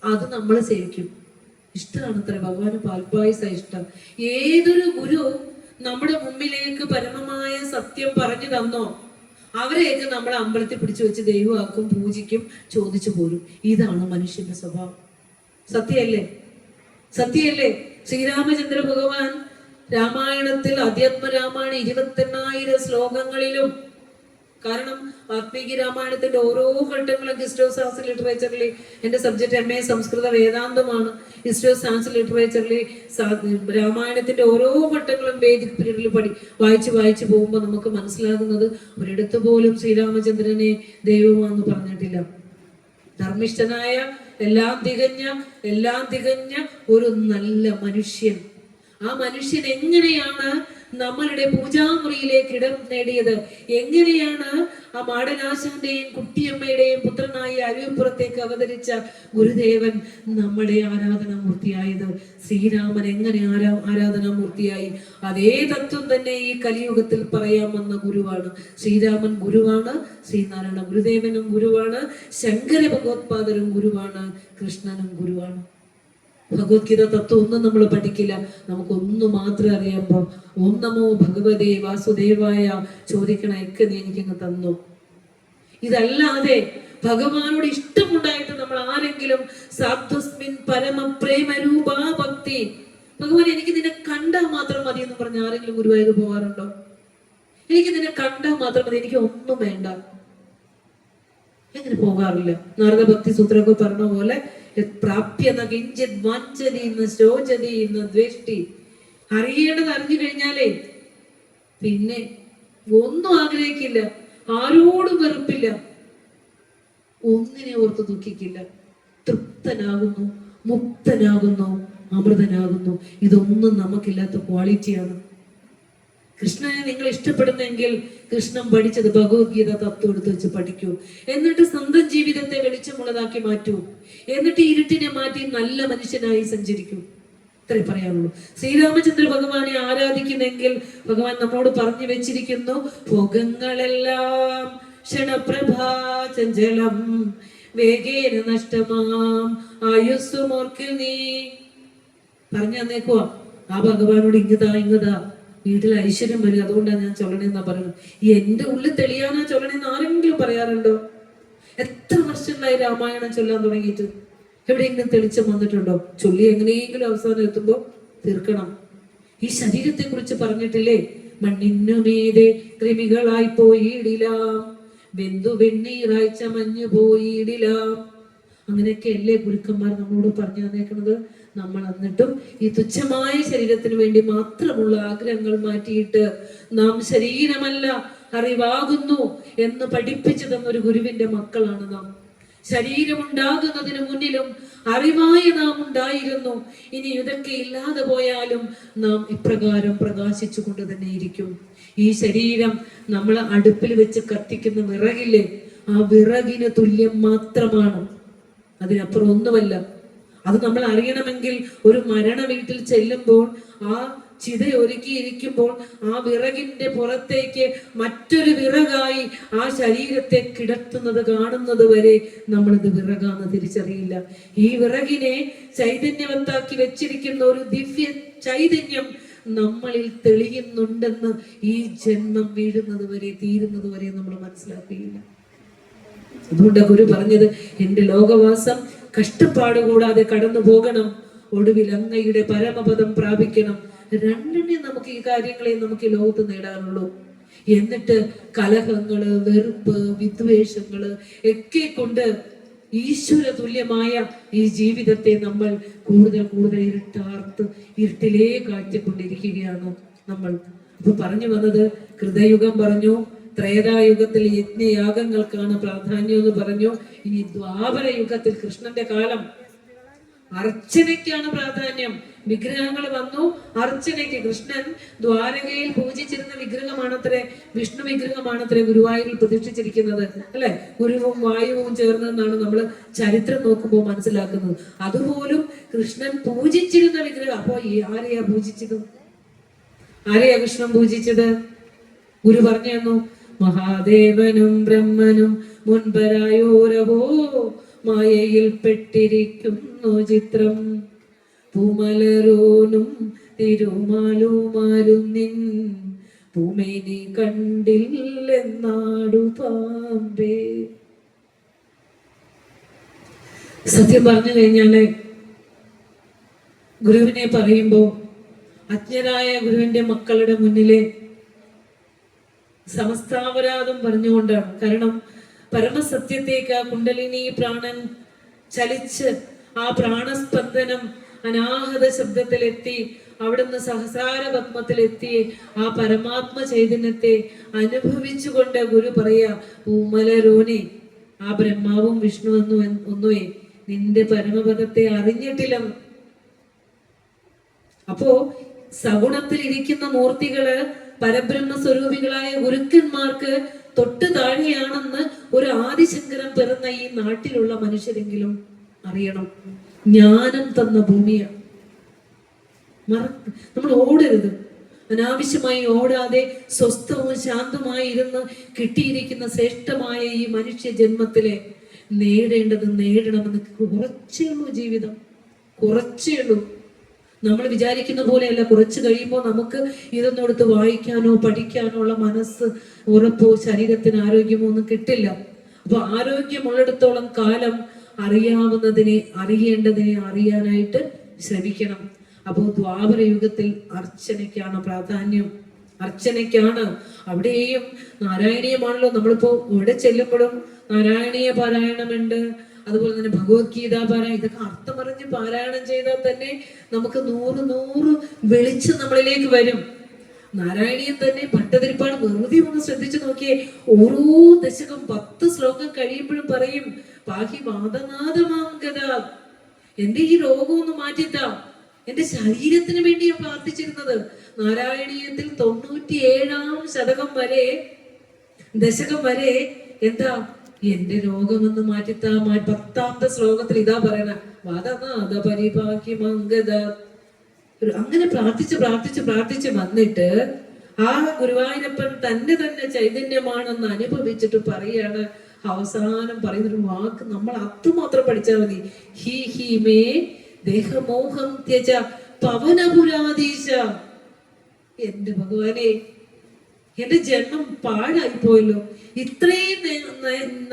Speaker 3: അത് നമ്മൾ സേവിക്കും. ഇഷ്ടമാണ് അത്ര ഭഗവാന് പാൽപ്പായസം ഇഷ്ടം. ഏതൊരു ഗുരു നമ്മുടെ മുമ്പിലേക്ക് പരമമായ സത്യം പറഞ്ഞു തന്നോ അവരെയൊക്കെ നമ്മൾ അമ്പലത്തിൽ പിടിച്ചു വെച്ച് ദൈവമാക്കും, പൂജിക്കും, ചോദിച്ചു പോരും. ഇതാണ് മനുഷ്യന്റെ സ്വഭാവം. സത്യല്ലേ? ശ്രീരാമചന്ദ്ര ഭഗവാൻ രാമായണത്തിൽ അധ്യാത്മരാമായണ 28,000 ശ്ലോകങ്ങളിലും, കാരണം വാത്മീകി രാമായണത്തിന്റെ ഓരോ ഘട്ടങ്ങളും ഹിസ്റ്ററി ഓഫ് സയൻസ് ലിറ്ററേച്ചറിൽ, എന്റെ സബ്ജക്ട് MA സംസ്കൃത വേദാന്തമാണ്, ഹിസ്റ്ററി ഓഫ് സയൻസ് ലിറ്ററേച്ചറിൽ രാമായണത്തിന്റെ ഓരോ ഘട്ടങ്ങളും വേദിക് പീരീഡിൽ വായിച്ചു പോകുമ്പോൾ നമുക്ക് മനസ്സിലാകുന്നത് ഒരിടത്ത് പോലും ശ്രീരാമചന്ദ്രനെ ദൈവമാണെന്ന് പറഞ്ഞിട്ടില്ല. ധർമ്മിഷ്ഠനായ എല്ലാം തികഞ്ഞ ഒരു നല്ല മനുഷ്യൻ. ആ മനുഷ്യൻ എങ്ങനെയാണ് നമ്മളുടെ പൂജാമുറിയിലേക്ക് ഇടം നേടിയത്? എങ്ങനെയാണ് ആ മാടനാശന്റെയും കുട്ടിയമ്മയുടെയും പുത്രനായി അരുവിപ്പുറത്തേക്ക് അവതരിച്ച ഗുരുദേവൻ നമ്മുടെ ആരാധനാമൂർത്തിയായത്? ശ്രീരാമൻ എങ്ങനെ ആരാധനാമൂർത്തിയായി? അതേ തത്വം തന്നെ ഈ കലിയുഗത്തിൽ പറയാമെന്ന ഗുരുവാണ്. ശ്രീരാമൻ ഗുരുവാണ്, ശ്രീനാരായണ ഗുരുദേവനും ഗുരുവാണ്, ശങ്കര ഭഗവത്പാദരും ഗുരുവാണ്, കൃഷ്ണനും ഗുരുവാണ്. ഭഗവത്ഗീത തത്വം ഒന്നും നമ്മൾ പഠിക്കില്ല, നമുക്കൊന്നു മാത്രമേ അറിയാമ്പോ ഓം നമോ ഭഗവതേ വാസുദേവായ ചോദിക്കണയൊക്കെ നീ എനിക്കങ്ങ് തന്നു. ഇതല്ലാതെ ഭഗവാനോട് ഇഷ്ടമുണ്ടായിട്ട് നമ്മൾ ആരെങ്കിലും സാത്വസ്മിൻ പരമ പ്രേമരൂപാ ഭക്തി, ഭഗവാൻ എനിക്ക് നിന്നെ കണ്ടാൽ മാത്രം മതി എന്ന് പറഞ്ഞ ആരെങ്കിലും ഗുരുവായൂർ പോകാറുണ്ടോ? എനിക്ക് നിന്നെ കണ്ടാൽ മാത്രം മതി, എനിക്ക് ഒന്നും വേണ്ട, എങ്ങനെ പോകാറില്ല? നാരദ ഭക്തി സൂത്രമൊക്കെ പറഞ്ഞ പോലെ അറിയേണ്ടത് അറിഞ്ഞു കഴിഞ്ഞാലേ പിന്നെ ഒന്നും ആഗ്രഹിക്കില്ല, ആരോടും വെറുപ്പില്ല, ഒന്നിനെ ഓർത്ത് ദുഃഖിക്കില്ല, തൃപ്തനാകുന്നു, മുക്തനാകുന്നു, അമൃതനാകുന്നു. ഇതൊന്നും നമുക്കില്ലാത്ത ക്വാളിറ്റിയാണ്. കൃഷ്ണനെ നിങ്ങൾ ഇഷ്ടപ്പെടുന്നെങ്കിൽ കൃഷ്ണൻ പഠിച്ചത് ഭഗവത്ഗീത തത്വം എടുത്ത് വെച്ച് പഠിക്കൂ. എന്നിട്ട് സ്വന്തം ജീവിതത്തെ വെളിച്ചമുള്ളതാക്കി മാറ്റൂ. എന്നിട്ട് ഇരുട്ടിനെ മാറ്റി നല്ല മനുഷ്യനായി സഞ്ചരിക്കൂ. ഇത്രേ പറയാനുള്ളൂ. ശ്രീരാമചന്ദ്ര ഭഗവാനെ ആരാധിക്കുന്നെങ്കിൽ ഭഗവാൻ നമ്മോട് പറഞ്ഞു വെച്ചിരിക്കുന്നു, ഭോഗങ്ങളെല്ലാം ക്ഷണപ്രഭാ ചഞ്ചലം വേഗേന നഷ്ടമാം ആയുസ്സുമോർക്കിൽ നീ. പറഞ്ഞു തന്നേക്കുവാ ആ ഭഗവാനോട്, ഇങ്ങതാ വീട്ടിൽ ഐശ്വര്യം വരും, അതുകൊണ്ടാണ് ഞാൻ ചൊല്ലണെന്നാ പറയുന്നത്. എന്റെ ഉള്ളിൽ തെളിയാനാ ചൊല്ലണെന്ന് ആരെങ്കിലും പറയാറുണ്ടോ? എത്ര വർഷങ്ങളായി രാമായണം ചൊല്ലാൻ തുടങ്ങിയിട്ട്? എവിടെയെങ്കിലും തെളിച്ചം വന്നിട്ടുണ്ടോ? ചൊല്ലി എങ്ങനെയെങ്കിലും അവസാനം എത്തുമ്പോ തീർക്കണം. ഈ ശരീരത്തെ കുറിച്ച് പറഞ്ഞിട്ടില്ലേ, മണ്ണിനുമീതെ കൃമികളായി പോയിടിലാം, വെന്തു വെണ്ണീറായി ചമഞ്ഞു പോയിടിലാം. അങ്ങനെയൊക്കെ അല്ലേ ഗുരുക്കന്മാർ നമ്മളോട് പറഞ്ഞു തന്നേക്കുന്നത്. നമ്മൾ എന്നിട്ടും ഈ തുച്ഛമായ ശരീരത്തിന് വേണ്ടി മാത്രമുള്ള ആഗ്രഹങ്ങൾ മാറ്റിയിട്ട് നാം ശരീരമല്ല അറിവാകുന്നു എന്ന് പഠിപ്പിച്ചു തന്നൊരു ഗുരുവിന്റെ മക്കളാണ് നാം. ശരീരമുണ്ടാകുന്നതിന് മുന്നിലും അറിവായി നാം ഉണ്ടായിരുന്നു. ഇനി ഇതൊക്കെ ഇല്ലാതെ പോയാലും നാം ഇപ്രകാരം പ്രകാശിച്ചു കൊണ്ട് തന്നെ ഇരിക്കും. ഈ ശരീരം നമ്മൾ അടുപ്പിൽ വെച്ച് കത്തിക്കുന്ന വിറകില്ലേ, ആ വിറകിന് തുല്യം മാത്രമാണ്, അതിനപ്പുറം ഒന്നുമല്ല. അത് നമ്മൾ അറിയണമെങ്കിൽ ഒരു മരണ വീട്ടിൽ ചെല്ലുമ്പോൾ ആ ചിത ഒരുക്കിയിരിക്കുമ്പോൾ ആ വിറകിന്റെ പുറത്തേക്ക് മറ്റൊരു വിറകായി ആ ശരീരത്തെ കിടത്തുന്നത് കാണുന്നത് വരെ നമ്മളിത് വിറകാന്ന് തിരിച്ചറിയില്ല. ഈ വിറകിനെ ചൈതന്യവത്താക്കി വെച്ചിരിക്കുന്ന ഒരു ദിവ്യ ചൈതന്യം നമ്മളിൽ തെളിയുന്നുണ്ടെന്ന് ഈ ജന്മം വീഴുന്നത് വരെ, തീരുന്നത് വരെ നമ്മൾ മനസ്സിലാക്കുകയില്ല. അതുകൊണ്ട് ഗുരു പറഞ്ഞത്, എന്റെ ലോകവാസം കഷ്ടപ്പാട് കൂടാതെ കടന്നു പോകണം, ഒടുവിൽ അങ്ങയുടെ പരമപദം പ്രാപിക്കണം. രണ്ടെണ്ണേ നമുക്ക് ഈ കാര്യങ്ങളെ നമുക്ക് ഈ ലോകത്ത് നേടാനുള്ളൂ. എന്നിട്ട് കലഹങ്ങള്, വെറുപ്പ്, വിദ്വേഷങ്ങള് ഒക്കെ കൊണ്ട് ഈശ്വര തുല്യമായ ഈ ജീവിതത്തെ നമ്മൾ കൂടുതൽ കൂടുതൽ ഇരുട്ടിലേക്ക് ആറ്റിക്കൊണ്ടിരിക്കുകയാണ് നമ്മൾ. അപ്പൊ പറഞ്ഞു വന്നത്, കൃതയുഗം പറഞ്ഞു, ത്രേതായുഗത്തിൽ യജ്ഞയാഗങ്ങൾക്കാണ് പ്രാധാന്യം എന്ന് പറഞ്ഞു. ഇനി ദ്വാപര യുഗത്തിൽ കൃഷ്ണന്റെ കാലം അർച്ചനയ്ക്കാണ് പ്രാധാന്യം. വിഗ്രഹങ്ങൾ വന്നു അർച്ചനയ്ക്ക്. കൃഷ്ണൻ ദ്വാരകയിൽ പൂജിച്ചിരുന്ന വിഗ്രഹമാണത്രേ, വിഷ്ണു വിഗ്രഹമാണത്രേ ഗുരുവായൂരിൽ പ്രതിഷ്ഠിച്ചിരിക്കുന്നത്, അല്ലെ? ഗുരുവും വായുവും ചേർന്നെന്നാണ് നമ്മൾ ചരിത്രം നോക്കുമ്പോൾ മനസ്സിലാക്കുന്നത്. അതുപോലും കൃഷ്ണൻ പൂജിച്ചിരുന്ന വിഗ്രഹം. അപ്പോ ആരെയാ പൂജിച്ചത്? ആരെയാ കൃഷ്ണൻ പൂജിച്ചത്? ഗുരു പറഞ്ഞു തന്നു, മഹാദേവനും ബ്രഹ്മനും മുൻപരായോരഹോ മായയിൽ പെട്ടിരിക്കുന്നു ചിത്രം, പൂമലരോനും തിരുമാലുമാരും നിൻ പൂമേനി കണ്ടില്ലെന്നാടു പാമ്പേ. സത്യം പറഞ്ഞു കഴിഞ്ഞാല് ഗുരുവിനെ പറയുമ്പോ അജ്ഞരായ ഗുരുവിന്റെ മക്കളുടെ മുന്നിലെ സമസ്താപരാധം പറഞ്ഞുകൊണ്ടാണ്. കാരണം പരമസത്യത്തേക്ക് ആ കുണ്ടലിനി പ്രാണൻ ചലിച്ച് ആ പ്രാണസ്പന്ദനം അനാഹത ശബ്ദത്തിലെത്തി, അവിടുന്ന് സഹസാര പത്മത്തിലെത്തി ആ പരമാത്മ ചൈതന്യത്തെ അനുഭവിച്ചുകൊണ്ട് ഗുരു പറയാ, പൂമലരോനെ, ആ ബ്രഹ്മാവും വിഷ്ണു ഒന്നുവേ നിന്റെ പരമപദത്തെ അറിഞ്ഞിട്ടില്ല. അപ്പോ സഗുണത്തിൽ ഇരിക്കുന്ന മൂർത്തികള് പരബ്രഹ്മ സ്വരൂപികളായ ഗുരുക്കന്മാർക്ക് തൊട്ട് താഴെയാണെന്ന് ഒരു ആദിശങ്കരൻ പിറന്ന ഈ നാട്ടിലുള്ള മനുഷ്യരെങ്കിലും അറിയണം. ജ്ഞാനം തന്ന ഭൂമിയാണ്. നമ്മൾ ഓടരുത്, അനാവശ്യമായി ഓടാതെ സ്വസ്ഥവും ശാന്തമായി ഇരുന്ന് കിട്ടിയിരിക്കുന്ന ശ്രേഷ്ഠമായ ഈ മനുഷ്യ ജന്മത്തിലെ നേടേണ്ടത് നേടണമെന്ന്. കുറച്ചേ ഉള്ളൂ ജീവിതം, കുറച്ചേ ഉള്ളൂ. നമ്മൾ വിചാരിക്കുന്ന പോലെയല്ല. കുറച്ച് കഴിയുമ്പോൾ നമുക്ക് ഇതൊന്നും എടുത്ത് വായിക്കാനോ പഠിക്കാനോ ഉള്ള മനസ്സ്, ഉറപ്പോ, ശരീരത്തിന് ആരോഗ്യമോ ഒന്നും കിട്ടില്ല. അപ്പൊ ആരോഗ്യമുള്ളിടത്തോളം കാലം അറിയാവുന്നതിനെ, അറിയേണ്ടതിനെ അറിയാനായിട്ട് ശ്രമിക്കണം. അപ്പോൾ ദ്വാപര യുഗത്തിൽ അർച്ചനയ്ക്കാണ് പ്രാധാന്യം, അർച്ചനയ്ക്കാണ്. അവിടെയും നാരായണീയമാണല്ലോ. നമ്മളിപ്പോ ഇവിടെ ചെല്ലുമ്പോഴും നാരായണീയ പാരായണമുണ്ട്, അതുപോലെ തന്നെ ഭഗവത്ഗീത പാരായണം. ഇതൊക്കെ അർത്ഥമറിഞ്ഞ് പാരായണം ചെയ്താൽ തന്നെ നമുക്ക് 100 വെളിച്ചം നമ്മളിലേക്ക് വരും. നാരായണീയം തന്നെ ഭട്ടതിരിപ്പാട് വെറുതെ ഒന്ന് ശ്രദ്ധിച്ചു നോക്കിയേ. ഓരോ ദശകം 10 ശ്ലോകം കഴിയുമ്പോഴും പറയും, പാഹി വാദനാഥമാം ഗത, എന്റെ ഈ രോഗം ഒന്ന് മാറ്റിത്താ, എന്റെ ശരീരത്തിന് വേണ്ടിയാണ് പ്രാർത്ഥിച്ചിരുന്നത്. നാരായണീയത്തിൽ 97-ാം ദശകം വരെ എന്താ എന്റെ രോഗമെന്ന് മാറ്റിത്താ 10-ാമത്തെ ശ്ലോകത്തിൽ ഇതാ പറയണ വാദനാഥ പരിപാക്കി മംഗത. അങ്ങനെ പ്രാർത്ഥിച്ച് വന്നിട്ട് ആ ഗുരുവായൂരപ്പൻ തന്നെ ചൈതന്യമാണെന്ന് അനുഭവിച്ചിട്ട് പറയാണ്. അവസാനം പറയുന്നൊരു വാക്ക് നമ്മൾ അത്രമാത്രം പഠിച്ചാൽ മതി. ഹി മേ ദേഹമോഹം ത്യജ പവനപുരാധീശ. എന്റെ ഭഗവാനെ, എന്റെ ജന്മം പാഴായി പോയല്ലോ. ഇത്രയും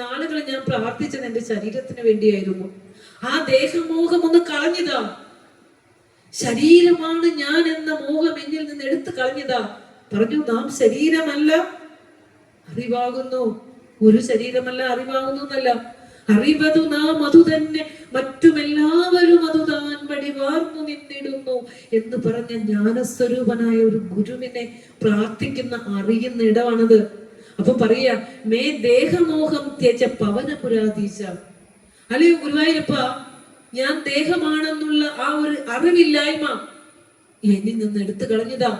Speaker 3: നാളുകൾ ഞാൻ പ്രാർത്ഥിച്ചത് എന്റെ ശരീരത്തിന് വേണ്ടിയായിരുന്നു. ആ ദേഹമോഹം ഒന്ന് കളഞ്ഞതാ. ശരീരമാണ് ഞാൻ എന്ന മോഹം എന്നിൽ നിന്ന് എടുത്തു കളഞ്ഞതാ. പറഞ്ഞു, നാം ശരീരമല്ല അറിവാകുന്നു. ഒരു ശരീരമല്ല അറിവാകുന്നു എന്നല്ല, അറിവതു നാം അതു തന്നെ, മറ്റുമെല്ലാവരും അതു താൻ വടിവാർന്നു നിന്നിടുന്നു എന്ന് പറഞ്ഞ ജ്ഞാനസ്വരൂപനായ ഒരു ഗുരുവിനെ പ്രാർത്ഥിക്കുന്ന അറിയുന്ന ഇടമാണത്. അപ്പൊ പറയാ മേ ദേഹമോഹം ത്യജ പവനപുരാധീശ. അല്ലയോ ഗുരുവായൂരപ്പ, ഞാൻ ദേഹമാണെന്നുള്ള ആ ഒരു അറിവില്ലായ്മ എന്നിൽ നിന്ന് എടുത്തു കളഞ്ഞതാ.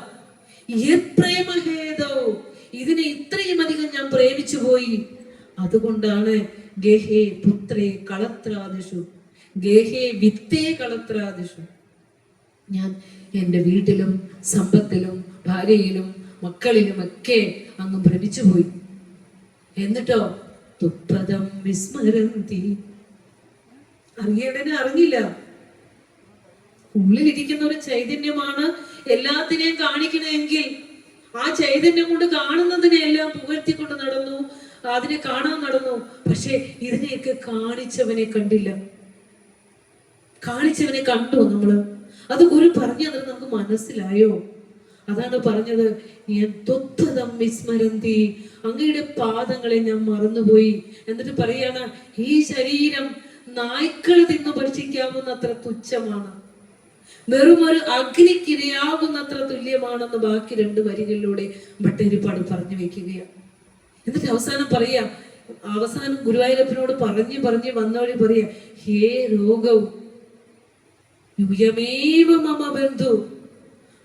Speaker 3: പ്രേമഹേതോ, ഇതിനെ ഇത്രയും അധികം ഞാൻ പ്രേമിച്ചു പോയി. അതുകൊണ്ടാണ് ഗേഹേ പുത്രേ കളത്രാദിഷു ഗേഹേ വിത്തേ കളത്രാദിഷു, ഞാൻ എൻ്റെ വീട്ടിലും സമ്പത്തിലും ഭാര്യയിലും മക്കളിലും ഒക്കെ അങ്ങ് ഭ്രമിച്ചു പോയി. എന്നിട്ടോ തുപ്പദം വിസ്മരന്തി, അറിയേണ്ടതിനെ അറിഞ്ഞില്ല. ഉള്ളിലിരിക്കുന്ന ഒരു ചൈതന്യമാണ് എല്ലാത്തിനെയും കാണിക്കണമെങ്കിൽ ആ ചൈതന്യം കൊണ്ട് കാണുന്നതിനെ എല്ലാം പുകഴ്ത്തിക്കൊണ്ട് നടന്നു, അതിനെ കാണാൻ നടന്നു. പക്ഷെ ഇതിനെയൊക്കെ കാണിച്ചവനെ കണ്ടില്ല. കാണിച്ചവനെ കണ്ടു നമ്മള്. അത് ഗുരു പറഞ്ഞു തന്നത് നമുക്ക് മനസ്സിലായോ? അതാണ് പറഞ്ഞത്, വിസ്മരന്തി, അങ്ങയുടെ പാദങ്ങളെ ഞാൻ മറന്നുപോയി. എന്നിട്ട് പറയാണ്, ഈ ശരീരം നായ്ക്കള് തിന്നു ഭക്ഷിക്കാവുന്ന അത്ര തുച്ഛമാണ്, വെറും ഒരു അഗ്നിക്കിരയാകുന്നത്ര തുല്യമാണെന്ന് ബാക്കി 2 വരികളിലൂടെ ഭട്ടതിരിപ്പാട് പറഞ്ഞു വെക്കുകയാണ്. എന്നിട്ട് അവസാനം ഗുരുവായൂരപ്പനോട് പറഞ്ഞു വന്നവഴി പറയാ, ഹേ രോഗവും യുയമേവ മമ ബന്ധു,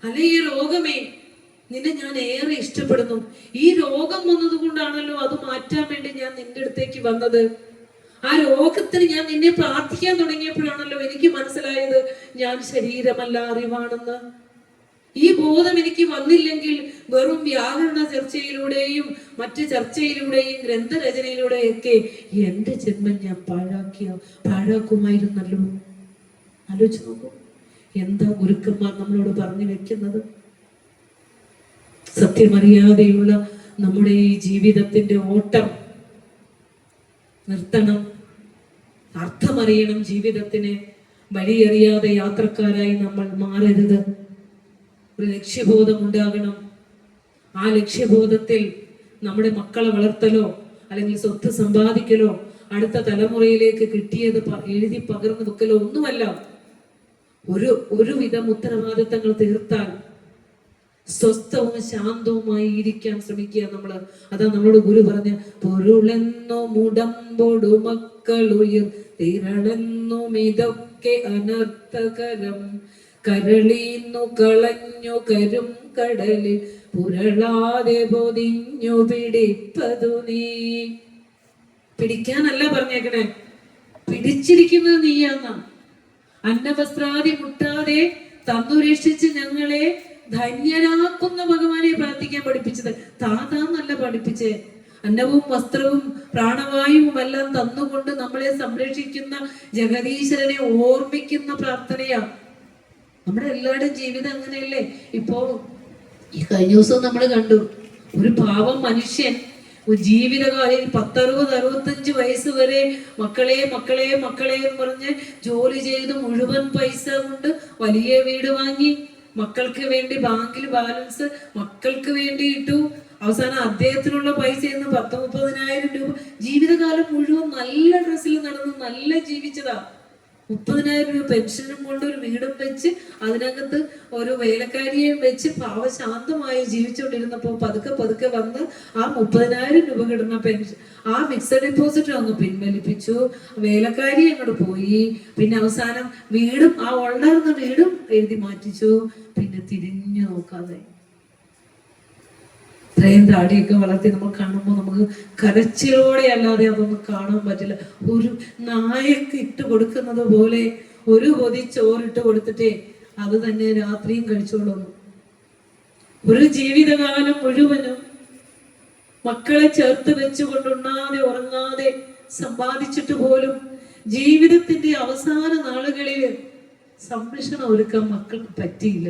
Speaker 3: അല്ലെ ഈ രോഗമേ, നിന്നെ ഞാൻ ഏറെ ഇഷ്ടപ്പെടുന്നു. ഈ രോഗം വന്നത് കൊണ്ടാണല്ലോ അത് മാറ്റാൻ വേണ്ടി ഞാൻ നിന്റെ അടുത്തേക്ക് വന്നത്. ആ രോഗത്തിന് ഞാൻ നിന്നെ പ്രാർത്ഥിക്കാൻ തുടങ്ങിയപ്പോഴാണല്ലോ എനിക്ക് മനസ്സിലായത് ഞാൻ ശരീരമല്ല അറിവാണെന്ന്. ഈ ബോധം എനിക്ക് വന്നില്ലെങ്കിൽ വെറും വ്യാകരണ ചർച്ചയിലൂടെയും മറ്റ് ചർച്ചയിലൂടെയും ഗ്രന്ഥരചനയിലൂടെയൊക്കെ എന്റെ ജന്മം ഞാൻ പാഴാക്കുമായിരുന്നല്ലോ. ആലോചിച്ച് നോക്കൂ, എന്താ ഗുരുക്കന്മാർ നമ്മളോട് പറഞ്ഞു വെക്കുന്നത്. സത്യമറിയാതെയുള്ള നമ്മുടെ ഈ ജീവിതത്തിന്റെ ഓട്ടം നിർത്തണം, അർത്ഥമറിയണം. ജീവിതത്തിന് വഴിയറിയാതെ യാത്രക്കാരായി നമ്മൾ മാറരുത്. ഒരു ലക്ഷ്യബോധം ഉണ്ടാകണം. ആ ലക്ഷ്യബോധത്തിൽ നമ്മുടെ മക്കളെ വളർത്തലോ അല്ലെങ്കിൽ സ്വത്ത് സമ്പാദിക്കലോ അടുത്ത തലമുറയിലേക്ക് കിട്ടിയത് എഴുതി പകർന്നു വെക്കലോ ഒന്നുമല്ല. ഒരുവിധം ഉത്തരവാദിത്തങ്ങൾ തീർത്താൽ സ്വസ്ഥവും ശാന്തവുമായി ഇരിക്കാൻ ശ്രമിക്കുക നമ്മള്. അതാ നമ്മളോട് ഗുരു പറഞ്ഞ, പൊരുളെന്നോ മുടമ്പോടു മക്കളുയിർ തിരളെന്നും ഇതൊക്കെ അനർത്ഥകരം, കരളീന്നു കളഞ്ഞു കരും കടലിൽ പുരളാതെ പൊതിഞ്ഞു പിടിപ്പതു നീ. പിടിക്കാനല്ല പറഞ്ഞേക്കണേ, പിടിച്ചിരിക്കുന്നത് നീയാന്ന. അന്നവസ്ത്രാദി മുട്ടാതെ തന്നുരക്ഷിച്ച് ഞങ്ങളെ ധന്യരാക്കുന്ന ഭഗവാനെ പ്രാർത്ഥിക്കാൻ പഠിപ്പിച്ചത് താതാന്നല്ല പഠിപ്പിച്ചേ. അന്നവും വസ്ത്രവും പ്രാണവായുവും എല്ലാം തന്നുകൊണ്ട് നമ്മളെ സംരക്ഷിക്കുന്ന ജഗദീശ്വരനെ ഓർമ്മിക്കുന്ന പ്രാർത്ഥനയാ. നമ്മുടെ എല്ലാവരുടെയും ജീവിതം അങ്ങനെയല്ലേ? ഇപ്പോ ഈ കഴിഞ്ഞ ദിവസം നമ്മൾ കണ്ടു, ഒരു പാവം മനുഷ്യൻ ജീവിതകാലയിൽ 10-60-65 വയസ്സ് വരെ മക്കളെ മക്കളെ മക്കളെ എന്ന് പറഞ്ഞ് ജോലി ചെയ്ത് മുഴുവൻ പൈസ കൊണ്ട് വലിയ വീട് വാങ്ങി, മക്കൾക്ക് വേണ്ടി ബാങ്കിൽ ബാലൻസ് മക്കൾക്ക് വേണ്ടി ഇട്ടു. അവസാനം അദ്ദേഹത്തിനുള്ള പൈസ 10-30,000 രൂപ ജീവിതകാലം മുഴുവൻ നല്ല ഡ്രസ്സിൽ നടന്ന് നല്ല ജീവിച്ചതാ. 30,000 രൂപ പെൻഷനും കൊണ്ട് ഒരു വീടും വെച്ച് അതിനകത്ത് ഒരു വേലക്കാരിയെയും വെച്ച് പാവശാന്തമായി ജീവിച്ചുകൊണ്ടിരുന്നപ്പോൾ പതുക്കെ പതുക്കെ വന്ന് ആ 30,000 രൂപ കിട്ടുന്ന പെൻഷൻ ആ ഫിക്സഡ് ഡെപ്പോസിറ്റ് അങ്ങ് പിൻവലിപ്പിച്ചു, വേലക്കാരി അങ്ങോട്ട് പോയി, പിന്നെ അവസാനം വീടും ആ ഉണ്ടായിരുന്ന വീടും എഴുതി മാറ്റിച്ചു, പിന്നെ തിരിഞ്ഞു നോക്കാതെ. ഇത്രയും താടിയൊക്കെ വളർത്തി നമ്മൾ കാണുമ്പോൾ നമുക്ക് കരച്ചിലോടെ അല്ലാതെ അതൊന്നും കാണാൻ പറ്റില്ല. ഒരു നായക്ക് ഇട്ട് കൊടുക്കുന്നത് പോലെ ഒരു പൊതി ചോറിട്ട് കൊടുത്തിട്ടേ അത് തന്നെ രാത്രിയും കഴിച്ചോളുന്നു. ഒരു ജീവിതകാലം മുഴുവനും മക്കളെ ചേർത്ത് വെച്ചുകൊണ്ട് ഉണ്ണാതെ ഉറങ്ങാതെ സമ്പാദിച്ചിട്ട് പോലും ജീവിതത്തിന്റെ അവസാന നാളുകളിൽ സംരക്ഷണം ഒരുക്കാൻ മക്കൾക്ക് പറ്റിയില്ല.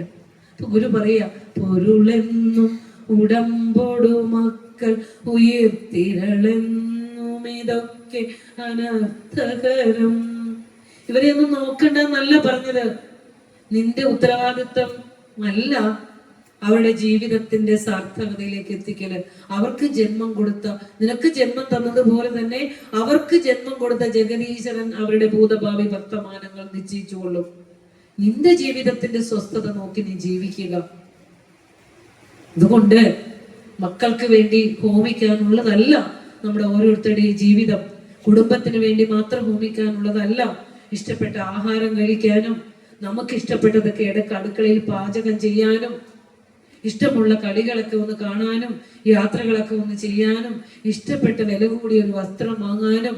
Speaker 3: ഗുരു പറയാ, പൊരുളെന്നും ഉടമ്പോടു മക്കൾ ഉയർത്തിരളെന്നും ഇതൊക്കെ അനർത്ഥകരം. ഇവരെയൊന്നും നോക്കണ്ടെന്നല്ല പറഞ്ഞത്. നിന്റെ ഉത്തരവാദിത്വം അല്ല അവരുടെ ജീവിതത്തിന്റെ സാർത്ഥകതയിലേക്ക് എത്തിക്കല്. അവർക്ക് ജന്മം കൊടുത്ത, നിനക്ക് ജന്മം തന്നതുപോലെ തന്നെ അവർക്ക് ജന്മം കൊടുത്ത ജഗദീശ്വരൻ അവരുടെ ഭൂതഭാവി വർത്തമാനങ്ങൾ നിശ്ചയിച്ചുകൊള്ളും. നിന്റെ ജീവിതത്തിന്റെ സ്വസ്ഥത നോക്കി നീ ജീവിക്കുക. അതുകൊണ്ട് മക്കൾക്ക് വേണ്ടി ഹോമിക്കാനുള്ളതല്ല നമ്മുടെ ഓരോരുത്തരുടെയും ജീവിതം. കുടുംബത്തിന് വേണ്ടി മാത്രം ഹോമിക്കാനുള്ളതല്ല. ഇഷ്ടപ്പെട്ട ആഹാരം കഴിക്കാനും നമുക്ക് ഇഷ്ടപ്പെട്ടതൊക്കെ ഇടയ്ക്ക് അടുക്കളയിൽ പാചകം ചെയ്യാനും ഇഷ്ടമുള്ള കളികളൊക്കെ ഒന്ന് കാണാനും യാത്രകളൊക്കെ ഒന്ന് ചെയ്യാനും ഇഷ്ടപ്പെട്ട വില കൂടിയ ഒരു വസ്ത്രം വാങ്ങാനും.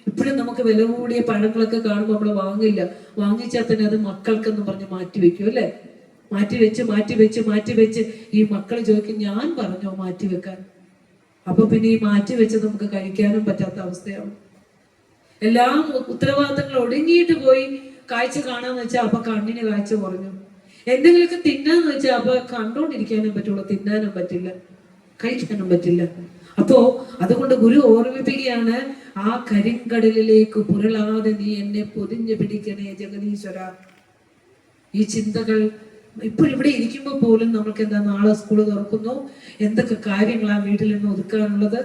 Speaker 3: ഇപ്പോഴും നമുക്ക് വില കൂടിയ പഴങ്ങളൊക്കെ കാണുമ്പോൾ നമ്മൾ വാങ്ങില്ല. വാങ്ങിച്ചാൽ തന്നെ അത് മക്കൾക്കെന്ന് പറഞ്ഞ് മാറ്റിവെക്കും അല്ലേ? മാറ്റിവെച്ച് ഈ മക്കൾ ചോദിക്കും, ഞാൻ പറഞ്ഞോ മാറ്റിവെക്കാൻ? അപ്പൊ പിന്നെ ഈ മാറ്റിവെച്ച് നമുക്ക് കഴിക്കാനും പറ്റാത്ത അവസ്ഥയാവും. എല്ലാം ഉത്തരവാദിത്തങ്ങൾ ഒടുങ്ങിയിട്ട് പോയി കാഴ്ച കാണാന്ന് വെച്ചാൽ അപ്പൊ കണ്ണിന് കാഴ്ച കുറഞ്ഞു. എന്തെങ്കിലുമൊക്കെ തിന്നാന്ന് വെച്ചാൽ അപ്പൊ കണ്ടോണ്ടിരിക്കാനും പറ്റുള്ളൂ, തിന്നാനും പറ്റില്ല, കഴിക്കാനും പറ്റില്ല. അപ്പോ അതുകൊണ്ട് ഗുരു ഓർമ്മിപ്പിക്കുകയാണ്, ആ കരിങ്കടലിലേക്ക് പുരളാതെ നീ എന്നെ പൊതിഞ്ഞു പിടിക്കണേ ജഗദീശ്വര. ഈ ചിന്തകൾ ഇപ്പോൾ ഇവിടെ ഇരിക്കുമ്പോൾ പോലും നമുക്ക് എന്താ, നാളെ സ്കൂള് തുറക്കുന്നു, എന്തൊക്കെ കാര്യങ്ങളാണ് വീട്ടിൽ നിന്ന് ഒതുക്കാനുള്ളത്,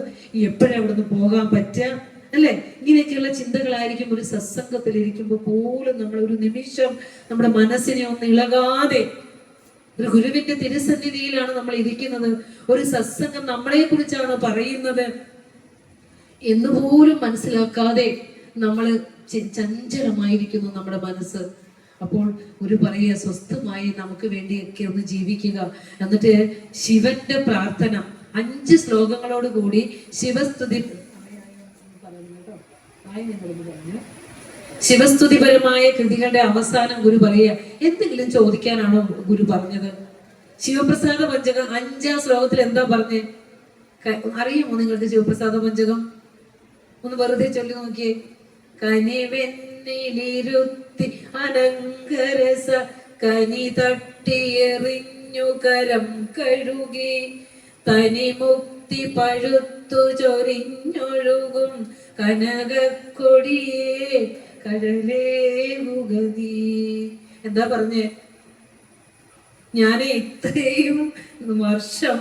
Speaker 3: എപ്പോഴാ അവിടെ നിന്ന് പോകാൻ പറ്റുക അല്ലെ? ഇങ്ങനെയൊക്കെയുള്ള ചിന്തകളായിരിക്കും. ഒരു സത്സംഗത്തിൽ ഇരിക്കുമ്പോൾ പോലും നമ്മൾ ഒരു നിമിഷം നമ്മുടെ മനസ്സിനെ ഒന്ന് ഇളകാതെ, ഒരു ഗുരുവിന്റെ തിരുസന്നിധിയിലാണ് നമ്മൾ ഇരിക്കുന്നത്, ഒരു സത്സംഗം നമ്മളെ കുറിച്ചാണ് പറയുന്നത് എന്നുപോലും മനസ്സിലാക്കാതെ നമ്മൾ ചഞ്ചലമായിരിക്കുന്നു നമ്മുടെ മനസ്സ്. അപ്പോൾ ഒരു പറയുക, സ്വസ്ഥമായി നമുക്ക് വേണ്ടിയൊക്കെ ഒന്ന് ജീവിക്കുക. എന്നിട്ട് ശിവന്റെ പ്രാർത്ഥന 5 ശ്ലോകങ്ങളോട് കൂടി ശിവസ്തുതിപരമായ കൃതികളുടെ അവസാനം ഗുരു പറയുക, എന്തെങ്കിലും ചോദിക്കാനാണോ ഗുരു പറഞ്ഞത്? ശിവപ്രസാദ പഞ്ചകം 5-ാം ശ്ലോകത്തിൽ എന്താ പറഞ്ഞേ? അറിയുമോ നിങ്ങൾക്ക് ശിവപ്രസാദ പഞ്ചകം? ഒന്ന് വെറുതെ ചൊല്ലി നോക്കിയേ. കനിവെന്നിലിരുത്തി അനങ്കരസ കനി തട്ടിയെറിഞ്ഞു കരം കഴുകി തനിമുക്തി പഴുത്തു ചൊരിഞ്ഞൊഴുകും കനകക്കൊടിയേ കടലേവുക നീ. എന്താ പറഞ്ഞേ? ഞാൻ ഇത്രയും വർഷം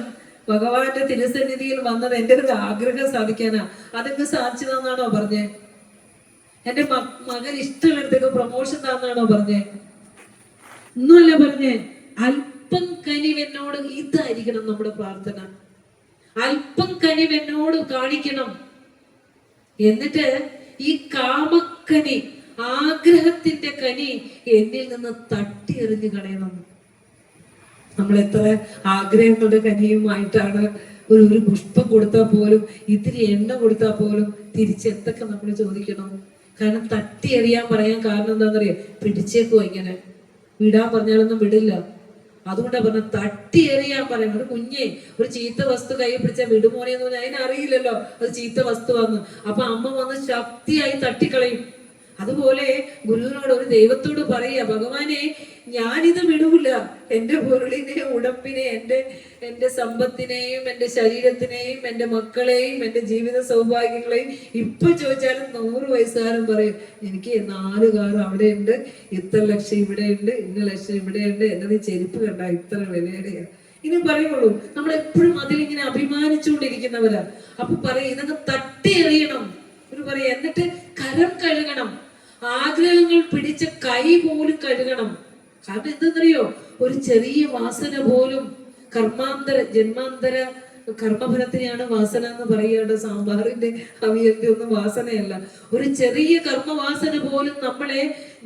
Speaker 3: ഭഗവാന്റെ തിരുസന്നിധിയിൽ വന്നത് എൻ്റെ ഒരു ആഗ്രഹം സാധിക്കാനാ. അതൊക്കെ സാധിച്ചു തന്നാണോ പറഞ്ഞേ? എന്റെ മകൻ ഇഷ്ടമുള്ളിടത്തേക്ക് പ്രൊമോഷൻ തന്നാണോ പറഞ്ഞേ? ഒന്നുമല്ല പറഞ്ഞേ. അല്പം കനിവെന്നോട്, ഇതായിരിക്കണം നമ്മുടെ പ്രാർത്ഥന. അല്പം കനിവെന്നോട് കാണിക്കണം. എന്നിട്ട് ഈ കാമക്കനി, ആഗ്രഹത്തിന്റെ കനി എന്നിൽ നിന്ന് തട്ടിയെറിഞ്ഞു കളയണം. നമ്മൾ എത്ര ആഗ്രഹങ്ങളുടെ കനിയുമായിട്ടാണ് ഒരു പുഷ്പം കൊടുത്താൽ പോലും, ഇത്തിരി എണ്ണ കൊടുത്താൽ പോലും തിരിച്ചെന്തൊക്കെ നമ്മൾ ചോദിക്കണം. കാരണം തട്ടി എറിയാൻ പറയാൻ കാരണം എന്താണെന്നറിയാം? പിടിച്ചേക്കോ, ഇങ്ങനെ വിടാൻ പറഞ്ഞാലൊന്നും വിടില്ല. അതുകൊണ്ടാ പറഞ്ഞ തട്ടി എറിയാൻ പറയണം. ഒരു കുഞ്ഞെ ഒരു ചീത്ത വസ്തു കൈ പിടിച്ചാൽ വിടുമോനെന്ന് പറഞ്ഞാൽ അതിനറിയില്ലല്ലോ അത് ചീത്ത വസ്തു വന്ന്. അപ്പൊ അമ്മ വന്ന് ശക്തിയായി തട്ടിക്കളയും. അതുപോലെ ഗുരുവിനോട്, ഒരു ദൈവത്തോട് പറയുക, ഭഗവാനെ ഞാനിത് വിടൂല. എൻ്റെ പൊരുളിനെ, ഉടപ്പിനെ, എൻ്റെ സമ്പത്തിനെയും എൻ്റെ ശരീരത്തിനെയും എൻ്റെ മക്കളെയും എൻ്റെ ജീവിത സൗഭാഗ്യങ്ങളെയും ഇപ്പൊ ചോദിച്ചാലും 100 വയസ്സുകാരൻ പറയും, എനിക്ക് 4 കാർ അവിടെ ഉണ്ട്, ഇത്ര ലക്ഷം ഇവിടെ ഉണ്ട്, ഇന്ന ലക്ഷം ഇവിടെ ഉണ്ട്, എന്നത് ചെരുപ്പ് കണ്ട ഇത്ര വിലയുടെയാ. ഇനി പറയുള്ളൂ. നമ്മൾ എപ്പോഴും അതിലിങ്ങനെ അഭിമാനിച്ചുകൊണ്ടിരിക്കുന്നവരാ. അപ്പൊ പറയും, ഇതൊക്കെ തട്ടി എറിയണം. ഒരു പറയാ, എന്നിട്ട് കരം കഴുകണം. ആഗ്രഹങ്ങൾ പിടിച്ച കൈ പോലും കഴുകണം. കാരണം എന്തെന്നറിയോ, ഒരു ചെറിയ വാസന പോലും ജന്മാന്തര കർമ്മഫലത്തിനെയാണ് വാസന എന്ന് പറയുക. സാമ്പാറിന്റെ അവിയലിന്റെ ഒന്നും വാസനയല്ല. ഒരു ചെറിയ കർമ്മവാസന പോലും നമ്മളെ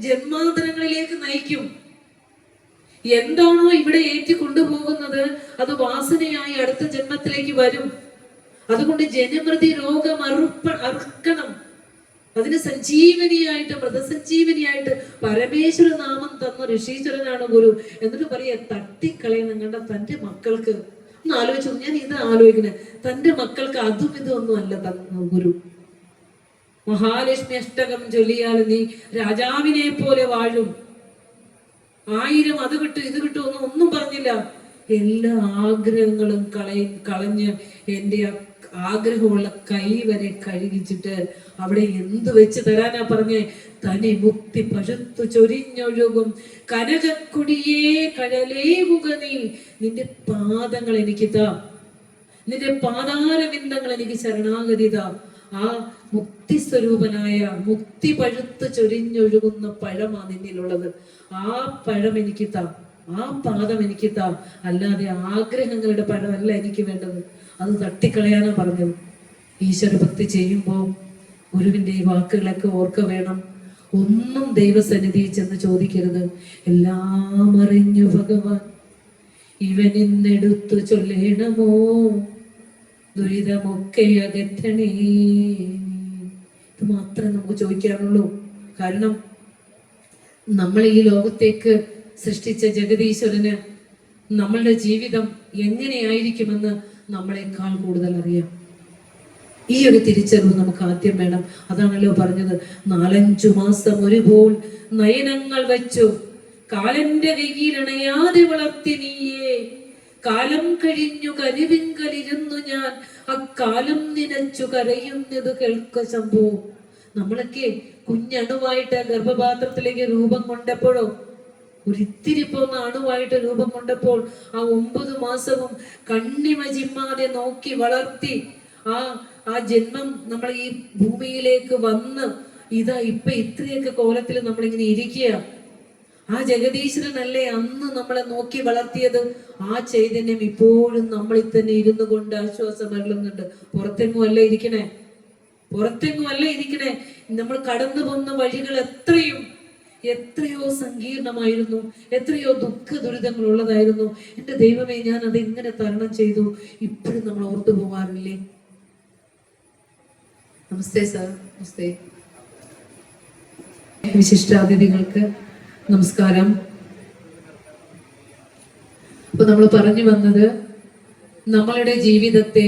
Speaker 3: ജന്മാന്തരങ്ങളിലേക്ക് നയിക്കും. എന്താണോ ഇവിടെ ഏറ്റി കൊണ്ടുപോകുന്നത് അത് വാസനയായി അടുത്ത ജന്മത്തിലേക്ക് വരും. അതുകൊണ്ട് ജനമൃതി രോഗം അറുക്കണം. അതിന് സഞ്ജീവനിയായിട്ട്, മൃതസഞ്ജീവനിയായിട്ട് പരമേശ്വര നാമം തന്ന ഋഷീശ്വരനാണ് ഗുരു. എന്നിട്ട് പറയാ, തട്ടിക്കളയുന്ന കണ്ട തന്റെ മക്കൾക്ക് ഒന്ന് ആലോചിച്ചു. ഞാൻ ഇത് ആലോചിക്കുന്നത്, തന്റെ മക്കൾക്ക് അതും ഇതൊന്നും അല്ല തന്ന ഗുരു. മഹാലക്ഷ്മി അഷ്ടകം ചൊല്ലിയാൽ നീ രാജാവിനെ പോലെ വാഴും. 1000 അത് കിട്ടും ഇത് കിട്ടും ഒന്നും പറഞ്ഞില്ല. എല്ലാ ആഗ്രഹങ്ങളും കളഞ്ഞ് എൻ്റെ ആഗ്രഹമുള്ള കൈ വരെ കഴുകിച്ചിട്ട് അവിടെ എന്ത് വെച്ച് തരാനാ പറഞ്ഞേ? തനി മുക്തി പഴുത്തു ചൊരിഞ്ഞൊഴുകും കനകക്കുടിയേ കഴലേകുക നീ. നിന്റെ പാദങ്ങൾ എനിക്ക് താ, നിന്റെ പാതാരവിന്ദങ്ങൾ എനിക്ക് ശരണാഗതി താ. ആ മുക്തി സ്വരൂപനായ, മുക്തി പഴുത്ത് ചൊരിഞ്ഞൊഴുകുന്ന പഴമാ നിന്നിലുള്ളത്. ആ പഴം എനിക്ക് താ, ആ പാദം എനിക്ക് താ. അല്ലാതെ ആഗ്രഹങ്ങളുടെ പഴമല്ല എനിക്ക് വേണ്ടത്. അത് തട്ടിക്കളയാനാ പറഞ്ഞത്. ഈശ്വരഭക്തി ചെയ്യുമ്പോൾ ഗുരുവിന്റെ ഈ വാക്കുകളൊക്കെ ഓർക്ക വേണം. ഒന്നും ദൈവസന്നിധിയിൽ ചെന്ന് ചോദിക്കരുത്. എല്ലാം അറിഞ്ഞു ഭഗവാൻ ഇവനിന്നെടുത്തു ചൊല്ലേണമോ ദുരിതമൊക്കെ അകറ്റണേ. ഇത് മാത്രമേ നമുക്ക് ചോദിക്കാനുള്ളൂ. കാരണം നമ്മൾ ഈ ലോകത്തേക്ക് സൃഷ്ടിച്ച ജഗദീശ്വരന് നമ്മളുടെ ജീവിതം എങ്ങനെയായിരിക്കുമെന്ന് നമ്മളെക്കാൾ കൂടുതൽ അറിയാം. ഈ ഒരു തിരിച്ചറിവ് നമുക്ക് ആദ്യം വേണം. അതാണല്ലോ പറഞ്ഞത്, 4-5 മാസം ഒരുപോൽ നയനങ്ങൾ വെച്ചു കാലന്റെ കയ്യിലണയാതെ വളർത്തി നീയേ. കാലം കഴിഞ്ഞു കരുവിങ്കലിരുന്നു ഞാൻ അക്കാലം നിനച്ചു കരയുന്നത് കേൾക്ക ശംഭോ. നമ്മളൊക്കെ കുഞ്ഞണുവായിട്ട് ഗർഭപാത്രത്തിലേക്ക് രൂപം കൊണ്ടപ്പോഴോ, ഒരിത്തിരി പോന്ന അണുവായിട്ട് രൂപം കൊണ്ടപ്പോൾ ആ 9 മാസവും കണ്ണിമ ചിമ്മാതെ നോക്കി വളർത്തി ആ ജന്മം നമ്മൾ ഈ ഭൂമിയിലേക്ക് വന്ന് ഇതാ ഇപ്പൊ ഇത്രയൊക്കെ കോലത്തിൽ നമ്മളിങ്ങനെ ഇരിക്കുക. ആ ജഗദീശ്വരനല്ലേ അന്ന് നമ്മളെ നോക്കി വളർത്തിയത്. ആ ചൈതന്യം ഇപ്പോഴും നമ്മളിൽ തന്നെ ഇരുന്നു കൊണ്ട് ആശ്വാസം അരുളുന്നുണ്ട്. പുറത്തെങ്ങും അല്ല ഇരിക്കണേ, പുറത്തെങ്ങും അല്ല ഇരിക്കണേ. നമ്മൾ കടന്നു പോകുന്ന വഴികൾ എത്രയോ സങ്കീർണമായിരുന്നു, എത്രയോ ദുഃഖ ദുരിതങ്ങൾ ഉള്ളതായിരുന്നു. എന്റെ ദൈവമേ, ഞാൻ അത് എങ്ങനെ തരണം ചെയ്തു ഇപ്പോഴും നമ്മൾ ഓർത്തു പോകാറില്ലേ? നമസ്തേ സാർ. നമസ്തേ. വിശിഷ്ടാതിഥികൾക്ക് നമസ്കാരം. അപ്പൊ നമ്മൾ പറഞ്ഞു വന്നത്, നമ്മളുടെ ജീവിതത്തെ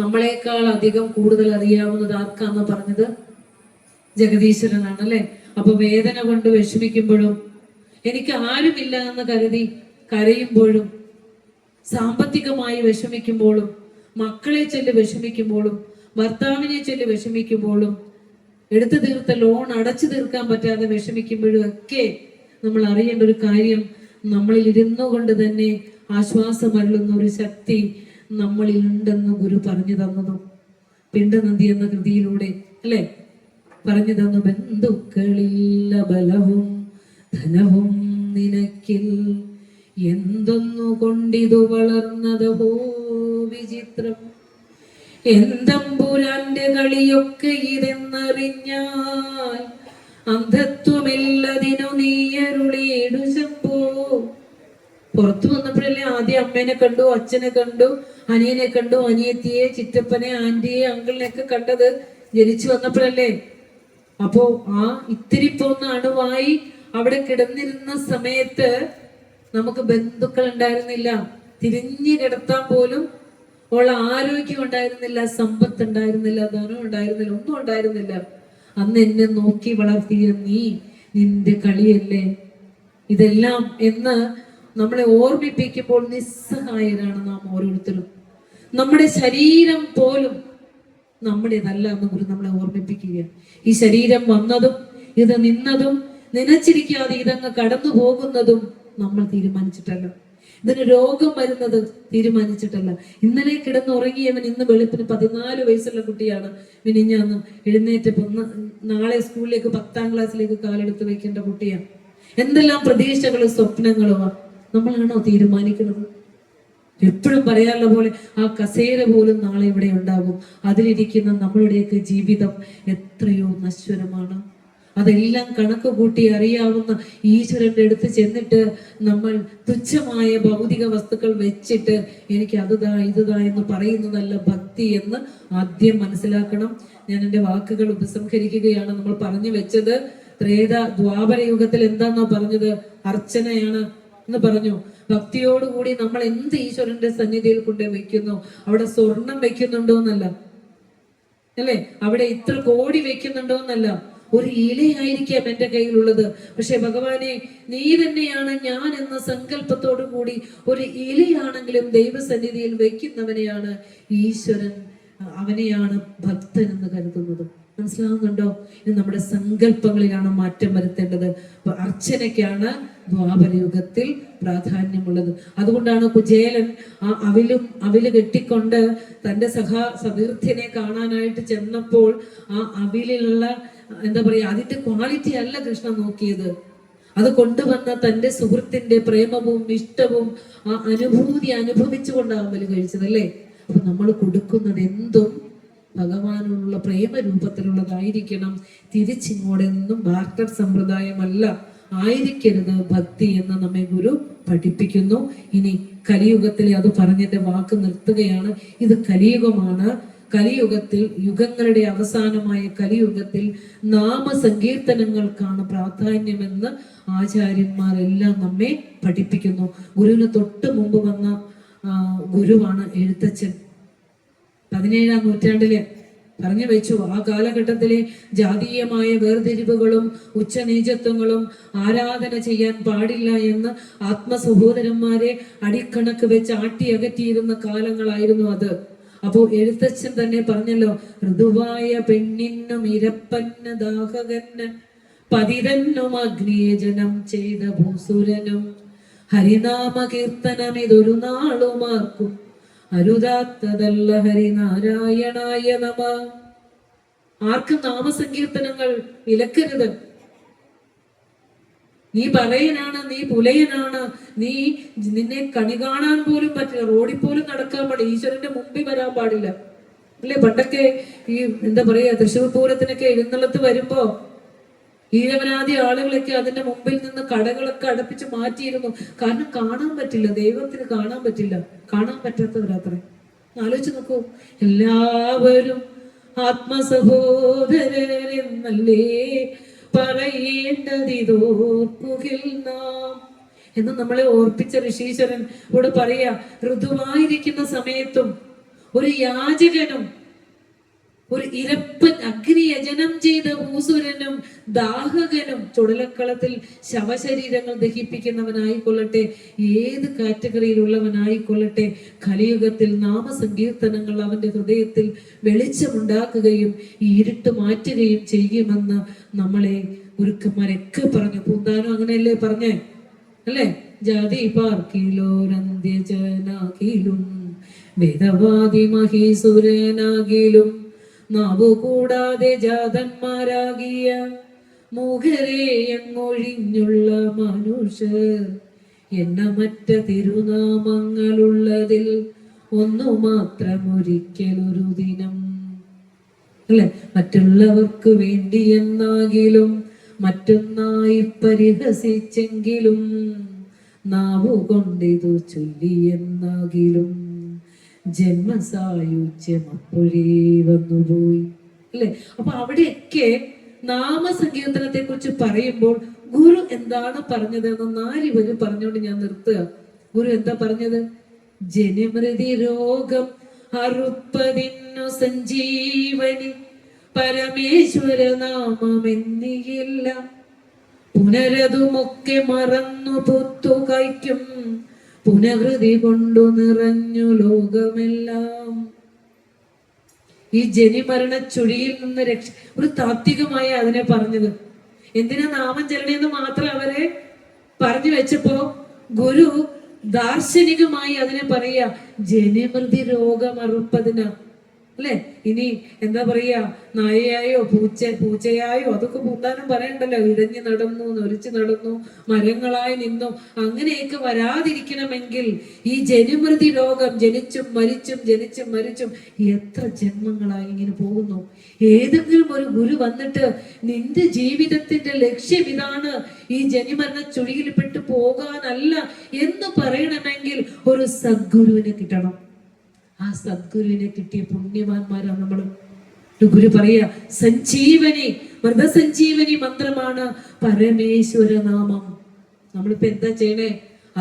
Speaker 3: നമ്മളെക്കാൾ അധികം കൂടുതൽ അറിയാവുന്നത് ആർക്കാന്ന് പറഞ്ഞത്? ജഗദീശ്വരനാണ് അല്ലെ. അപ്പൊ വേദന കൊണ്ട് വിഷമിക്കുമ്പോഴും, എനിക്ക് ആരുമില്ല എന്ന് കരുതി കരയുമ്പോഴും, സാമ്പത്തികമായി വിഷമിക്കുമ്പോഴും, മക്കളെ ചൊല്ലി വിഷമിക്കുമ്പോഴും, ഭർത്താവിനെ ചൊല്ലി വിഷമിക്കുമ്പോഴും, എടുത്തു തീർത്ത ലോൺ അടച്ചു തീർക്കാൻ പറ്റാതെ വിഷമിക്കുമ്പോഴും ഒക്കെ നമ്മൾ അറിയേണ്ട ഒരു കാര്യം, നമ്മളിൽ ഇരുന്നു കൊണ്ട് തന്നെ ആശ്വാസമരുളുന്ന ഒരു ശക്തി നമ്മളിൽ ഉണ്ടെന്ന് ഗുരു പറഞ്ഞു തന്നതും പിണ്ടനന്ദി എന്ന കൃതിയിലൂടെ അല്ലെ പറഞ്ഞു തന്നു. ബന്ധുക്കളില്ല ബലവും ധനവും നിനക്കിൽ, എന്തൊന്നു കൊണ്ടിതു വളർന്നതോ വിചിത്രം. എന്തമ്പുരാന്റെ കളിയൊക്കെ ഇതെന്നറിഞ്ഞാൽ അന്ധത്വമില്ലതിനു നീയരുളീടു ശംഭോ. പുറത്തു വന്നപ്പോഴല്ലേ ആദ്യം അമ്മേനെ കണ്ടു, അച്ഛനെ കണ്ടു, അനിയനെ കണ്ടു, അനിയത്തിയെ, ചിറ്റപ്പനെ, ആന്റിയെ, അങ്കിളിനെ ഒക്കെ കണ്ടത് ജനിച്ചു വന്നപ്പോഴല്ലേ. അപ്പോ ആ ഇത്തിരി പോന്ന അണുവായി അവിടെ കിടന്നിരുന്ന സമയത്ത് നമുക്ക് ബന്ധുക്കൾ ഉണ്ടായിരുന്നില്ല, തിരിഞ്ഞു കിടത്താൻ പോലും ഉള്ള ആരോഗ്യം ഉണ്ടായിരുന്നില്ല, സമ്പത്ത് ഉണ്ടായിരുന്നില്ല, ധനം ഉണ്ടായിരുന്നില്ല, ഒന്നും ഉണ്ടായിരുന്നില്ല. അന്ന് എന്നെ നോക്കി വളർത്തിയ നീ, നിന്റെ കളിയല്ലേ ഇതെല്ലാം എന്ന് നമ്മളെ ഓർമ്മിപ്പിക്കുമ്പോൾ നിസ്സഹായരാണ് നാം ഓരോരുത്തരും. നമ്മുടെ ശരീരം പോലും നമ്മുടേതല്ല എന്ന് ഗുരു നമ്മളെ ഓർമ്മിപ്പിക്കുക. ഈ ശരീരം വന്നതും ഇത് നിന്നതും നനച്ചിരിക്കാതെ ഇതങ്ങ് കടന്നു പോകുന്നതും നമ്മൾ തീരുമാനിച്ചിട്ടല്ല. ഇതിന് രോഗം വരുന്നത് തീരുമാനിച്ചിട്ടല്ല. ഇന്നലെ കിടന്നുറങ്ങിയവൻ ഇന്ന് വെളുപ്പിന് 14 വയസ്സുള്ള കുട്ടിയാണ്. മിനിഞ്ഞാന്ന് എഴുന്നേറ്റപ്പോ നാളെ സ്കൂളിലേക്ക് 10ാം ക്ലാസ്സിലേക്ക് കാലെടുത്ത് വെക്കേണ്ട കുട്ടിയാണ്. എന്തെല്ലാം പ്രതീക്ഷകളും സ്വപ്നങ്ങളുമാണ്. നമ്മളാണോ തീരുമാനിക്കുന്നത്? എപ്പോഴും പറയാനുള്ള പോലെ ആ കസേര പോലും നാളെ ഇവിടെ ഉണ്ടാകും. അതിലിരിക്കുന്ന നമ്മളുടെയൊക്കെ ജീവിതം എത്രയോ നശ്വരമാണ്. അതെല്ലാം കണക്ക് കൂട്ടി അറിയാവുന്ന ഈശ്വരന്റെ അടുത്ത് ചെന്നിട്ട് നമ്മൾ തുച്ഛമായ ഭൗതിക വസ്തുക്കൾ വെച്ചിട്ട് എനിക്ക് അതുതാ ഇതുതാ എന്ന് പറയുന്നതല്ല ഭക്തി എന്ന് ആദ്യം മനസ്സിലാക്കണം. ഞാൻ എൻ്റെ വാക്കുകൾ ഉപസംഹരിക്കുകയാണ്. നമ്മൾ പറഞ്ഞു വെച്ചത് ദ്വാപര യുഗത്തിൽ എന്താന്നോ പറഞ്ഞത്? അർച്ചനയാണ് എന്ന് പറഞ്ഞു. ഭക്തിയോടുകൂടി നമ്മൾ എന്ത് ഈശ്വരന്റെ സന്നിധിയിൽ കൊണ്ട് വെക്കുന്നു, അവിടെ സ്വർണം വെക്കുന്നുണ്ടോ എന്നല്ല, അല്ലെ, അവിടെ ഇത്ര കോടി വെക്കുന്നുണ്ടോ എന്നല്ല, ഒരു ഇലയായിരിക്കാം എൻ്റെ കയ്യിലുള്ളത്. പക്ഷെ ഭഗവാനെ, നീ തന്നെയാണ് ഞാൻ എന്ന സങ്കല്പത്തോടു കൂടി ഒരു ഇലയാണെങ്കിലും ദൈവസന്നിധിയിൽ വെക്കുന്നവനെയാണ് ഈശ്വരൻ, അവനെയാണ് ഭക്തൻ എന്ന് കരുതുന്നത്. മനസ്സിലാവുന്നുണ്ടോ? ഇത് നമ്മുടെ സങ്കല്പങ്ങളിലാണ് മാറ്റം വരുത്തേണ്ടത്. അപ്പൊ അർച്ചനയ്ക്കാണ് ദ്വാപരയുഗത്തിൽ പ്രാധാന്യമുള്ളത്. അതുകൊണ്ടാണ് കുചേലൻ ആ അവില് കെട്ടിക്കൊണ്ട് തന്റെ സതീർത്ഥ്യനെ കാണാനായിട്ട് ചെന്നപ്പോൾ ആ അവിലുള്ള എന്താ പറയാ, അതിന്റെ ക്വാളിറ്റി അല്ല കൃഷ്ണൻ നോക്കിയത്. അത് കൊണ്ടുവന്ന തന്റെ സുഹൃത്തിന്റെ പ്രേമവും ഇഷ്ടവും ആ അനുഭൂതി അനുഭവിച്ചുകൊണ്ടാണ് അവില് കഴിച്ചത്, അല്ലേ? അപ്പൊ നമ്മൾ കൊടുക്കുന്നത് എന്തും ഭഗവാനുള്ള പ്രേമരൂപത്തിലുള്ളതായിരിക്കണം. തിരിച്ചിങ്ങോടെന്നും ബാർട്ടർ സമ്പ്രദായമല്ല, ആയിരിക്കരുത് ഭക്തി എന്ന് നമ്മെ ഗുരു പഠിപ്പിക്കുന്നു. ഇനി കലിയുഗത്തിലെ അത് പറഞ്ഞതിന്റെ വാക്ക് നിർത്തുകയാണ്. ഇത് കലിയുഗമാണ്. കലിയുഗത്തിൽ, യുഗങ്ങളുടെ അവസാനമായ കലിയുഗത്തിൽ നാമസങ്കീർത്തനങ്ങൾക്കാണ് പ്രാധാന്യമെന്ന് ആചാര്യന്മാരെല്ലാം നമ്മെ പഠിപ്പിക്കുന്നു. ഗുരുവിന് തൊട്ട് മുമ്പ് വന്ന ഗുരുവാണ് എഴുത്തച്ഛൻ. 17ാം നൂറ്റാണ്ടിലെ പറഞ്ഞു വെച്ചു. ആ കാലഘട്ടത്തിലെ ജാതീയമായ വേർതിരിവുകളും ഉച്ചനീചത്വങ്ങളും ആരാധന ചെയ്യാൻ പാടില്ല എന്ന് ആത്മസഹോദരന്മാരെ അടിക്കണക്ക് വെച്ച് അകറ്റിയിരുന്ന കാലങ്ങളായിരുന്നു അത്. അപ്പോ എഴുത്തച്ഛൻ തന്നെ പറഞ്ഞല്ലോ, ഋതുവായ പെണ്ണിനും ഇരപ്പന്ന ദാഹകന് പതിതന്നും അഗ്നിയജനം ചെയ്ത ഭൂസുരനും ഹരിനാമ കീർത്തനം ഇതൊരു നാളുമാർക്കും അരുതാത്തതല്ല ഹരിനാരായണായ നമ. ആർക്കും നാമസങ്കീർത്തനങ്ങൾ വിലക്കരുത്. നീ പലയനാണ്, നീ പുലയനാണ്, നിന്നെ കണി കാണാൻ പോലും പറ്റില്ല, റോഡിൽ പോലും നടക്കാൻ പാടില്ല, ഈശ്വരന്റെ മുമ്പിൽ വരാൻ പാടില്ല, അല്ലേ? പണ്ടൊക്കെ ഈ എന്താ പറയാ, തൃശ്ശൂർ പൂരത്തിനൊക്കെ എഴുന്നള്ളത്ത് വരുമ്പോ ഈഴവനാദി ആളുകളൊക്കെ അതിന്റെ മുമ്പിൽ നിന്ന് കടകളൊക്കെ അടപ്പിച്ച് മാറ്റിയിരുന്നു. കാരണം കാണാൻ പറ്റില്ല, ദൈവത്തിന് കാണാൻ പറ്റില്ല, കാണാൻ പറ്റാത്തവരാത്രേ. ആലോചിച്ച് നോക്കൂ. എല്ലാവരും ആത്മസഹോദരരെന്നല്ലേ പറയേണ്ടതിതോർക്കുകിൽ നാം എന്ന് നമ്മളെ ഓർപ്പിച്ച ഋഷീശ്വരൻ ഇവിടെ പറയാ, ഋതുവായിരിക്കുന്ന സമയത്തും ഒരു യാചകനും ഒരു ഇരപ്പൻ അഗ്നിയജനം ചെയ്ത ഭൂസുരനും ദാഹകനും ചുടലക്കളത്തിൽ ശവശരീരങ്ങൾ ദഹിപ്പിക്കുന്നവനായിക്കൊള്ളട്ടെ, ഏത് കാറ്റഗറിയിലുള്ളവനായിക്കൊള്ളട്ടെ, കലിയുഗത്തിൽ നാമസങ്കീർത്തനങ്ങൾ അവന്റെ ഹൃദയത്തിൽ വെളിച്ചമുണ്ടാക്കുകയും ഈ ഇരുട്ട് മാറ്റുകയും ചെയ്യുമെന്ന് നമ്മളെ ഗുരുക്കന്മാരൊക്കെ പറഞ്ഞു. പൂന്താനം അങ്ങനെയല്ലേ പറഞ്ഞേ, അല്ലേ? ജാതി പാർക്കിലോരന്ത്യജനാകിലും വേദവാദി മഹീസുരനാകിലും നാവു കൂടാതെ ജാതന്മാരാകിയ മൂകരെ എങ്ങൊഴിഞ്ഞുള്ള മനുഷ്യർ എണ്ണമറ്റ തിരുനാമങ്ങളുള്ളതിൽ ഒന്നു മാത്രം ഒരിക്കലൊരു ദിനം, അല്ലെ? മറ്റുള്ളവർക്ക് വേണ്ടി എന്നാകിലും മറ്റൊന്നായി പരിഹസിച്ചെങ്കിലും നാവു കൊണ്ടിതു ചൊല്ലിയെന്നാകിലും ജന്മസായുജ്യം അപ്പോഴേ വന്നുപോയി, അല്ലെ? അപ്പൊ അവിടെയൊക്കെ നാമസങ്കീർത്തനത്തെ കുറിച്ച് പറയുമ്പോൾ ഗുരു എന്താണ് പറഞ്ഞത് എന്ന് 4 പേര് പറഞ്ഞുകൊണ്ട് ഞാൻ നിർത്തുക. ഗുരു എന്താ പറഞ്ഞത്? ജനമൃതി രോഗം അറുപ്പതിന്നു സഞ്ജീവനി പരമേശ്വര നാമമെന്നിയില്ല, പുനരതുമൊക്കെ മറന്നു പൊത്തു കൈക്കും പുനഹൃതി കൊണ്ടു നിറഞ്ഞു ലോകമെല്ലാം. ഈ ജനിമരണ ചുഴിയിൽ നിന്ന് ഒരു താത്വികമായ അതിനെ പറഞ്ഞത്. എന്തിനാ നാമം ചൊല്ലണമെന്ന് മാത്രം അവരെ പറഞ്ഞു വെച്ചപ്പോ ഗുരു ദാർശനികമായി അതിനെ പറയാ ജനമൃതി രോഗമറുപ്പതിന്, അല്ലെ? ഇനി എന്താ പറയാ, നായയായോ പൂച്ചയായോ അതൊക്കെ പൂന്താനം പറയണ്ടല്ലോ. ഇഴഞ്ഞു നടന്നു, നൊരിച്ചു നടന്നു, മരങ്ങളായി നിന്നു. അങ്ങനെയൊക്കെ വരാതിരിക്കണമെങ്കിൽ ഈ ജനമൃതി രോഗം, ജനിച്ചും മരിച്ചും ജനിച്ചും മരിച്ചും എത്ര ജന്മങ്ങളായി ഇങ്ങനെ പോകുന്നു. ഏതെങ്കിലും ഒരു ഗുരു വന്നിട്ട് നിന്റെ ജീവിതത്തിന്റെ ലക്ഷ്യം ഇതാണ്, ഈ ജനിമരണ ചുഴിയിൽപ്പെട്ടു പോകാനല്ല എന്ന് പറയണമെങ്കിൽ ഒരു സദ്ഗുരുവിനെ കിട്ടണം. ആ സദ്ഗുരുവിനെ കിട്ടിയ പുണ്യവാന്മാരാണ് നമ്മൾ. ഗുരു പറയാ സഞ്ജീവനി, മൃതസഞ്ജീവനി മന്ത്രമാണ് പരമേശ്വര നാമം. നമ്മളിപ്പോ എന്താ ചെയ്യണേ?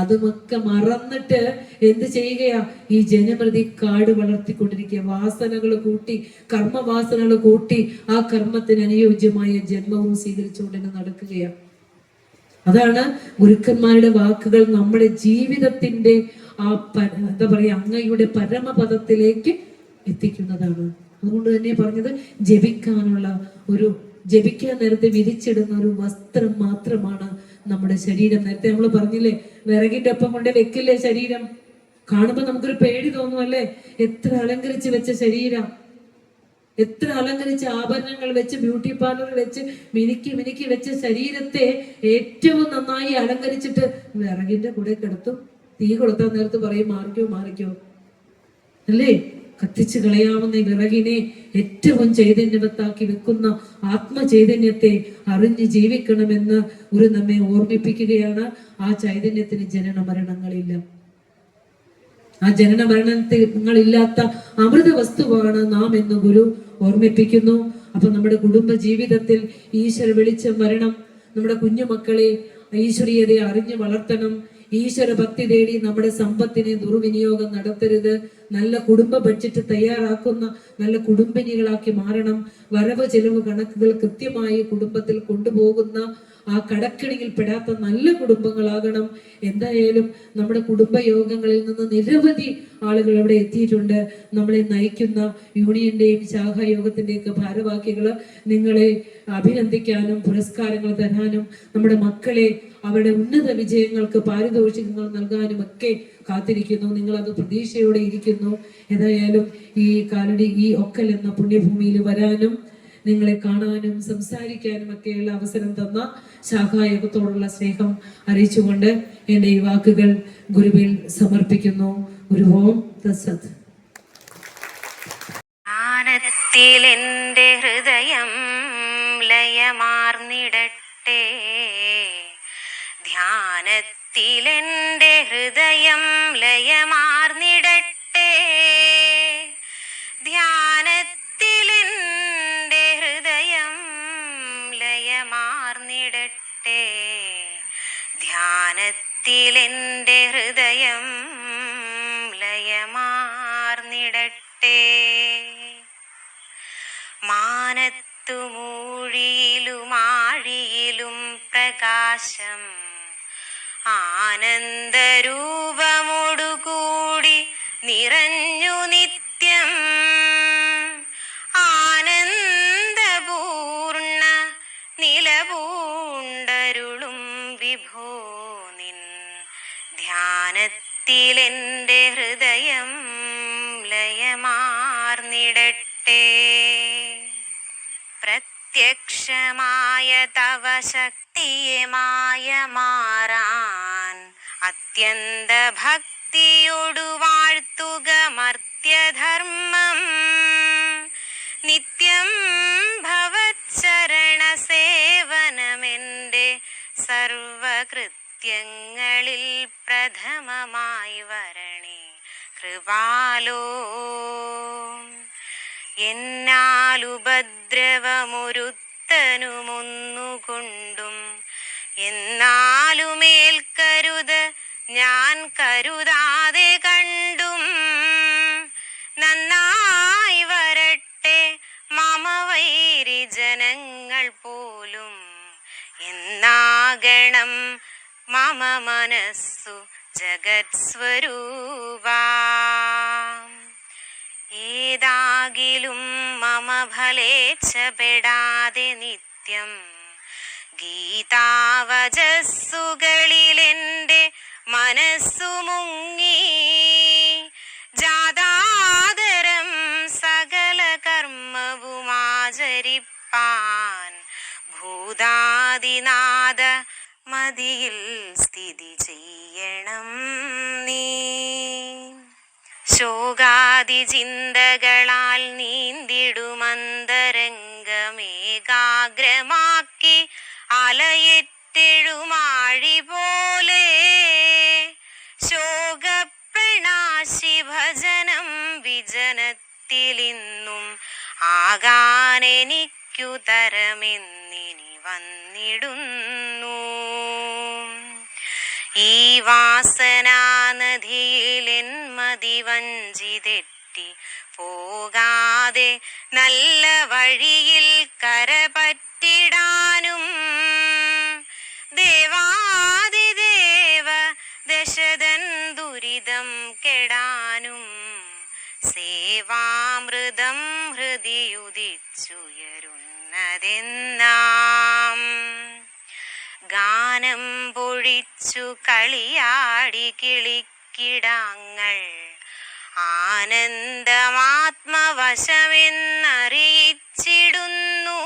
Speaker 3: അതുമൊക്കെ മറന്നിട്ട് എന്ത് ചെയ്യുകയാ? ഈ ജനമൃതി കാട് വളർത്തിക്കൊണ്ടിരിക്കുക. വാസനകൾ കൂട്ടി, കർമ്മവാസനകൾ കൂട്ടി ആ കർമ്മത്തിന് അനുയോജ്യമായ ജന്മവും സ്വീകരിച്ചുകൊണ്ട് നടക്കുകയാണ്. അതാണ് ഗുരുക്കന്മാരുടെ വാക്കുകൾ നമ്മുടെ ജീവിതത്തിന്റെ ആ എന്താ പറയാ, അങ്ങയുടെ പരമപദത്തിലേക്ക് എത്തിക്കുന്നതാണ്. അതുകൊണ്ട് തന്നെ പറഞ്ഞത് ജപിക്കാനുള്ള ജപിക്കാൻ നേരത്തെ വിരിച്ചിടുന്ന ഒരു വസ്ത്രം മാത്രമാണ് നമ്മുടെ ശരീരം. നേരത്തെ നമ്മൾ പറഞ്ഞില്ലേ, വിറകിന്റെ ഒപ്പം കൊണ്ട് വെക്കില്ലേ ശരീരം. കാണുമ്പോ നമുക്കൊരു പേടി തോന്നുമല്ലേ? എത്ര അലങ്കരിച്ച് വെച്ച ശരീരം, എത്ര അലങ്കരിച്ച ആഭരണങ്ങൾ വെച്ച്, ബ്യൂട്ടി പാർലർ വെച്ച് മിനുക്കി വെച്ച ശരീരത്തെ ഏറ്റവും നന്നായി അലങ്കരിച്ചിട്ട് വിറകിന്റെ കൂടെ കിടത്തും. തീ കൊളുത്താൻ നേരത്ത് പറയും മാറിക്കോ അല്ലേ? കത്തിച്ചു കളയാവുന്ന വിറകിനെ ഏറ്റവും ചൈതന്യവത്താക്കി വെക്കുന്ന ആത്മചൈതന്യത്തെ അറിഞ്ഞ് ജീവിക്കണമെന്ന് ഗുരു നമ്മെ ഓർമ്മിപ്പിക്കുകയാണ്. ആ ചൈതന്യത്തിന് ജനന മരണങ്ങളില്ല. ആ ജനന മരണങ്ങളില്ലാത്ത അമൃത വസ്തുവാണ് നാം എന്ന് ഗുരു ഓർമ്മിപ്പിക്കുന്നു. അപ്പൊ നമ്മുടെ കുടുംബ ജീവിതത്തിൽ ഈശ്വര വെളിച്ചം വരണം. നമ്മുടെ കുഞ്ഞുമക്കളെ ഈശ്വരീയതയെ അറിഞ്ഞു വളർത്തണം. ഈശ്വര ഭക്തി തേടി നമ്മുടെ സമ്പത്തിനെ ദുർവിനിയോഗം നടത്തരുത്. നല്ല കുടുംബ ബഡ്ജറ്റ് തയ്യാറാക്കുന്ന നല്ല കുടുംബിനികളാക്കി മാറണം. വരവ് ചെലവ് കണക്കുകൾ കൃത്യമായി കുടുംബത്തിൽ കൊണ്ടുപോകുന്ന ആ കടക്കിണിയിൽ പെടാത്ത നല്ല കുടുംബങ്ങളാകണം. എന്തായാലും നമ്മുടെ കുടുംബയോഗങ്ങളിൽ നിന്ന് നിരവധി ആളുകൾ അവിടെ എത്തിയിട്ടുണ്ട്. നമ്മളെ നയിക്കുന്ന യൂണിയന്റെയും ശാഖായോഗത്തിന്റെയൊക്കെ ഭാരവാഹികള് നിങ്ങളെ അഭിനന്ദിക്കാനും പുരസ്കാരങ്ങൾ തരാനും നമ്മുടെ മക്കളെ അവരുടെ ഉന്നത വിജയങ്ങൾക്ക് പാരിതോഷികങ്ങൾ നൽകാനും ഒക്കെ കാത്തിരിക്കുന്നു. നിങ്ങൾ അത് പ്രതീക്ഷയോടെ ഇരിക്കുന്നു. ഏതായാലും ഈ കാലടി ഈ ഒക്കൽ എന്ന പുണ്യഭൂമിയിൽ വരാനും നിങ്ങളെ കാണാനും സംസാരിക്കാനും ഒക്കെയുള്ള അവസരം തന്ന ശാഖായോഗത്തോടുള്ള സ്നേഹം അറിയിച്ചുകൊണ്ട് എൻ്റെ ഈ വാക്കുകൾ ഗുരുവിൽ സമർപ്പിക്കുന്നു. ഗുരുവോം തത്സത്.
Speaker 1: ധ്യാനത്തിലെന്റെ ഹൃദയം ലയമാർന്നിടട്ടെ, ധ്യാനത്തിലെന്റെ ഹൃദയം ലയമാർന്നിടട്ടെ, ധ്യാനത്തിലെന്റെ ഹൃദയം ലയമാർന്നിടട്ടെ, ധ്യാനത്തിലെന്റെ ഹൃദയം ലയമാർന്നിടട്ടെ. മാനത്തു മൂഴിയിലും ആഴിയിലും പ്രകാശം, ആനന്ദരൂപമോടുകൂടി നിറഞ്ഞു നിത്യം, ആനന്ദപൂർണ്ണ നിലപൂണ്ടരുളും വിഭോ നിൻ ധ്യാനത്തിലെന്റെ ഹൃദയം ലയമാർന്നിടട്ടെ. പ്രത്യക്ഷമായ തവ ശക്തിയെ മായ മാറാൻ അത്യന്ത ഭക്തിയോടു വാഴ്ത്തുക മർത്യധർമ്മം, നിത്യം ഭവച്ചരണ സേവനമെന്റെ സർവകൃത്യങ്ങളിൽ പ്രഥമമായി വരണേ കൃപാലോ. എന്നാലുപദ്രവമൊരുത്തനുമൊന്നുകൊണ്ടും എന്നാലുമേൽക്കരുത് ഞാൻ കരുതാതെ കണ്ടും, നന്നായി വരട്ടെ മമ വൈരി ജനങ്ങൾ പോലും എന്നാകണം മമ മനസ്സു ജഗത്സ്വരൂപാ. ഏതാകിലും മമ ഫലേച്ഛപ്പെടാതെ നിത്യം ഗീതാവചസ്സുകളിലെന്റെ മനസ്സു ആദിനാഥ മതിയിൽ സ്ഥിതി ചെയ്യണം നീ. ശോകാദി ചിന്തകളാൽ നീന്തിടുമന്തരംഗമേകാഗ്രമാക്കി അലയെത്തെഴുമാഴി പോലെ ശോകപ്രണാശി ഭജനം വിജനത്തിലിന്നും ആകാനെനിക്കു തരമെന്നിനി വന്നിടുന്നു. ഈ വാസനാനദിയിലെൻ മതി വഞ്ചിതെറ്റി പോകാതെ നല്ല വഴിയിൽ കരപറ്റിടാനും ദേവാദിദേവ ദശതൻ ദുരിതം കെടാനും സേവാമൃതം ഹൃദിയുദിച്ചുയരുന്നതെന്നാം. ഗാനം പൊഴിച്ചു കളിയാടി കിളിക്കിടാങ്ങൾ ആനന്ദമാത്മവശമെന്നറിയിച്ചിടുന്നു.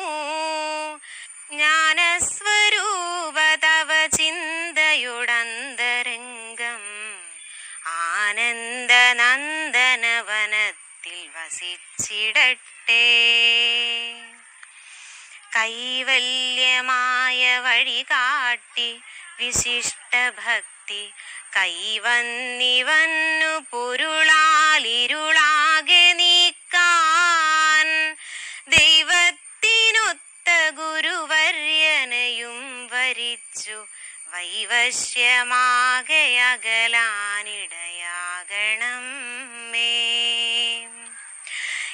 Speaker 1: ജ്ഞാനസ്വരൂപ തവ ചിന്തയുടന്തരംഗം ആനന്ദനന്ദനവനത്തിൽ വസിച്ചിടട്ടെ. കൈവല്യമായ വഴി കാട്ടി വിശിഷ്ടഭക്തി കൈവന്നിവന്നു പൊരുളാലിരുളാകെ നീക്കാൻ ദൈവത്തിനൊത്ത ഗുരുവര്യനയും വരിച്ചു വൈവശ്യമാകയകലാനിടയാകണം മേ.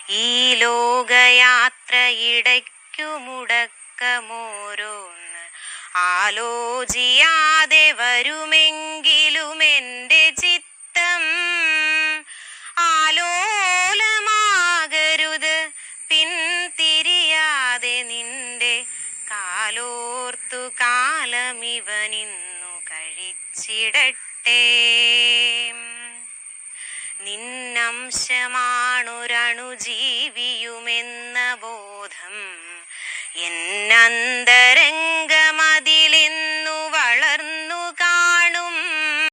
Speaker 1: ഈ ലോകയാത്രയിടയ്ക്കു മുടക്കമോരോന്ന് ആലോചിയാതെ വരുമെങ്കിലും എൻ്റെ ചിത്തം ആലോലമാകരുത്. പിൻതിരിയാതെ നിന്റെ കാലോർത്തു കാലമിവനിന്നു കഴിച്ചിടട്ടെ. നിന്നംശമാണൊരണുജീവിയുമെന്ന ബോധം എന്നന്തരംഗ